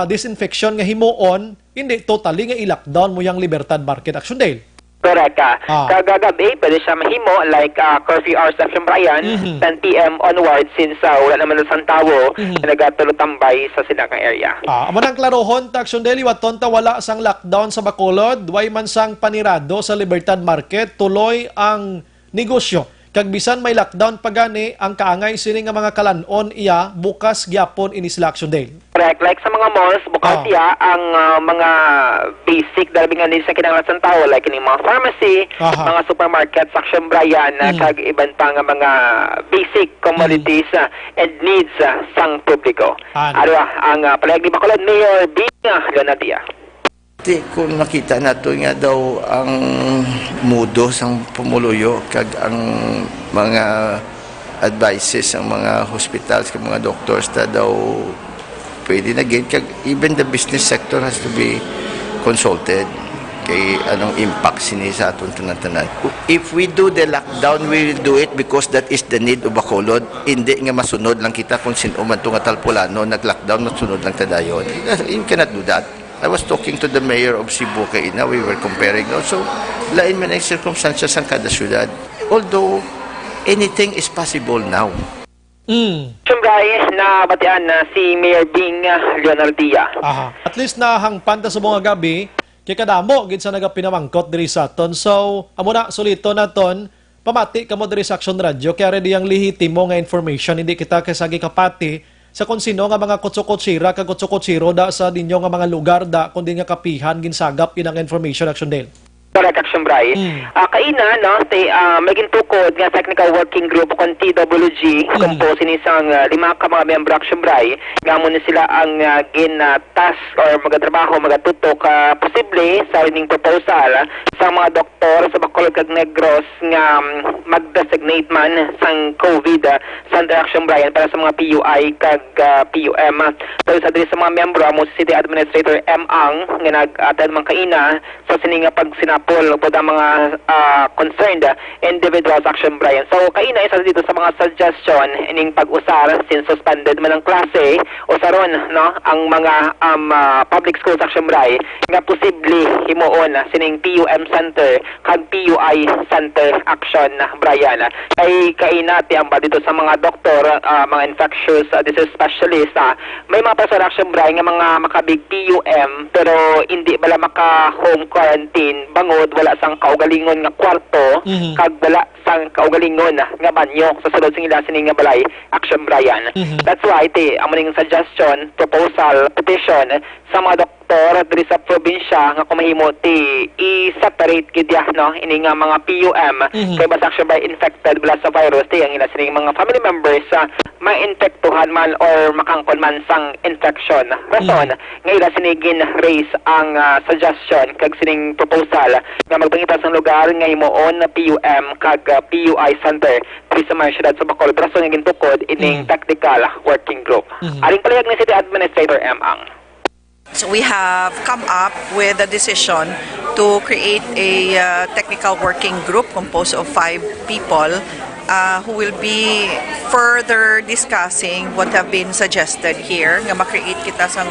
disinfection nga himuon, hindi totally nga i-lockdown mo yung Libertad Market Action Day. Correct. Kagagabi, pwede siya mahimo like curfew hours Action Brian, 10 p.m. onward since wala naman sa Santawo na nagatulotambay sa silang area. Amo nang klarohon ta Action Day, waton ta wala sang lockdown sa Bacolod, way man sang panirado sa Libertad Market, tuloy ang negosyo. Kag bisan may lockdown pagani ang kaangay sini nga mga kalanon iya bukas gyapon ini sila Action Day. Correct. Like sa mga malls, bukas iya ang mga basic dalabi nga sa kinahanglan sa tao like ini mga pharmacy, mga supermarkets, Action Brian, kag iban pa nga mga basic commodities and needs sang publiko. Ano ang palayag ni Bacolod Mayor Bing Leonadia. Kung nakita nato nga daw ang mudo sang pumuluyo kag ang mga advices ang mga hospitals kag mga doctors ta daw pwede na gid kag even the business sector has to be consulted kay anong impact sini sa aton tanan-tanan. If we do the lockdown, we will do it because that is the need of Bacolod. Hindi nga masunod lang kita kung sino man tunga talpulano nag-lockdown masunod lang tadayon. You cannot do that. I was talking to the mayor of Cebu kaina, we were comparing also lain man ang circumstances ang kada syudad. Although anything is possible now. Siyempre, nabatian na si Mayor Bing Leonardia. At least nahangpan ta sa mga gabi kay kadamo gid sa nagapinamangkot diri sa aton. So amo na solito naton pamati kamo diri sa Action Radio kaya ready ang lihitimo nga information, hindi kita kasagi kapati sa kung sino nga mga kutsukotsira kag kutsukotsiro da sa dinyo nga mga lugar da kundi nga kapihan ginsagap inang information Action Day. Correct, Action Bray. Kaina, no, maging tukod nga technical working group kung TWG, composed ni isang 5 ka mga member Action Bray, nga muna sila ang gin-task or magatrabaho, magatutok posible sa ining proposal sa mga doktor sa Bacolod kag Negros nga mag-designate man sang COVID Center Action Bray para sa mga PUI kag PUM. Pero sa diri sa mga membro mo si City Administrator M. Ang nga nag-attend man kaina sa sininga pagsinap po ang mga concerned individuals Action Brian. So, kaina isa dito sa mga suggestion ining pag-usar since suspended man ang klase o saron no ang mga public schools Action Brian nga posible himuon sining PUM Center kag PUI Center Action Brian. Kay kaina ti amba dito sa mga doktor, mga infectious disease specialist, may mga person Action Brian nga mga makabig PUM pero hindi bala maka home quarantine wala sang kaugalingon nga kwarto kag wala sang kaugalingon nga banyo sa sulod sing ila sining nga balay Action Brian. That's why amo ning suggestion, proposal, petition sa mga doktor diri sa probinsya nga kumahimo i-separate gid no ini nga mga PUM kay basta Action Brian infected bala sa virus ang ila sining mga family members ma-infektuhan man or makangkon man sang infection. Rason nga ila sinigin raise ang suggestion kag sining proposal nga magpangita sa lugar nga himuon na PUM kag PUI Center diri sa mga syudad sa Bacolod. Rason nga gintukod ining technical working group. Aring palayag ni City Administrator M. Ang. So we have come up with a decision to create a technical working group composed of 5 people who will be further discussing what have been suggested here nga ma-create kita sang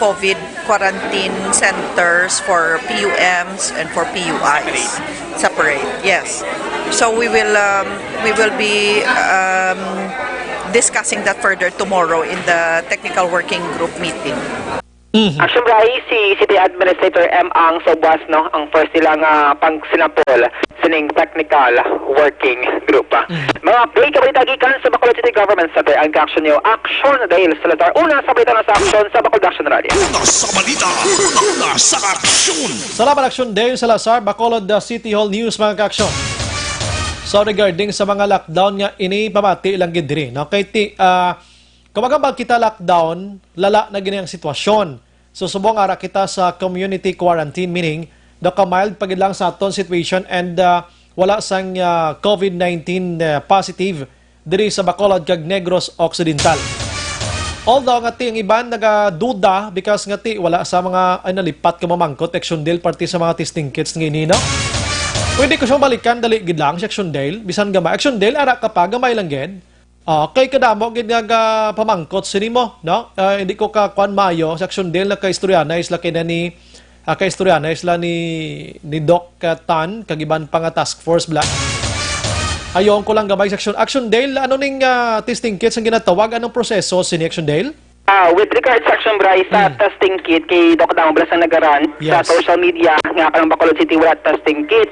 COVID quarantine centers for PUMs and for PUIs. Separate, yes. So we will be discussing that further tomorrow in the technical working group meeting. Action Bray, si City Administrator M. Ang Sobas, no, ang first nilang pang sinapol sining technical working group. Mga update kabalita gikan sa Bacolod City Government Center ang action niyo. Action dahil sa latar. Una sa balita na sa action sa Bacolod Action Radio. Una sa balita, una sa aksyon. Salamat Action Dale Salazar, Bacolod City Hall News mga ka-aksyon. So regarding sa mga lockdown nga ini pamati lang gid diri, no? Kay ti kumagambag kita lockdown, lala na gini ang sitwasyon. So subong ara kita sa community quarantine, meaning mild pagid lang sa aton situation and wala sang COVID-19 positive diri sa Bacolod kag Negros Occidental. Although ngati ang iban nagaduda because ngati wala sa mga nalipat ka mamangkot Action Dale party sa mga testing kits ngini, no? Pwede ko siyang balikan dali gid lang sa Action Dale, bisan gamay Action Dale ara ka pa gamay lang gid. Kay kadamo gid nga pamangkot sini mo, no? Hindi ko ka kwan mayo sa Action Dale na kay istoryana isla kay ni kay istoryana isla ni Doc Tan kagiban pa nga task force bla. Ayon ko lang gamay sa Action Dale, ano ning testing kits ang ginatawag, anong proseso sini Action Dale? With regards sa Action Bray sa testing kit kay Doc Damo Blas ang nagaran sa social media nga kanang Bacolod City wala testing kit.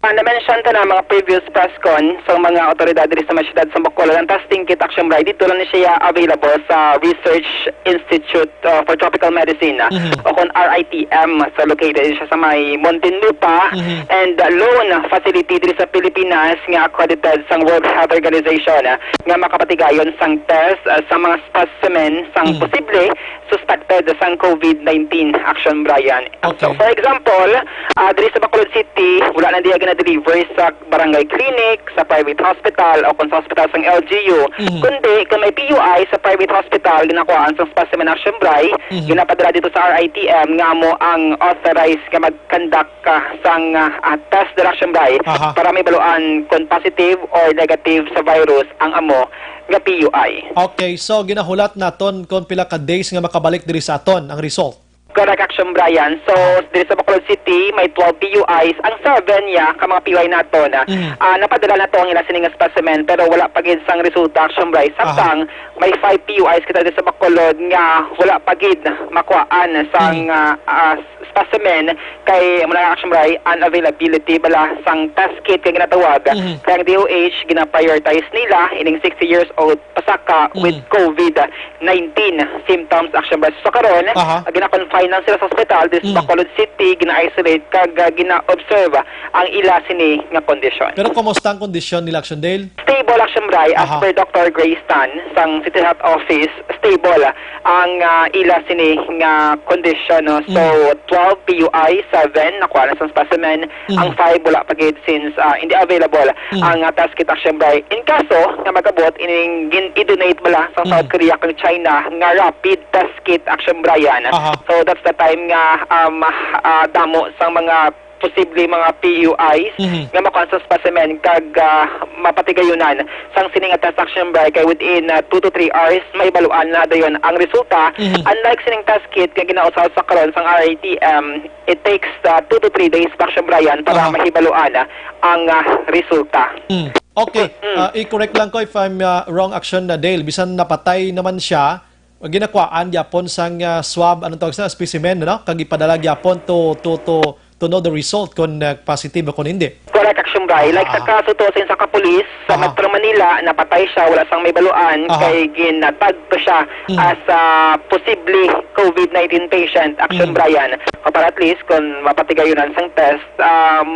Na-mention ta na mga previous press con sa mga otoridad diri sa masiyudad sa Bacolod ang testing kit Action Bray dito lang ni siya available sa Research Institute for Tropical Medicine o kon RITM, so located siya sa may Muntinlupa and loan facility diri sa Pilipinas nga accredited sa World Health Organization nga makapatigayon sang test sa mga specimen sang posible suspected sang COVID-19 Action Brian. So for example, diri sa Bacolod City wala na diya deliver sa barangay clinic, sa private hospital o kung sa hospital sang LGU. Kundi kung may PUI sa private hospital ginakuhaan sa specimen Action Bray, ginapadala dito sa RITM nga mo ang authorized nga mag-conduct sang test sa Action Bray para may baluan kung positive or negative sa virus ang amo nga PUI. Okay, so ginahulat naton kung pila ka days nga makabalik diri sa aton ang result. Correct Action Brian. So, dito sa Bacolod City, may 12 PUIs. Ang 7 niya, ka mga PUI nato na, napadala na to ang ilang sining specimen, pero wala pagid sang resulta Action Brian. Samtang, may 5 PUIs kita dito sa Bacolod nga wala pagid makuhaan sang specimen kay muna Action Brian, unavailability bala sang test kit kay ginatawag. Kaya ang DOH, gina-prioritize nila, ining 60 years old, pasaka with COVID-19 symptoms Action Brian. So, karon, gina-confine ng sila sa hospital this Bacolod City, gina-isolate kag gina-observe ang ila sini nga kondisyon. Pero kumusta ang kondisyon nila Action Dale? Stable Action Bray as per Dr. Grace Tan sang City Health Office, stable ang ila sini nga kondisyon, no? So 12 PUI, 7 nakuha na sa specimen, ang 5 wala pagid since hindi available ang test kit Action Bray. In kaso nga magabot ining i-donate bala sa South Korea kag China nga rapid test kit Action Brian. So that's the time nga damo sang mga posible mga PUIs nga makuha sa specimen kag mapatigayunan sang sining test Action Bray kay within 2 to 3 hours may baluan na dayon ang resulta. Unlike sining test kit nga ginausaw sa karon sang RITM, it takes 2 to 3 days Action Brian para mahibaluan ang resulta. Okay, i-correct lang ko if I'm wrong Action na Dale, bisan napatay naman siya, ginakuhaan gyapon sang swab anong tawag sa specimen, no? Kag ipadala gyapon to know the result kung positive o kung hindi. Correct Action Bray. Like sa kaso to sa kapulis sa Metro Manila, napatay siya, wala sang may baluan, kay ginatag to siya as possibly COVID-19 patient Action Brian. Para at least kung mapatigayonan sang test,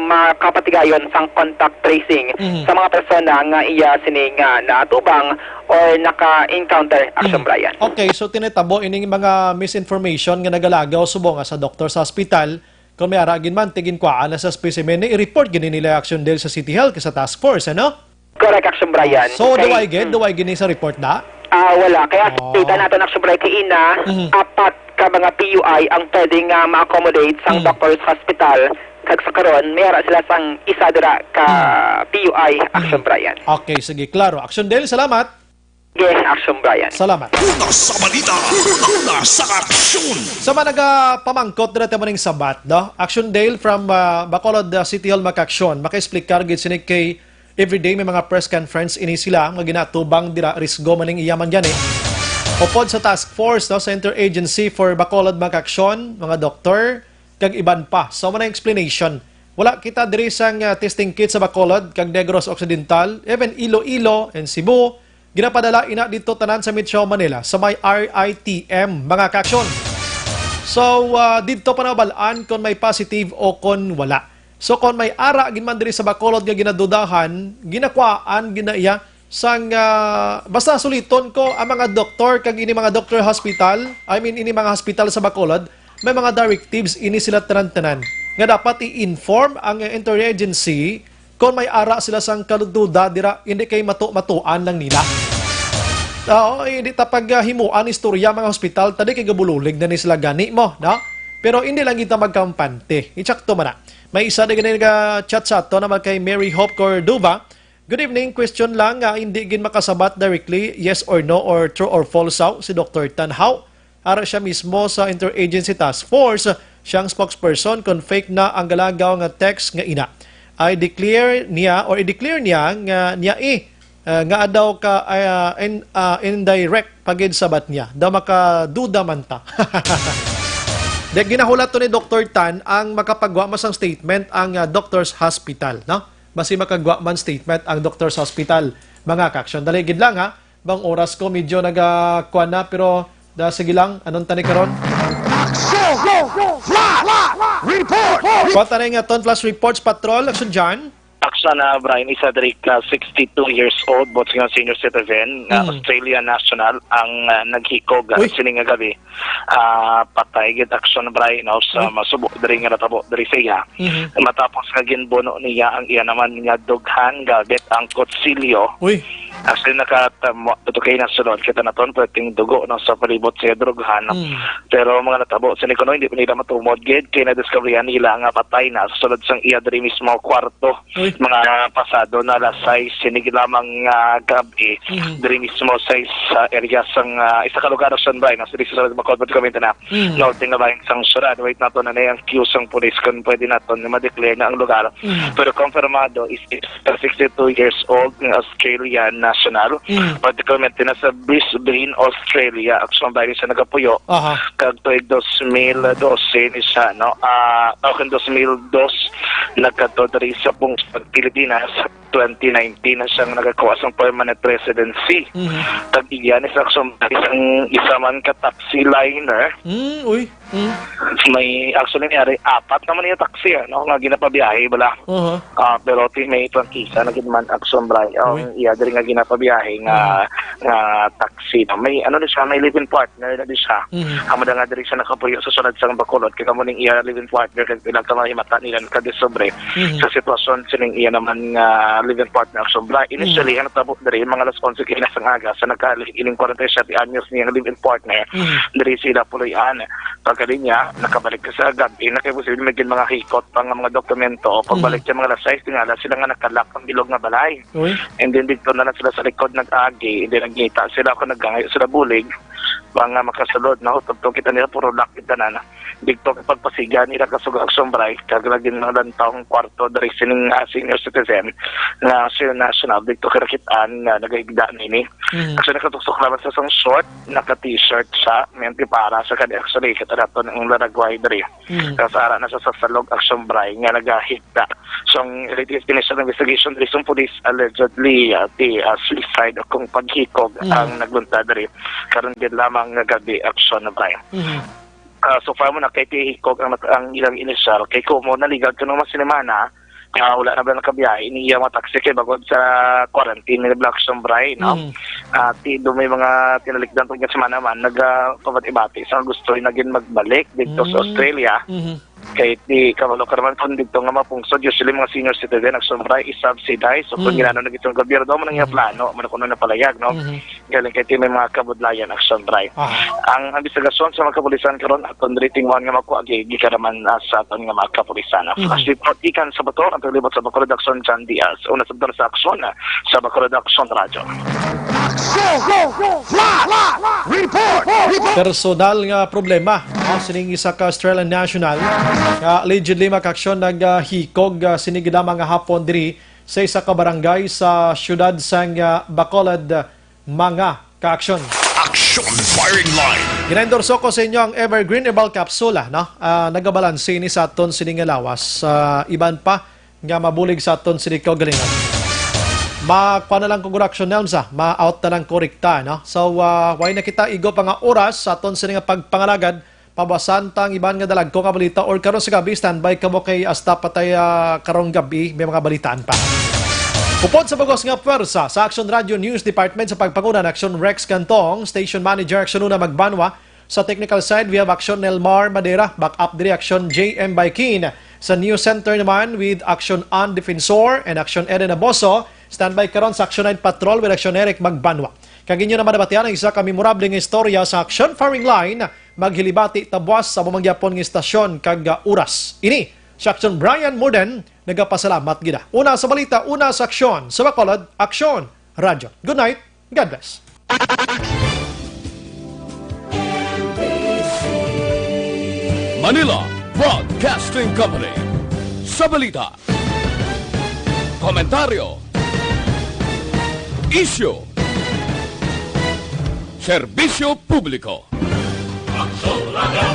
makapatigayon sang contact tracing sa mga persona nga iya sining naatubang or naka-encounter Action Brian. Okay, so tinitabo ining mga misinformation nga nagalagaw subong sa doktor sa hospital. Kung may aragin man, tigin kwaan na sa specimen, i-report gini nila Action Dale sa City Health, sa task force, ano? Correct Action Brian. So, do I gini sa report na? Wala. Kaya data natin Action Brian kay ina, 4 ka mga PUI ang pwedeng ma-accommodate sang doctor's hospital. Kag sa karon, mayroon sila sang isa dira ka PUI Action Brian. Okay, sige, klaro. Action Dale, salamat. Action Brian. Salamat. Una sa balita, una sa aksyon. Sa mga nagapamangkot na natin maning sabat, no? Action Dale from Bacolod City Hall Makaksyon. Maka-explicar gid sinig kay everyday may mga press conference ini sila nga ginatubang dira risgo maning iyaman yan Upod sa task force no, sa Interagency for Bacolod Mag-Aksyon, mga doktor, kag iban pa. So man explanation. Wala kita diri sang testing kit sa Bacolod kag Negros Occidental, even Iloilo and Cebu. Ginapadala ina dito tanan sa Metro Manila sa may RITM mga kaaksyon. So dito panabalaan kung may positive o kung wala. So kung may ara ginman diri sa Bacolod nga ginadudahan, ginakwaan ginaiya sang basta suliton ko ang mga doktor kag ini mga doctor hospital, ini mga hospital sa Bacolod, may mga directives ini sila tanan-tanan nga dapat i-inform ang interagency kung may ara sila sang kaduda dira hindi kay matu-matuan lang nila. Hindi tapag himuan istorya mga hospital tadi kay gabululig na ni sila gani mo, no? Pero hindi lang kita magkampante. I-check to man na. May isa na ganun chat sa ato naman kay Mary Hope Corduba. Good evening, question lang hindi gin makasabat directly, yes or no, or true or false si Dr. Tan. How? Ara siya mismo sa Interagency Task Force, siyang spokesperson kung fake na ang galagaw nga text nga ina. I-declare niya nga daw ka indirect pagid sabat niya. Daw makaduda man ta. Dek ginahulat to ni Dr. Tan ang makapagwa masang statement ang Doctors Hospital, no? Basi makagwa man statement ang Doctors Hospital. Mga kaaksyon, daligid lang ha. Bang oras ko medyo nagakuan na pero sige lang anong tani karon? Action! Report! Pata na nga ton plus reports patrol action John. Action na Brian isa diri ka 62 years old but nga senior citizen Australian national ang naghikog sining nga gabi patay gid action Brian sa masubo diri nga natabo diri siya matapos nga ginbono niya ang iya naman nga dughan gamit ang kutsilyo. Actually nakatutukay na sunod kita naton pwedeng dugo no, sa palibot sa drughan pero mga natabo sa nikono hindi pa nila matumod gid kay na-discoveryan nila nga patay na sunod sang iya diri mismo kwarto mga pasado na lasay sinig lamang gabi diri mismo sa area sang isa ka lugar sa Bay nasa diri sa Bacolod comment na no tinga ba sang syudad wait nato na ang queue sang police kun pwede naton ma-declare na ang lugar pero konfirmado is 62 years old Australian national particularmente na sa Brisbane, Australia aksyon ba sa nagapuyo kag tuig 2012 ni siya no 2002 nagkadto diri sa Pilipinas 2019 na siyang nagakuha sa permanent residency tag iya ni sa aksyon isa man ka taxi liner may actually nangyari apat naman yung taxi no nga ginapabiyahe bala pero may prangkisa na ginaman aksyon bray iya diri nga ginapabiyahe nga taxi no may ano siya may live-in partner na di siya amo nga diri siya nakapuyo sa sunod sang Bacolod kay kamo ning iya live-in partner kay pinagkamahimata nila kadisobre sa sitwasyon sining iya naman nga live-in partner aksyon bray initially ang natabo diri mga alas 11 kay nasang aga sa nagkailing 47 anyos niya live-in partner diri sila puloy-an pagkalinya nakabalik ka sa gabi nakaiposible maging mga hikot pang mga dokumento pagbalik sa mga lasay tingala sila nga nakalak ang bilog nga balay and then dito na sila sa likod nag-agi and then nagngita sila ako nagangay sila bulig pang makasulod na hutog kita nila puro lakit na dito pagpasiga nila kasug aksyon bray kaglagin ng lantong kwarto dari sining senior citizen na senior national dito kirakitaan na nagaigda nini actually nakatuksok naman sa isang short naka t-shirt siya menti para sa kanya actually katarato ng laragway dari kasara na sa sasalog aksyon bray nga nagahigda so ang initial investigation dari sa police allegedly suicide o kung paghikog ang naglunta dari karon din lamang gabi aksyon na bray so far mo na kay Tihikog ang ilang initial kay ko mo naligad ko nung masinimana wala na ba nakabiyahe iniya mga taxi kay bagod sa quarantine ni Black Sombray no do may mga tinalikdan tong semana man nagpabati-bati sa gusto naging magbalik dito sa Australia kay di kabalo karman kun dito nga mapungsod usually mga senior citizen nagsumbray is-subsidize so kung ginano na gitong gobyerno daw man nga plano man kuno na palayag no galing kay may mga kabudlayan nagsumbray ang investigasyon sa mga kapulisan karon aton rating mo nga makuha gikaraman sa aton nga mga kapulisan flash report ikan sa bato ang paglibot sa Bacolod Action John Diaz una sa sa aksyon sa Bacolod Action Radio personal nga problema sining isa ka Australian national allegedly makaksyon naghikog sinigida mga hapon diri sa isa ka barangay sa siyudad sang Bacolod, mga kaaksyon. Action Firing Line. Ginendorso ko sa inyo ang Evergreen Herbal Capsule, no? Nagabalansi ni sa aton siningalawas. Iban pa nga mabulig sa aton sinikaw galingan. Magpa na lang konguraksyon Nelmsa, ma-out na lang korikta, no? So, why na kita igo pa nga oras sa aton sininga pagpangalagad, pabasan tang iban nga dalag ko nga balita or karon sa gabi, standby ka mo kay hasta patay karong gabi, may mga balitaan pa. Upod sa bagos nga pwersa sa Action Radio News Department sa pagpanguna ng Action Rex Cantong, Station Manager Action Una Magbanwa. Sa technical side, we have Action Nelmar Madera, backup direction JM Baikin. Sa News Center naman with Action Ann Defensor and Action Eden Aboso. Standby karon sa Action 9 Patrol with Action Eric Magbanwa. Kaginyo naman nabatian ang isa ka memorable nga istorya sa Action Firing Line. Maghilibati tabwas sa bumangyapon ng istasyon kag oras. Ini sa Action Brian Morden, nagapasalamat gida. Una sa balita, una sa aksyon. Sa Bacolod, Action Radio. Good night. God bless. Manila Broadcasting Company. Sa balita, komentaryo, isyu, serbisyo publiko. Action Radio.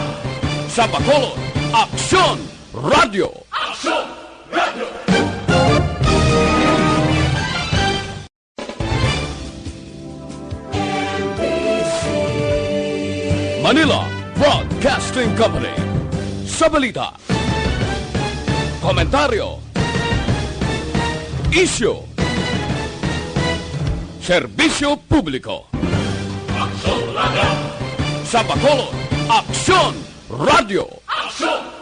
Sa Bacolod, Action Radio. Action Radio. Manila Broadcasting Company. Sa balita, komentaryo, isyu, serbisyo publiko. Action Radio. Sa Bacolod, Action Radio. Action